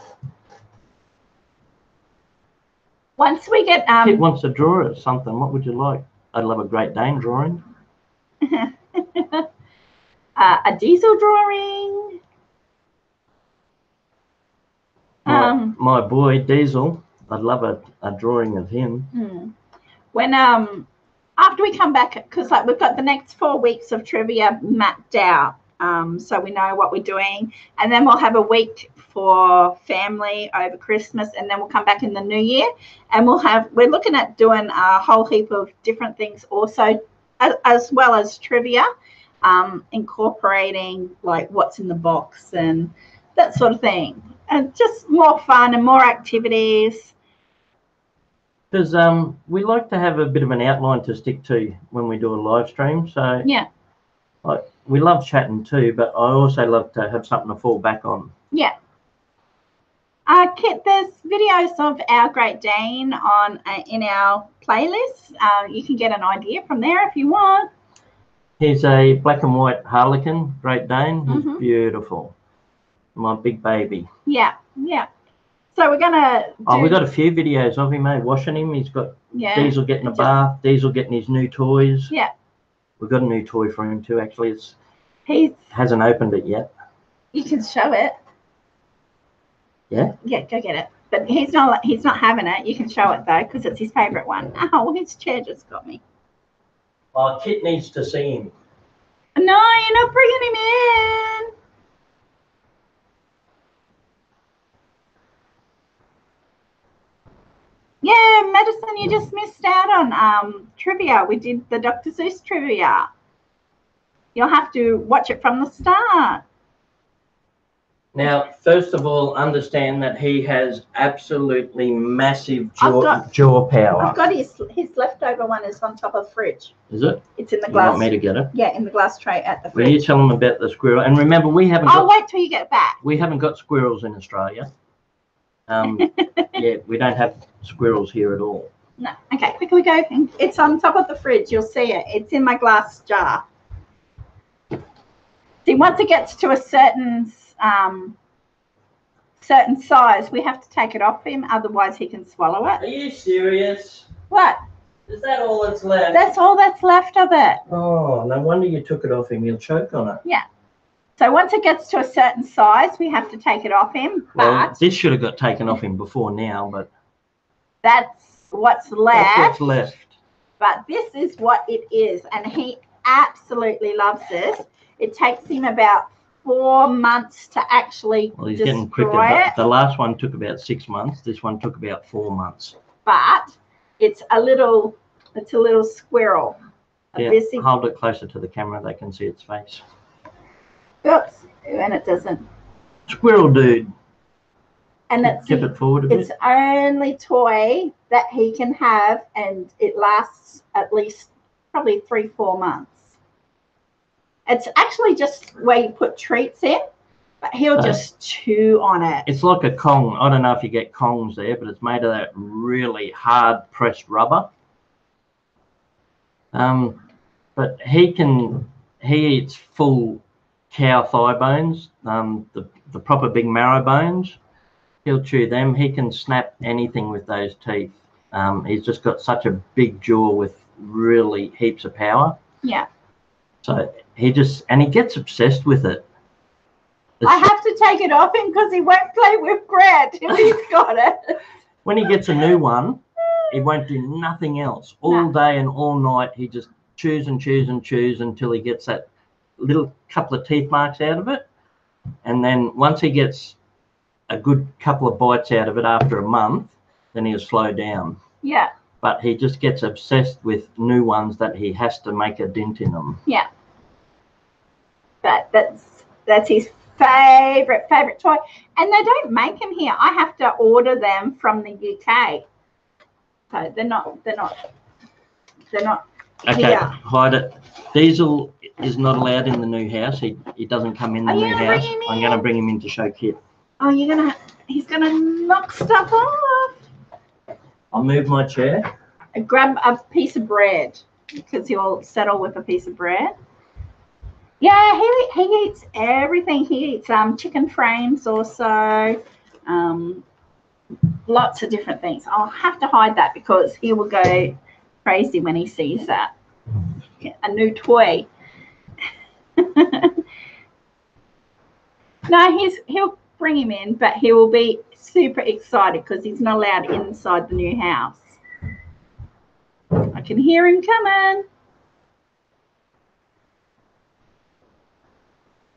Once we get... Kit wants to draw it something. What would you like? I'd love a Great Dane drawing. A diesel drawing. My boy, Diesel. I'd love a drawing of him. When... after we come back, because like we've got the next 4 weeks of trivia mapped out, so we know what we're doing. And then we'll have a week for family over Christmas, and then we'll come back in the new year, and we're looking at doing a whole heap of different things also, as well as trivia, incorporating like what's in the box and that sort of thing, and just more fun and more activities. Because we like to have a bit of an outline to stick to when we do a live stream. So Yeah. We love chatting too, but I also love to have something to fall back on. Yeah. Kit, there's videos of our Great Dane on in our playlist. You can get an idea from there if you want. He's a black and white Harlequin Great Dane. He's Mhm. beautiful. My big baby. Yeah, yeah. So we're gonna. We've got a few videos of him, washing him. He's got Diesel getting a bath, Diesel getting his new toys. Yeah. We've got a new toy for him too. Actually, He hasn't opened it yet. You can show it. Yeah. Yeah, go get it. But he's not having it. You can show it though, because it's his favourite one. Oh, his chair just got me. Oh, Kit needs to see him. No, you're not bringing him in. Yeah, Madison, you just missed out on trivia. We did the Dr. Seuss trivia. You'll have to watch it from the start. Now, first of all, understand that he has absolutely massive jaw power. I've got his leftover one is on top of the fridge. Is it? It's in the You glass. want me to get it? Yeah, in the glass tray at the fridge. Will you tell them about the squirrel? And remember, we haven't. I'll wait till you get back. We haven't got squirrels in Australia. Yeah, we don't have squirrels here at all. No. Okay, quickly go. It's on top of the fridge. You'll see it. It's in my glass jar. See, once it gets to a certain size, we have to take it off him. Otherwise, he can swallow it. Are you serious? What? Is that all that's left? That's all that's left of it. Oh, no wonder you took it off him. He'll choke on it. Yeah. So once it gets to a certain size, we have to take it off him. Well, But this should have got taken off him before now, but that's what's left. that's what's left. But this is what it is, and he absolutely loves this. It takes him about 4 months to actually Well, he's destroy getting quicker. it. The last one took about 6 months. This one took about 4 months. But it's a little squirrel. Yeah, hold it closer to the camera. They can see its face. Oops, and it doesn't. Squirrel dude. And it's Tip it forward a bit. It's only toy that he can have, and it lasts at least probably 3-4 months. It's actually just where you put treats in, but he'll just chew on it. It's like a Kong. I don't know if you get Kongs there, but it's made of that really hard pressed rubber. But he eats full cow thigh bones, the proper big marrow bones. He'll chew them. He can snap anything with those teeth. He's just got such a big jaw with really heaps of power. Yeah. So he gets obsessed with it. I have to take it off him because he won't play with bread if he's got it. When he gets a new one, he won't do nothing else. All day and all night, he just chews and chews and chews until he gets that little couple of teeth marks out of it. And then once he gets a good couple of bites out of it after a month, then he'll slow down. Yeah. But he just gets obsessed with new ones that he has to make a dent in them. Yeah. But that's his favorite toy, and they don't make them here. I have to order them from the UK, so they're not Okay, here. hide it. Diesel is not allowed in the new house. He doesn't come in the new house. I'm going to bring him in to show Kit. Oh, he's gonna knock stuff off. I'll move my chair. Grab a piece of bread because he'll settle with a piece of bread. Yeah, he eats everything. He eats chicken frames also, lots of different things. I'll have to hide that because he will go crazy when he sees that. A new toy. No, he'll bring him in, but he will be super excited because he's not allowed inside the new house. I can hear him coming.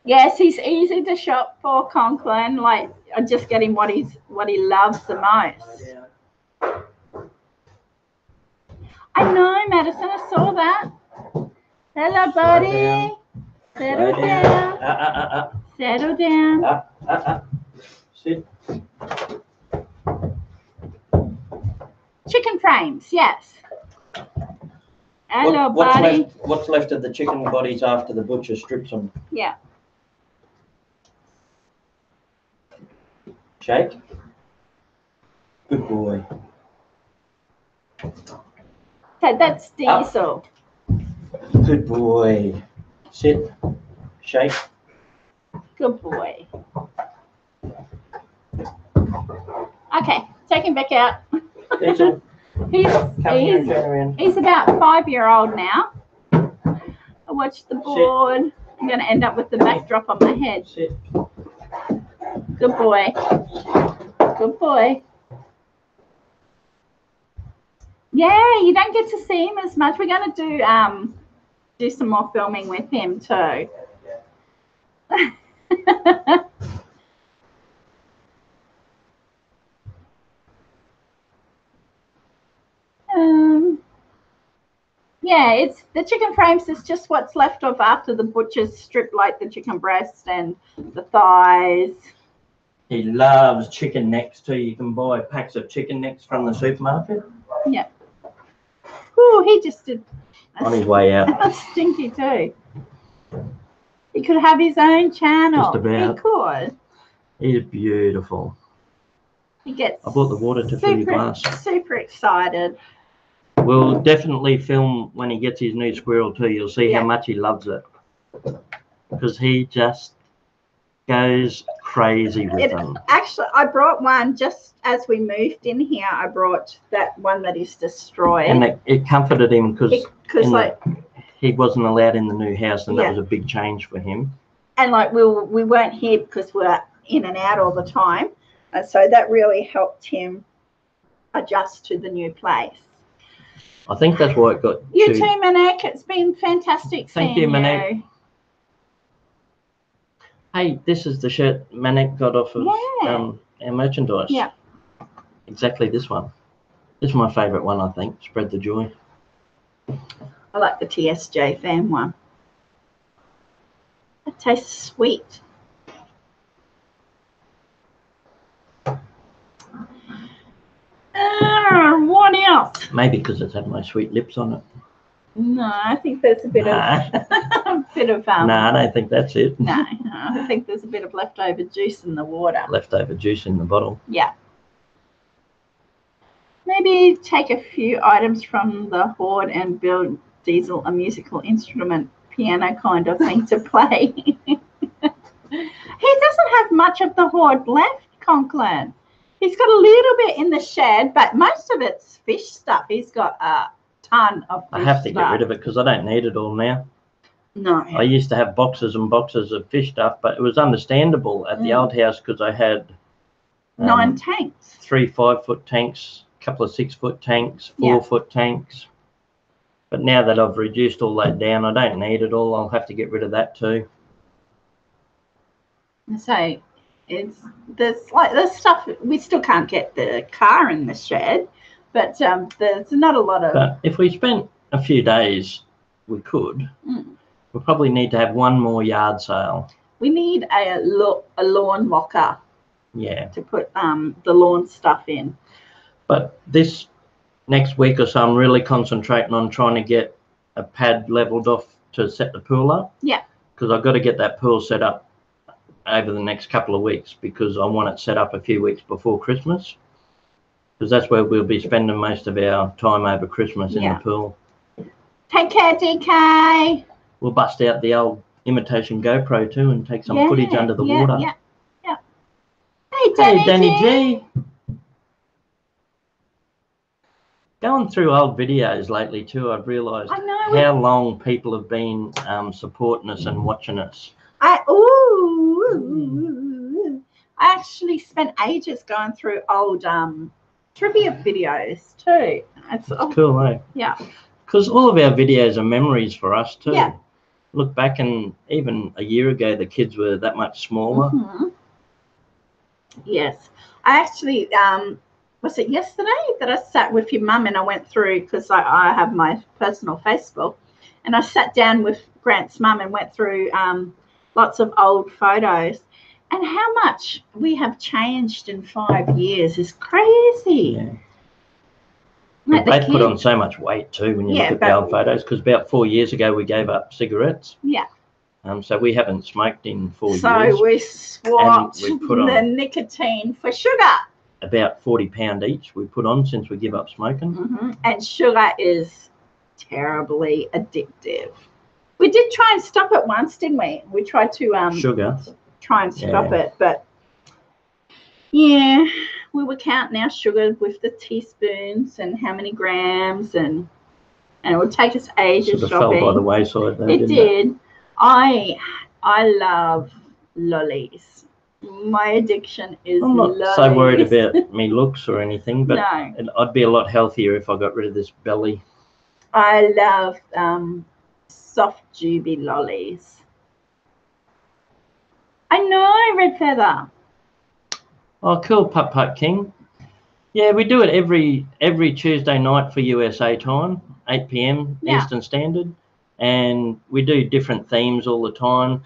Yes, he's easy to shop for, Conklin. Like, I just get him what he loves the most. Yeah. I know, Madison. I saw that. Hello, buddy. Settle down. Settle down. Sit. Chicken frames, yes. Hello, buddy. What's left of the chicken bodies after the butcher strips them? Yeah. Shake. Good boy. So that's Diesel. Good boy. Sit. Shake. Good boy. Okay, take him back out. Diesel. He's about 5-year-old now. I watched the board. I'm going to end up with the backdrop on my head. Sit. Good boy. Good boy. Yeah, you don't get to see him as much. We're going to do some more filming with him too. Yeah, it's the chicken frames is just what's left of after the butcher's strip, like the chicken breast and the thighs. He loves chicken necks too. You can buy packs of chicken necks from the supermarket. Yeah. Oh, he just did. On his way out. That's stinky too. He could have his own channel. Just about. He could. He's beautiful. He gets. I brought the water to fill your glass. Super excited. We'll definitely film when he gets his new squirrel too. You'll see how much he loves it. Because he just goes crazy with them. Actually, I brought one just as we moved in here. I brought that one that is destroyed. And it comforted him because like he wasn't allowed in the new house, and that was a big change for him. And like we weren't here because we're in and out all the time. And so that really helped him adjust to the new place. I think that's why it got you too, Manek. It's been fantastic seeing you. Thank you, Manek. Hey, this is the shirt Manek got off of our merchandise. Yeah. Exactly this one. This is my favourite one, I think. Spread the joy. I like the TSJ fan one. It tastes sweet. What else? Maybe because it's had my sweet lips on it. No, I think there's a bit of No, I don't think that's it. No, I think there's a bit of leftover juice in the water. Leftover juice in the bottle. Yeah. Maybe take a few items from the hoard and build Diesel a musical instrument, piano kind of thing to play. He doesn't have much of the hoard left, Conklin. He's got a little bit in the shed, but most of it's fish stuff. He's got a ton of fish I have to stuff. get rid of it because I don't need it all now. No. I used to have boxes and boxes of fish stuff, but it was understandable at the old house because I had 9 tanks. 3 5-foot tanks, a couple of 6-foot tanks, 4-foot tanks. But now that I've reduced all that down, I don't need it all. I'll have to get rid of that too. So there's stuff. We still can't get the car in the shed, but there's not a lot of. But if we spent a few days, we could. We'll probably need to have one more yard sale. We need a lawn locker. Yeah. To put the lawn stuff in. But this next week or so, I'm really concentrating on trying to get a pad levelled off to set the pool up. Yeah. Because I've got to get that pool set up over the next couple of weeks because I want it set up a few weeks before Christmas. Because that's where we'll be spending most of our time over Christmas in the pool. Take care, DK. We'll bust out the old imitation GoPro too and take some footage under the water. Yeah. Hey, Danny G. Going through old videos lately too, I've realised how long people have been supporting us and watching us. I actually spent ages going through old trivia videos too. It's cool, eh? Yeah. Because all of our videos are memories for us too. Yeah. look back, and even a year ago, the kids were that much smaller. Mhm. Yes. I actually, was it yesterday that I sat with your mum and I went through, because I have my personal Facebook, and I sat down with Grant's mum and went through lots of old photos. And how much we have changed in 5 years is crazy. Yeah. Like They the put on kids. so much weight too when you Yeah, look at the old photos, because about 4 years ago we gave up cigarettes. Yeah. So we haven't smoked in 4 years. So we swapped we put the on nicotine for sugar. about £40 each we put on since we give up smoking. And sugar is terribly addictive. We did try and stop it once, didn't we? We tried to Sugar. try and stop it, but yeah, we were counting our sugar with the teaspoons and how many grams, and it would take us ages Sort of shopping. fell by the wayside though, It didn't did. I love lollies. My addiction is I'm not lollies. so worried about me looks or anything, but No. I'd be a lot healthier if I got rid of this belly. I love soft juby lollies. I know, Red Feather. Oh, cool, Putt Putt King. Yeah, we do it every Tuesday night for USA time, 8 p.m. Eastern Standard, and we do different themes all the time.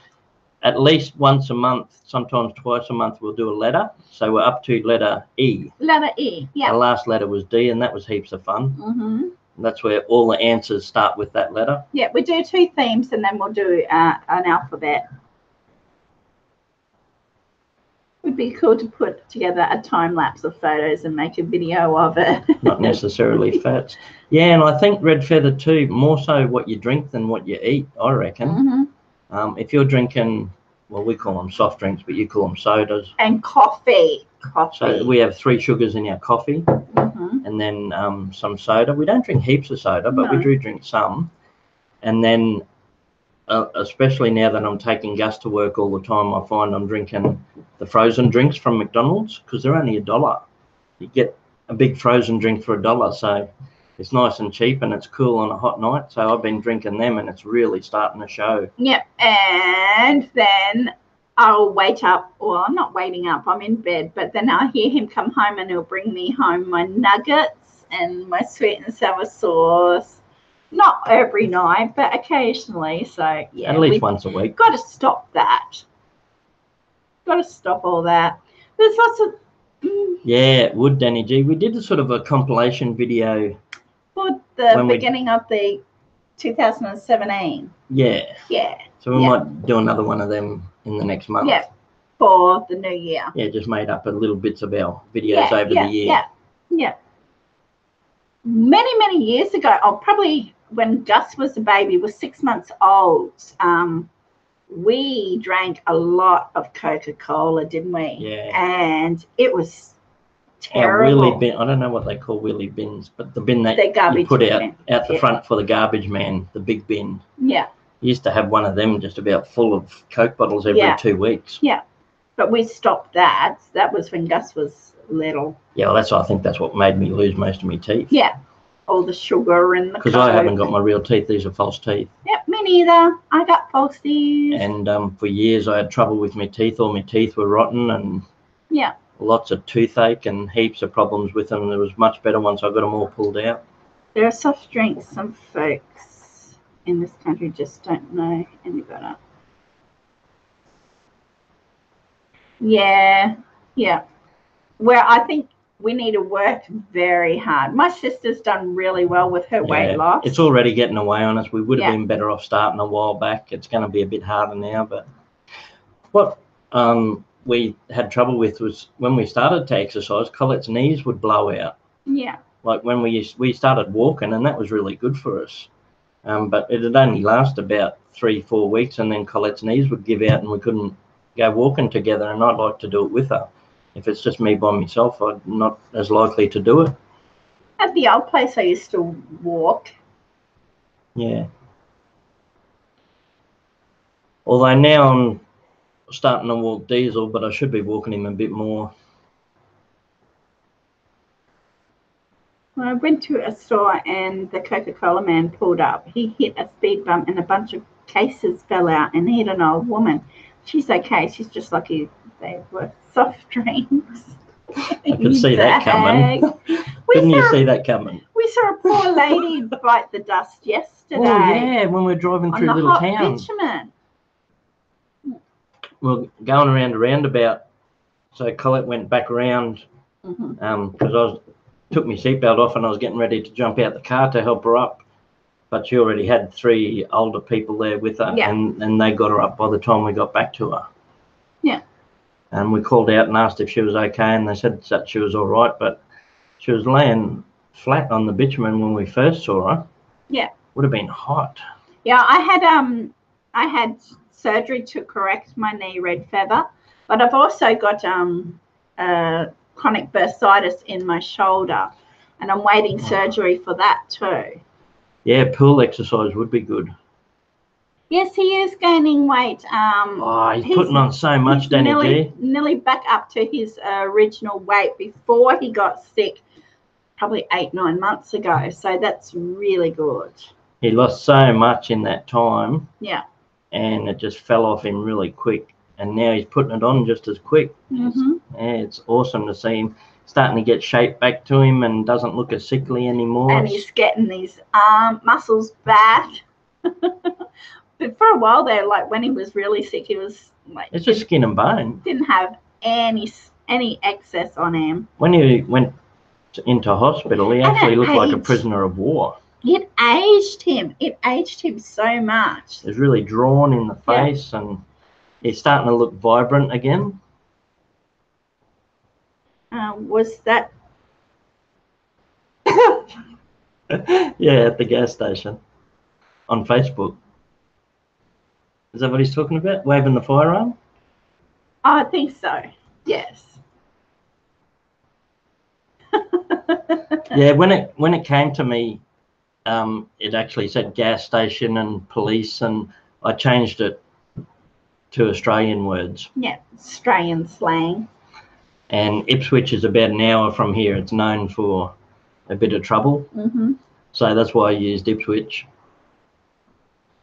At least once a month, sometimes twice a month, we'll do a letter. So we're up to letter E. Letter E, yeah. The last letter was D, and that was heaps of fun. That's where all the answers start with that letter. Yeah, we do 2 themes, and then we'll do an alphabet. Would be cool to put together a time lapse of photos and make a video of it. Not necessarily fats. Yeah, and I think, Red Feather too, more so what you drink than what you eat, I reckon. If you're drinking, well, we call them soft drinks, but you call them sodas. And coffee. So we have 3 sugars in our coffee, and then some soda. We don't drink heaps of soda, but we do drink some. And then, especially now that I'm taking Gus to work all the time, I find I'm drinking the frozen drinks from McDonald's, because they're only $1. You get a big frozen drink for $1, so it's nice and cheap, and it's cool on a hot night. So I've been drinking them, and it's really starting to show. Yep, and then I'll wait up, well, I'm not waiting up, I'm in bed, but then I'll hear him come home and he'll bring me home my nuggets and my sweet and sour sauce. Not every night, but occasionally. So yeah, at least once a week. Got to stop that. Got to stop all that. There's lots of yeah, it would, Danny G. We did a sort of a compilation video for the beginning of the 2017. Yeah. Yeah. So we might do another one of them in the next month. Yeah. For the new year. Yeah, just made up a little bits of our videos over the year. Yeah. Many years ago, probably when Gus was a baby, was 6 months old, we drank a lot of Coca-Cola, didn't we? Yeah. And it was terrible. Wheelie bin, I don't know what they call wheelie bins, but the bin that you put out the front for the garbage man, the big bin. Yeah. You used to have one of them just about full of Coke bottles every 2 weeks. Yeah. But we stopped that. That was when Gus was little. Yeah, well, I think that's what made me lose most of my teeth. Yeah. All the sugar and the because I haven't got my real teeth. These are false teeth. Yep, me neither. I got false teeth. And for years I had trouble with my teeth. All my teeth were rotten and lots of toothache and heaps of problems with them. It was much better once I got them all pulled out. There are soft drinks some folks in this country just don't know any better. Yeah. Well, I think we need to work very hard. My sister's done really well with her weight loss. It's already getting away on us. We would have been better off starting a while back. It's going to be a bit harder now. But what we had trouble with was when we started to exercise, Colette's knees would blow out. Yeah. Like when we started walking, and that was really good for us. But it had only lasted about 3-4 weeks, and then Colette's knees would give out and we couldn't go walking together, and I'd like to do it with her. If it's just me by myself, I'm not as likely to do it. At the old place, I used to walk. Yeah. Although now I'm starting to walk Diesel, but I should be walking him a bit more. Well, I went to a store and the Coca-Cola man pulled up. He hit a speed bump and a bunch of cases fell out and hit an old woman. She's okay. She's just lucky they were soft drinks. I could see that coming. Didn't you see that coming? We saw a poor lady bite the dust yesterday. Oh, yeah, when we were driving through little towns. Bitumen. Well, going around a roundabout, so Collette went back around because took my seatbelt off and I was getting ready to jump out the car to help her up. But she already had 3 older people there with her, and they got her up by the time we got back to her. Yeah. And we called out and asked if she was okay, and they said that she was all right, but she was laying flat on the bitumen when we first saw her. Yeah. Would have been hot. Yeah, I had surgery to correct my knee red feather, but I've also got chronic bursitis in my shoulder, and I'm waiting surgery for that too. Yeah, pool exercise would be good. Yes, he is gaining weight. He's putting on so much, Danny G. Nearly back up to his original weight before he got sick, probably 8-9 months ago. So that's really good. He lost so much in that time. Yeah. And it just fell off him really quick. And now he's putting it on just as quick. Mm-hmm. It's awesome to see him starting to get shape back to him and doesn't look as sickly anymore. And he's getting these arm muscles back. But for a while there, like when he was really sick, he was like... It's just skin and bone. Didn't have any excess on him. When he went into hospital, he actually looked like a prisoner of war. It aged him. It aged him so much. He was really drawn in the face, and he's starting to look vibrant again. Was that... Yeah, at the gas station on Facebook. Is that what he's talking about? Waving the firearm? I think so. Yes. Yeah, when it came to me, it actually said gas station and police, and I changed it to Australian words. Yeah, Australian slang. And Ipswich is about an hour from here. It's known for a bit of trouble. Mm-hmm. So that's why I used Ipswich.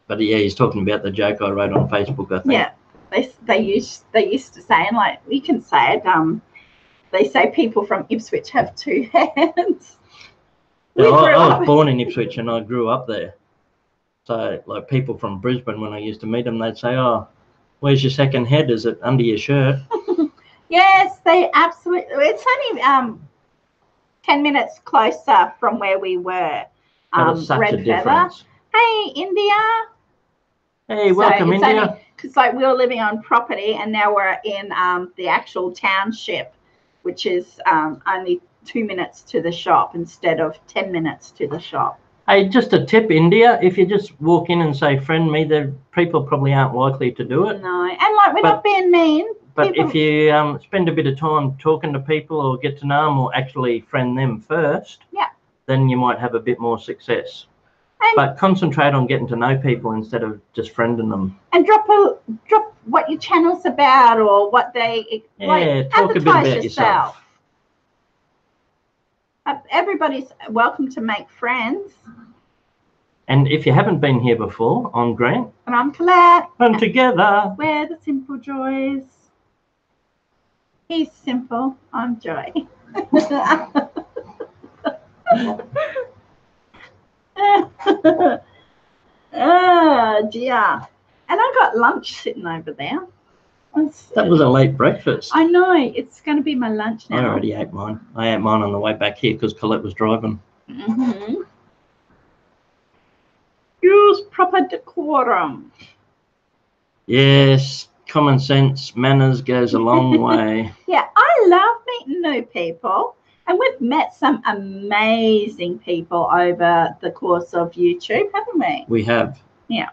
But yeah, he's talking about the joke I wrote on Facebook, I think. Yeah, they used to say, and like you can say it. They say people from Ipswich have 2 hands. Yeah, I was born in Ipswich and I grew up there. So like people from Brisbane, when I used to meet them, they'd say, "Oh, where's your second head? Is it under your shirt?" Yes, they absolutely. It's only 10 minutes closer from where we were. But it's such a difference. Hey, India. Hey, welcome, India. Because like we were living on property, and now we're in the actual township, which is only 2 minutes to the shop instead of 10 minutes to the shop. Hey, just a tip, India. If you just walk in and say, "Friend me," the people probably aren't likely to do it. No, and like we're not being mean. But if you spend a bit of time talking to people or get to know them or actually friend them first, then you might have a bit more success. But concentrate on getting to know people instead of just friending them. And drop what your channel's about or what they talk a bit about yourself. Everybody's welcome to make friends. And if you haven't been here before, I'm Grant. And I'm Collette. And together we're the Simple Joys. He's simple. I'm Joy. Oh dear. And I got lunch sitting over there. That was a late breakfast. I know. It's going to be my lunch now. I already ate mine. I ate mine on the way back here because Collette was driving. Mm-hmm. Use proper decorum. Yes, common sense, manners goes a long way. Yeah, I love meeting new people. And we've met some amazing people over the course of YouTube, haven't we? We have. Yeah.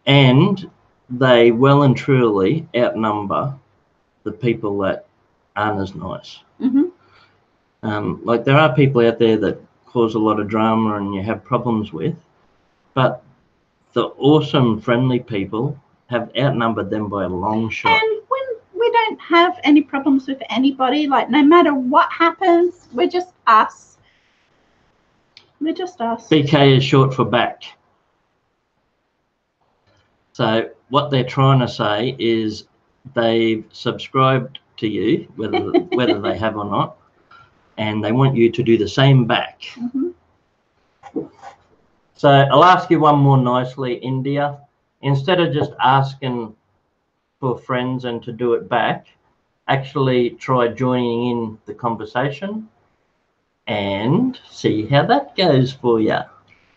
And they well and truly outnumber the people that aren't as nice. Mm-hmm. Like there are people out there that cause a lot of drama and you have problems with, but the awesome, friendly people have outnumbered them by a long shot. And when we don't have any problems with anybody, like no matter what happens, we're just us. We're just us. BK is short for back. So what they're trying to say is they've subscribed to you, whether they have or not, and they want you to do the same back. So I'll ask you one more nicely, India. Instead of just asking for friends and to do it back, actually try joining in the conversation and see how that goes for you.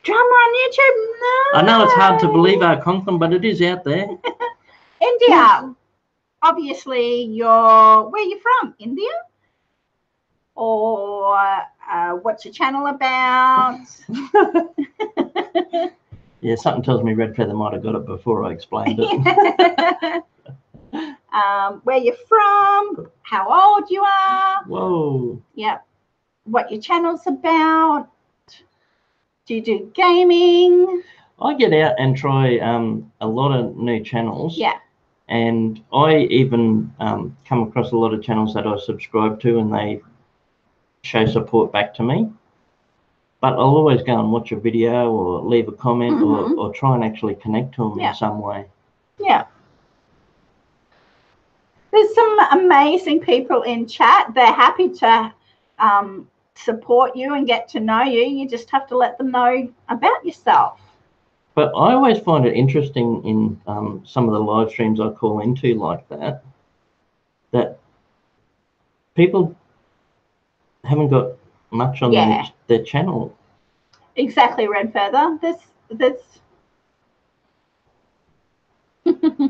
Drama on YouTube? No. I know it's hard to believe our content, but it is out there. India. Obviously, where you from? India? Or what's your channel about? Yeah, something tells me Red Feather might have got it before I explained it. Where you're from, how old you are. Whoa. Yep. What your channel's about. Do you do gaming? I get out and try a lot of new channels. Yeah. And I even come across a lot of channels that I subscribe to and they show support back to me. But I'll always go and watch a video or leave a comment or try and actually connect to them in some way. Yeah. There's some amazing people in chat. They're happy to support you and get to know you. You just have to let them know about yourself. But I always find it interesting in some of the live streams I call into like that people haven't got much on their channel. Exactly, Red Feather. This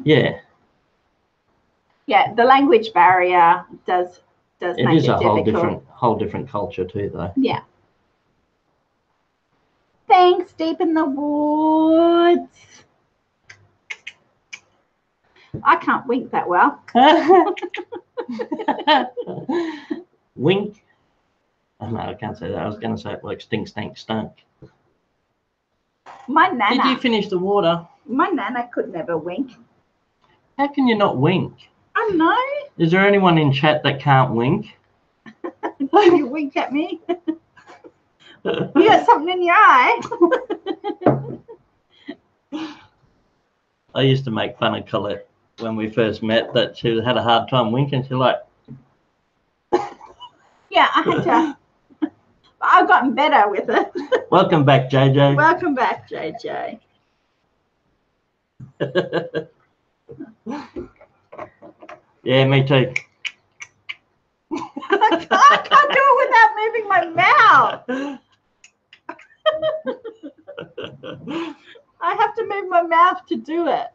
Yeah. Yeah, the language barrier does make it difficult. It is a whole different culture too, though. Yeah. Thanks, Deep in the Woods. I can't wink that well. Wink. Oh, no, I can't say that. I was going to say it like stink, stank, stunk. My nana. Did you finish the water? My nana could never wink. How can you not wink? I know. Is there anyone in chat that can't wink? You wink at me. You got something in your eye. I used to make fun of Collette when we first met that she had a hard time winking. She's like, yeah, I had to. I've gotten better with it. Welcome back, JJ. Welcome back, JJ. Yeah, me too. I can't do it without moving my mouth. I have to move my mouth to do it.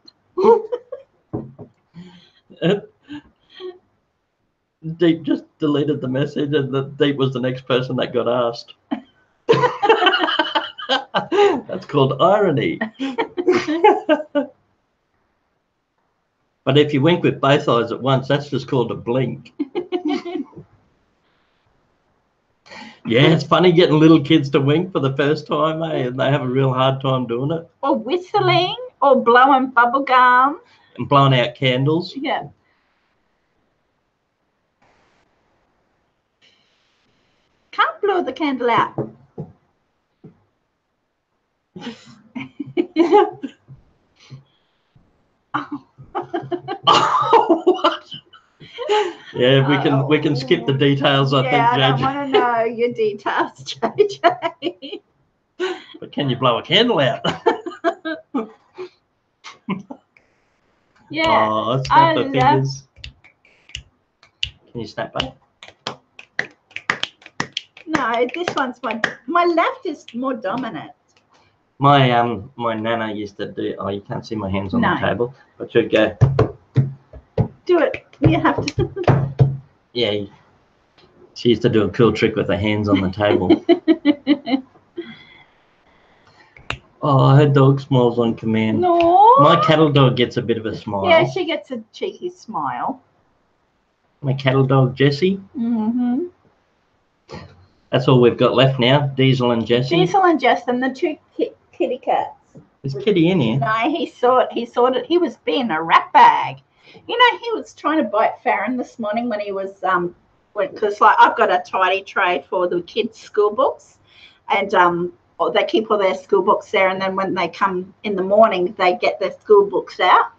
Deep just deleted the message and Deep was the next person that got asked. That's called irony. But if you wink with both eyes at once, that's just called a blink. Yeah, it's funny getting little kids to wink for the first time, eh? And they have a real hard time doing it. Or whistling, or blowing bubble gum. And blowing out candles. Yeah. Can't blow the candle out. Oh, what? Yeah, we can skip the details, I think, JJ. I don't want to know your details, JJ. But can you blow a candle out? Yeah. Oh, snap the fingers. Can you snap back? No, this one's my left is more dominant. My nana used to do. Oh, you can't see my hands on the table, but you'd go. Do it. You have to. Yeah, she used to do a cool trick with her hands on the table. Oh, her dog smiles on command. No. My cattle dog gets a bit of a smile. Yeah, she gets a cheeky smile. My cattle dog, Jessie. Mm-hmm. That's all we've got left now, Diesel and Jessie. Diesel and Justin, the two kitty cats. Is Kitty in here? No, he saw it. He was being a rat bag. You know, he was trying to bite Faron this morning when he was because like I've got a tidy tray for the kids' school books, and or they keep all their school books there, and then when they come in the morning, they get their school books out.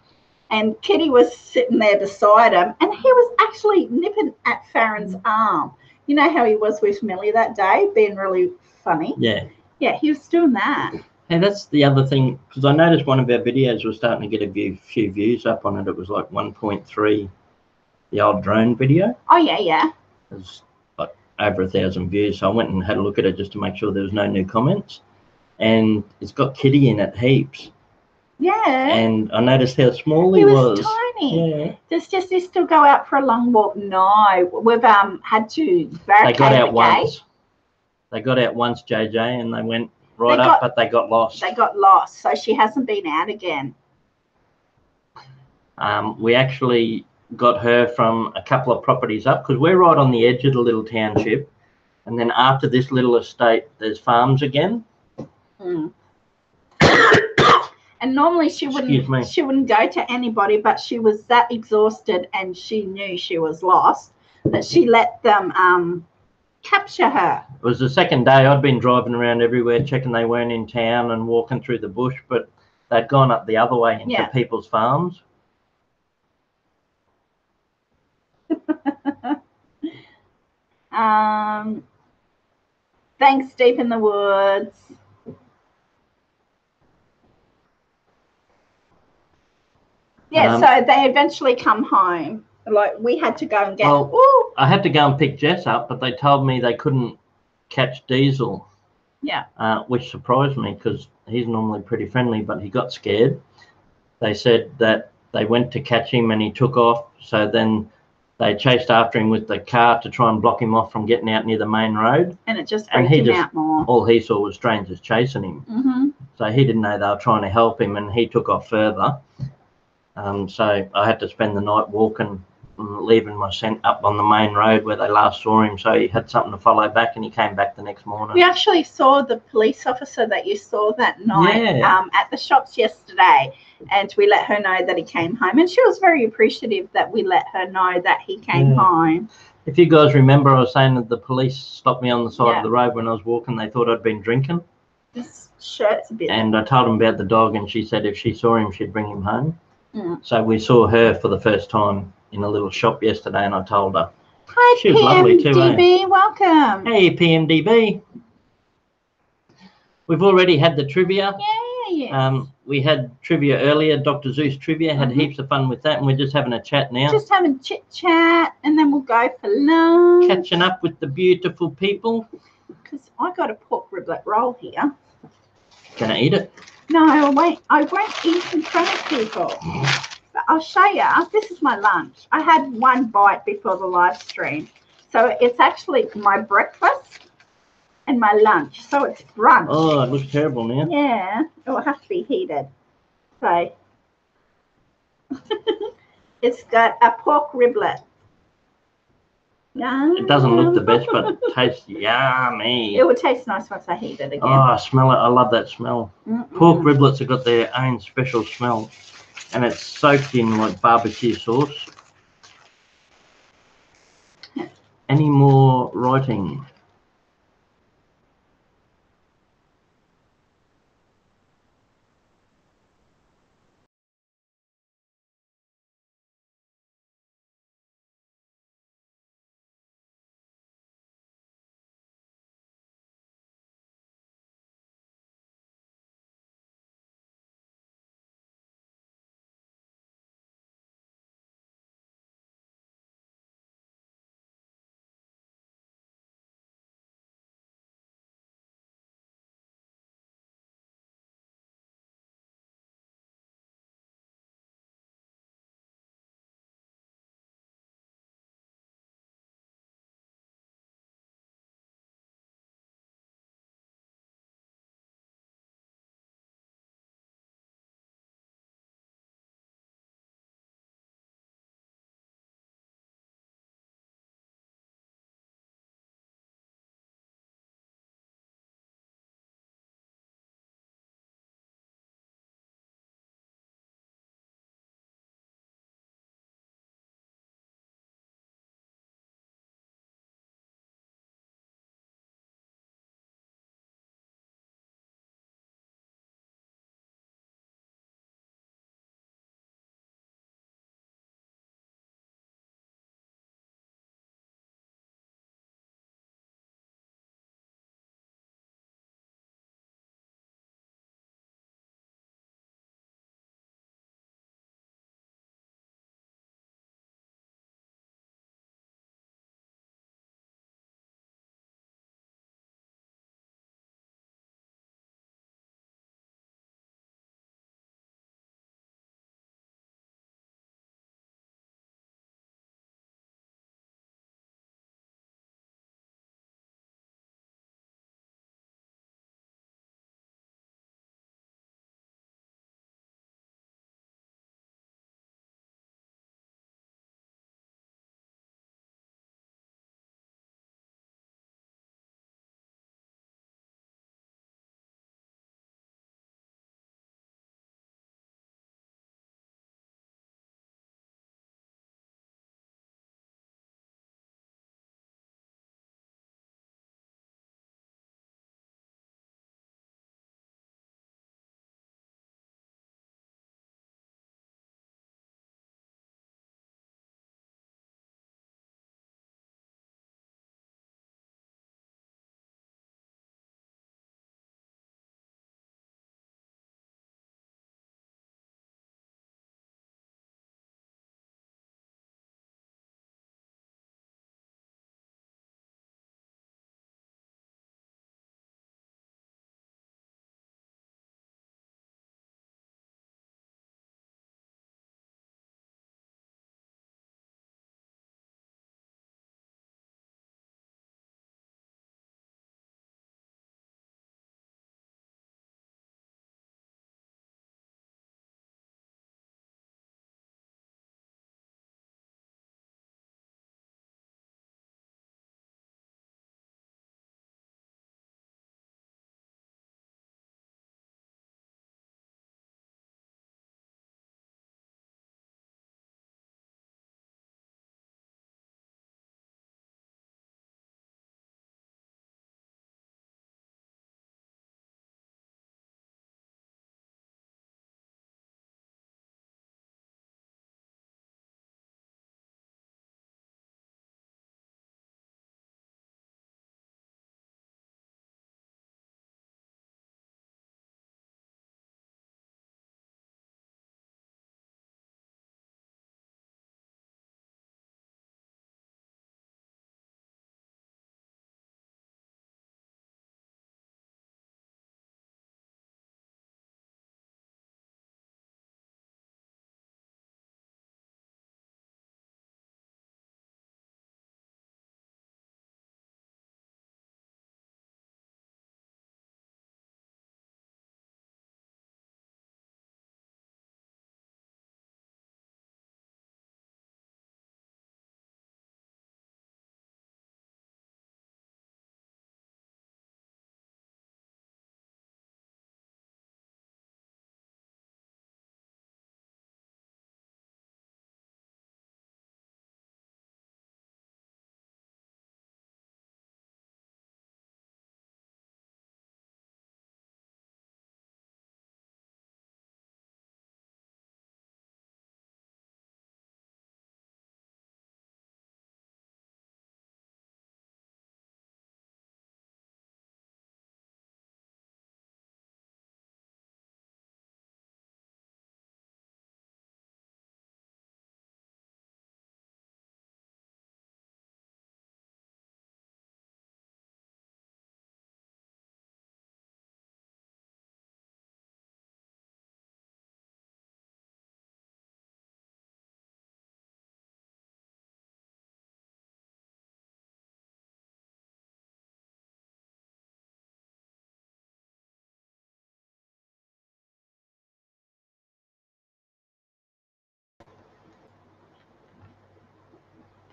And Kitty was sitting there beside him, and he was actually nipping at Faron's arm. You know how he was with Millie that day, being really funny? Yeah. Yeah, he was doing that. Hey, that's the other thing, because I noticed one of our videos was starting to get a few views up on it. It was like 1.3, the old drone video. Oh, yeah, yeah. It was like over 1,000 views. So I went and had a look at it just to make sure there was no new comments. And it's got Kitty in it heaps. Yeah. And I noticed how small he was tiny. Yeah. Does he still go out for a long walk? No. We've had to barricade They got out the once. gate. They got out once, JJ, and they went right up, but they got lost. They got lost, so she hasn't been out again. We actually got her from a couple of properties up, because we're right on the edge of the little township. And then after this little estate, there's farms again. Mm. And normally she wouldn't go to anybody, but she was that exhausted and she knew she was lost that she let them capture her. It was the second day. I'd been driving around everywhere checking they weren't in town and walking through the bush, but they'd gone up the other way into people's farms. Thanks, Deep in the Woods. Yeah, so they eventually come home. Like, we had to go and get... Well, I had to go and pick Jess up, but they told me they couldn't catch Diesel. Yeah. Which surprised me, because he's normally pretty friendly, but he got scared. They said that they went to catch him and he took off, so then they chased after him with the car to try and block him off from getting out near the main road. And it just freaked him out more. All he saw was strangers chasing him. Mm-hmm. So he didn't know they were trying to help him, and he took off further. So I had to spend the night walking, leaving my scent up on the main road where they last saw him, so he had something to follow back, and he came back the next morning. We actually saw the police officer that you saw that night at the shops yesterday, and we let her know that he came home, and she was very appreciative that we let her know that he came home. If you guys remember, I was saying that the police stopped me on the side of the road when I was walking. They thought I'd been drinking. This shirt's a bit... And I told them about the dog, and she said if she saw him, she'd bring him home. Mm. So we saw her for the first time in a little shop yesterday, and I told her. Hi, she was lovely too, PMDB, welcome. Hey, PMDB. We've already had the trivia. Yeah. We had trivia earlier. Dr.Seuss trivia, had heaps of fun with that, and we're just having a chat now. Just having chit-chat, and then we'll go for lunch. Catching up with the beautiful people. Because I got a pork riblet roll here. Can I eat it? No, I won't eat in front of people. But I'll show you. This is my lunch. I had one bite before the live stream. So it's actually my breakfast and my lunch. So it's brunch. Oh, it looks terrible now. Yeah, it will have to be heated. So it's got a pork riblet. Yum. It doesn't look the best, but it tastes yummy. It will taste nice once I heat it again. Oh, I smell it. I love that smell. Pork riblets have got their own special smell, and it's soaked in like barbecue sauce. Any more writing?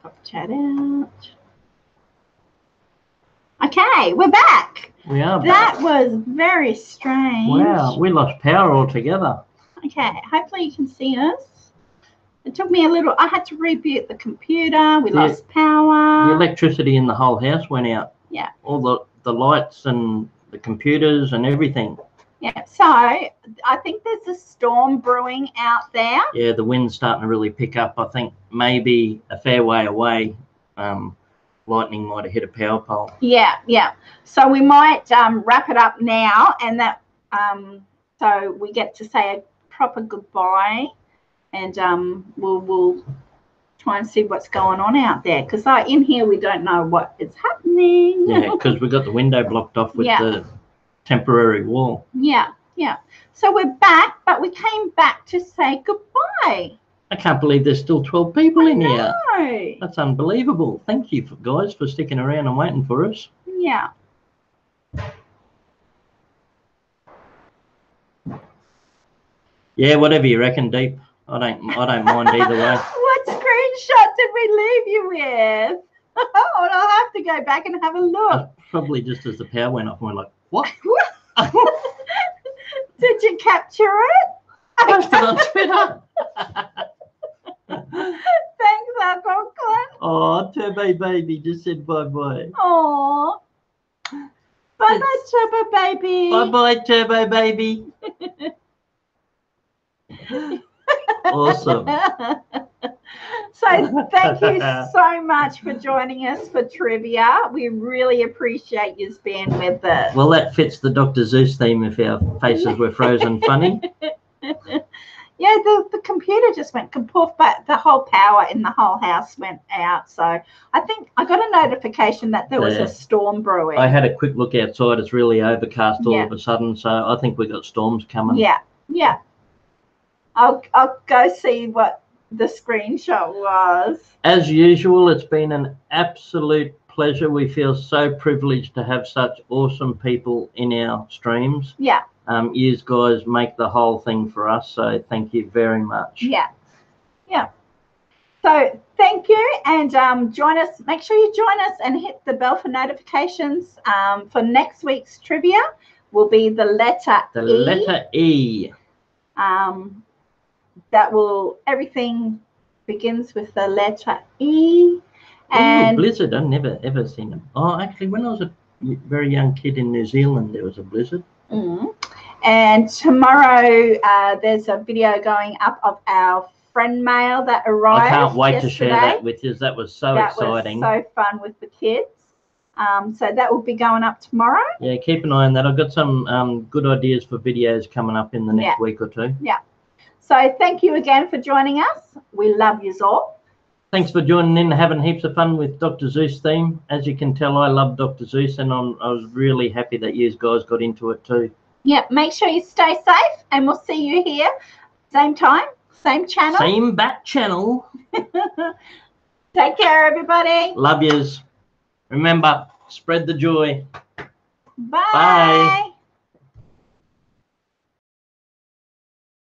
pop chat out. Okay, we're back. We are That back. was very strange. Wow, we lost power altogether. Okay, hopefully you can see us. It took me a little, I had to reboot the computer. We lost power. The electricity in the whole house went out. Yeah. All the lights and the computers and everything. Yeah, so I think there's a storm brewing out there. Yeah, the wind's starting to really pick up. I think maybe a fair way away, lightning might have hit a power pole. Yeah, yeah. So we might wrap it up now, and that so we get to say a proper goodbye, and we'll try and see what's going on out there, because in here we don't know what is happening. Yeah, because we got the window blocked off with the temporary wall. Yeah, yeah. So we're back, but we came back to say goodbye. I can't believe there's still 12 people in here. No. That's unbelievable. Thank you, guys, for sticking around and waiting for us. Yeah. Yeah, whatever you reckon, Deep. I don't mind either way. What screenshot did we leave you with? Oh, I'll have to go back and have a look. Probably just as the power went off, and we're like, what? Did you capture it? Posted on Twitter. Thanks, Uncle Clint. Oh, Turbo Baby just said bye-bye. Oh. Bye-bye, Turbo Baby. Bye-bye, Turbo Baby. Awesome. So thank you so much for joining us for trivia. We really appreciate you being with us. Well, that fits the Dr. Seuss theme if our faces were frozen funny. Yeah, the computer just went kapoof, but the whole power in the whole house went out. So I think I got a notification that there was a storm brewing. I had a quick look outside. It's really overcast all of a sudden, so I think we got storms coming. Yeah, yeah. I'll go see what the screenshot was. As usual, it's been an absolute pleasure. We feel so privileged to have such awesome people in our streams. Yeah. You guys make the whole thing for us, so thank you very much. Yeah. Yeah. So thank you, and join us. Make sure you join us and hit the bell for notifications. For next week's trivia will be the letter E. The letter E. Everything begins with the letter E. And blizzard. I've never ever seen them. Oh, actually, when I was a very young kid in New Zealand, there was a blizzard. And tomorrow there's a video going up of our friend mail that arrived. I can't wait yesterday. to share that with you. That was so exciting. That was so fun with the kids. So that will be going up tomorrow. Yeah, keep an eye on that. I've got some good ideas for videos coming up in the next week or two. Yeah. So thank you again for joining us. We love you all. Thanks for joining in and having heaps of fun with Dr. Seuss theme. As you can tell, I love Dr. Seuss, and I was really happy that you guys got into it too. Yeah, make sure you stay safe, and we'll see you here, same time, same channel. Same bat channel. Take care, everybody. Love yous. Remember, spread the joy. Bye. Bye.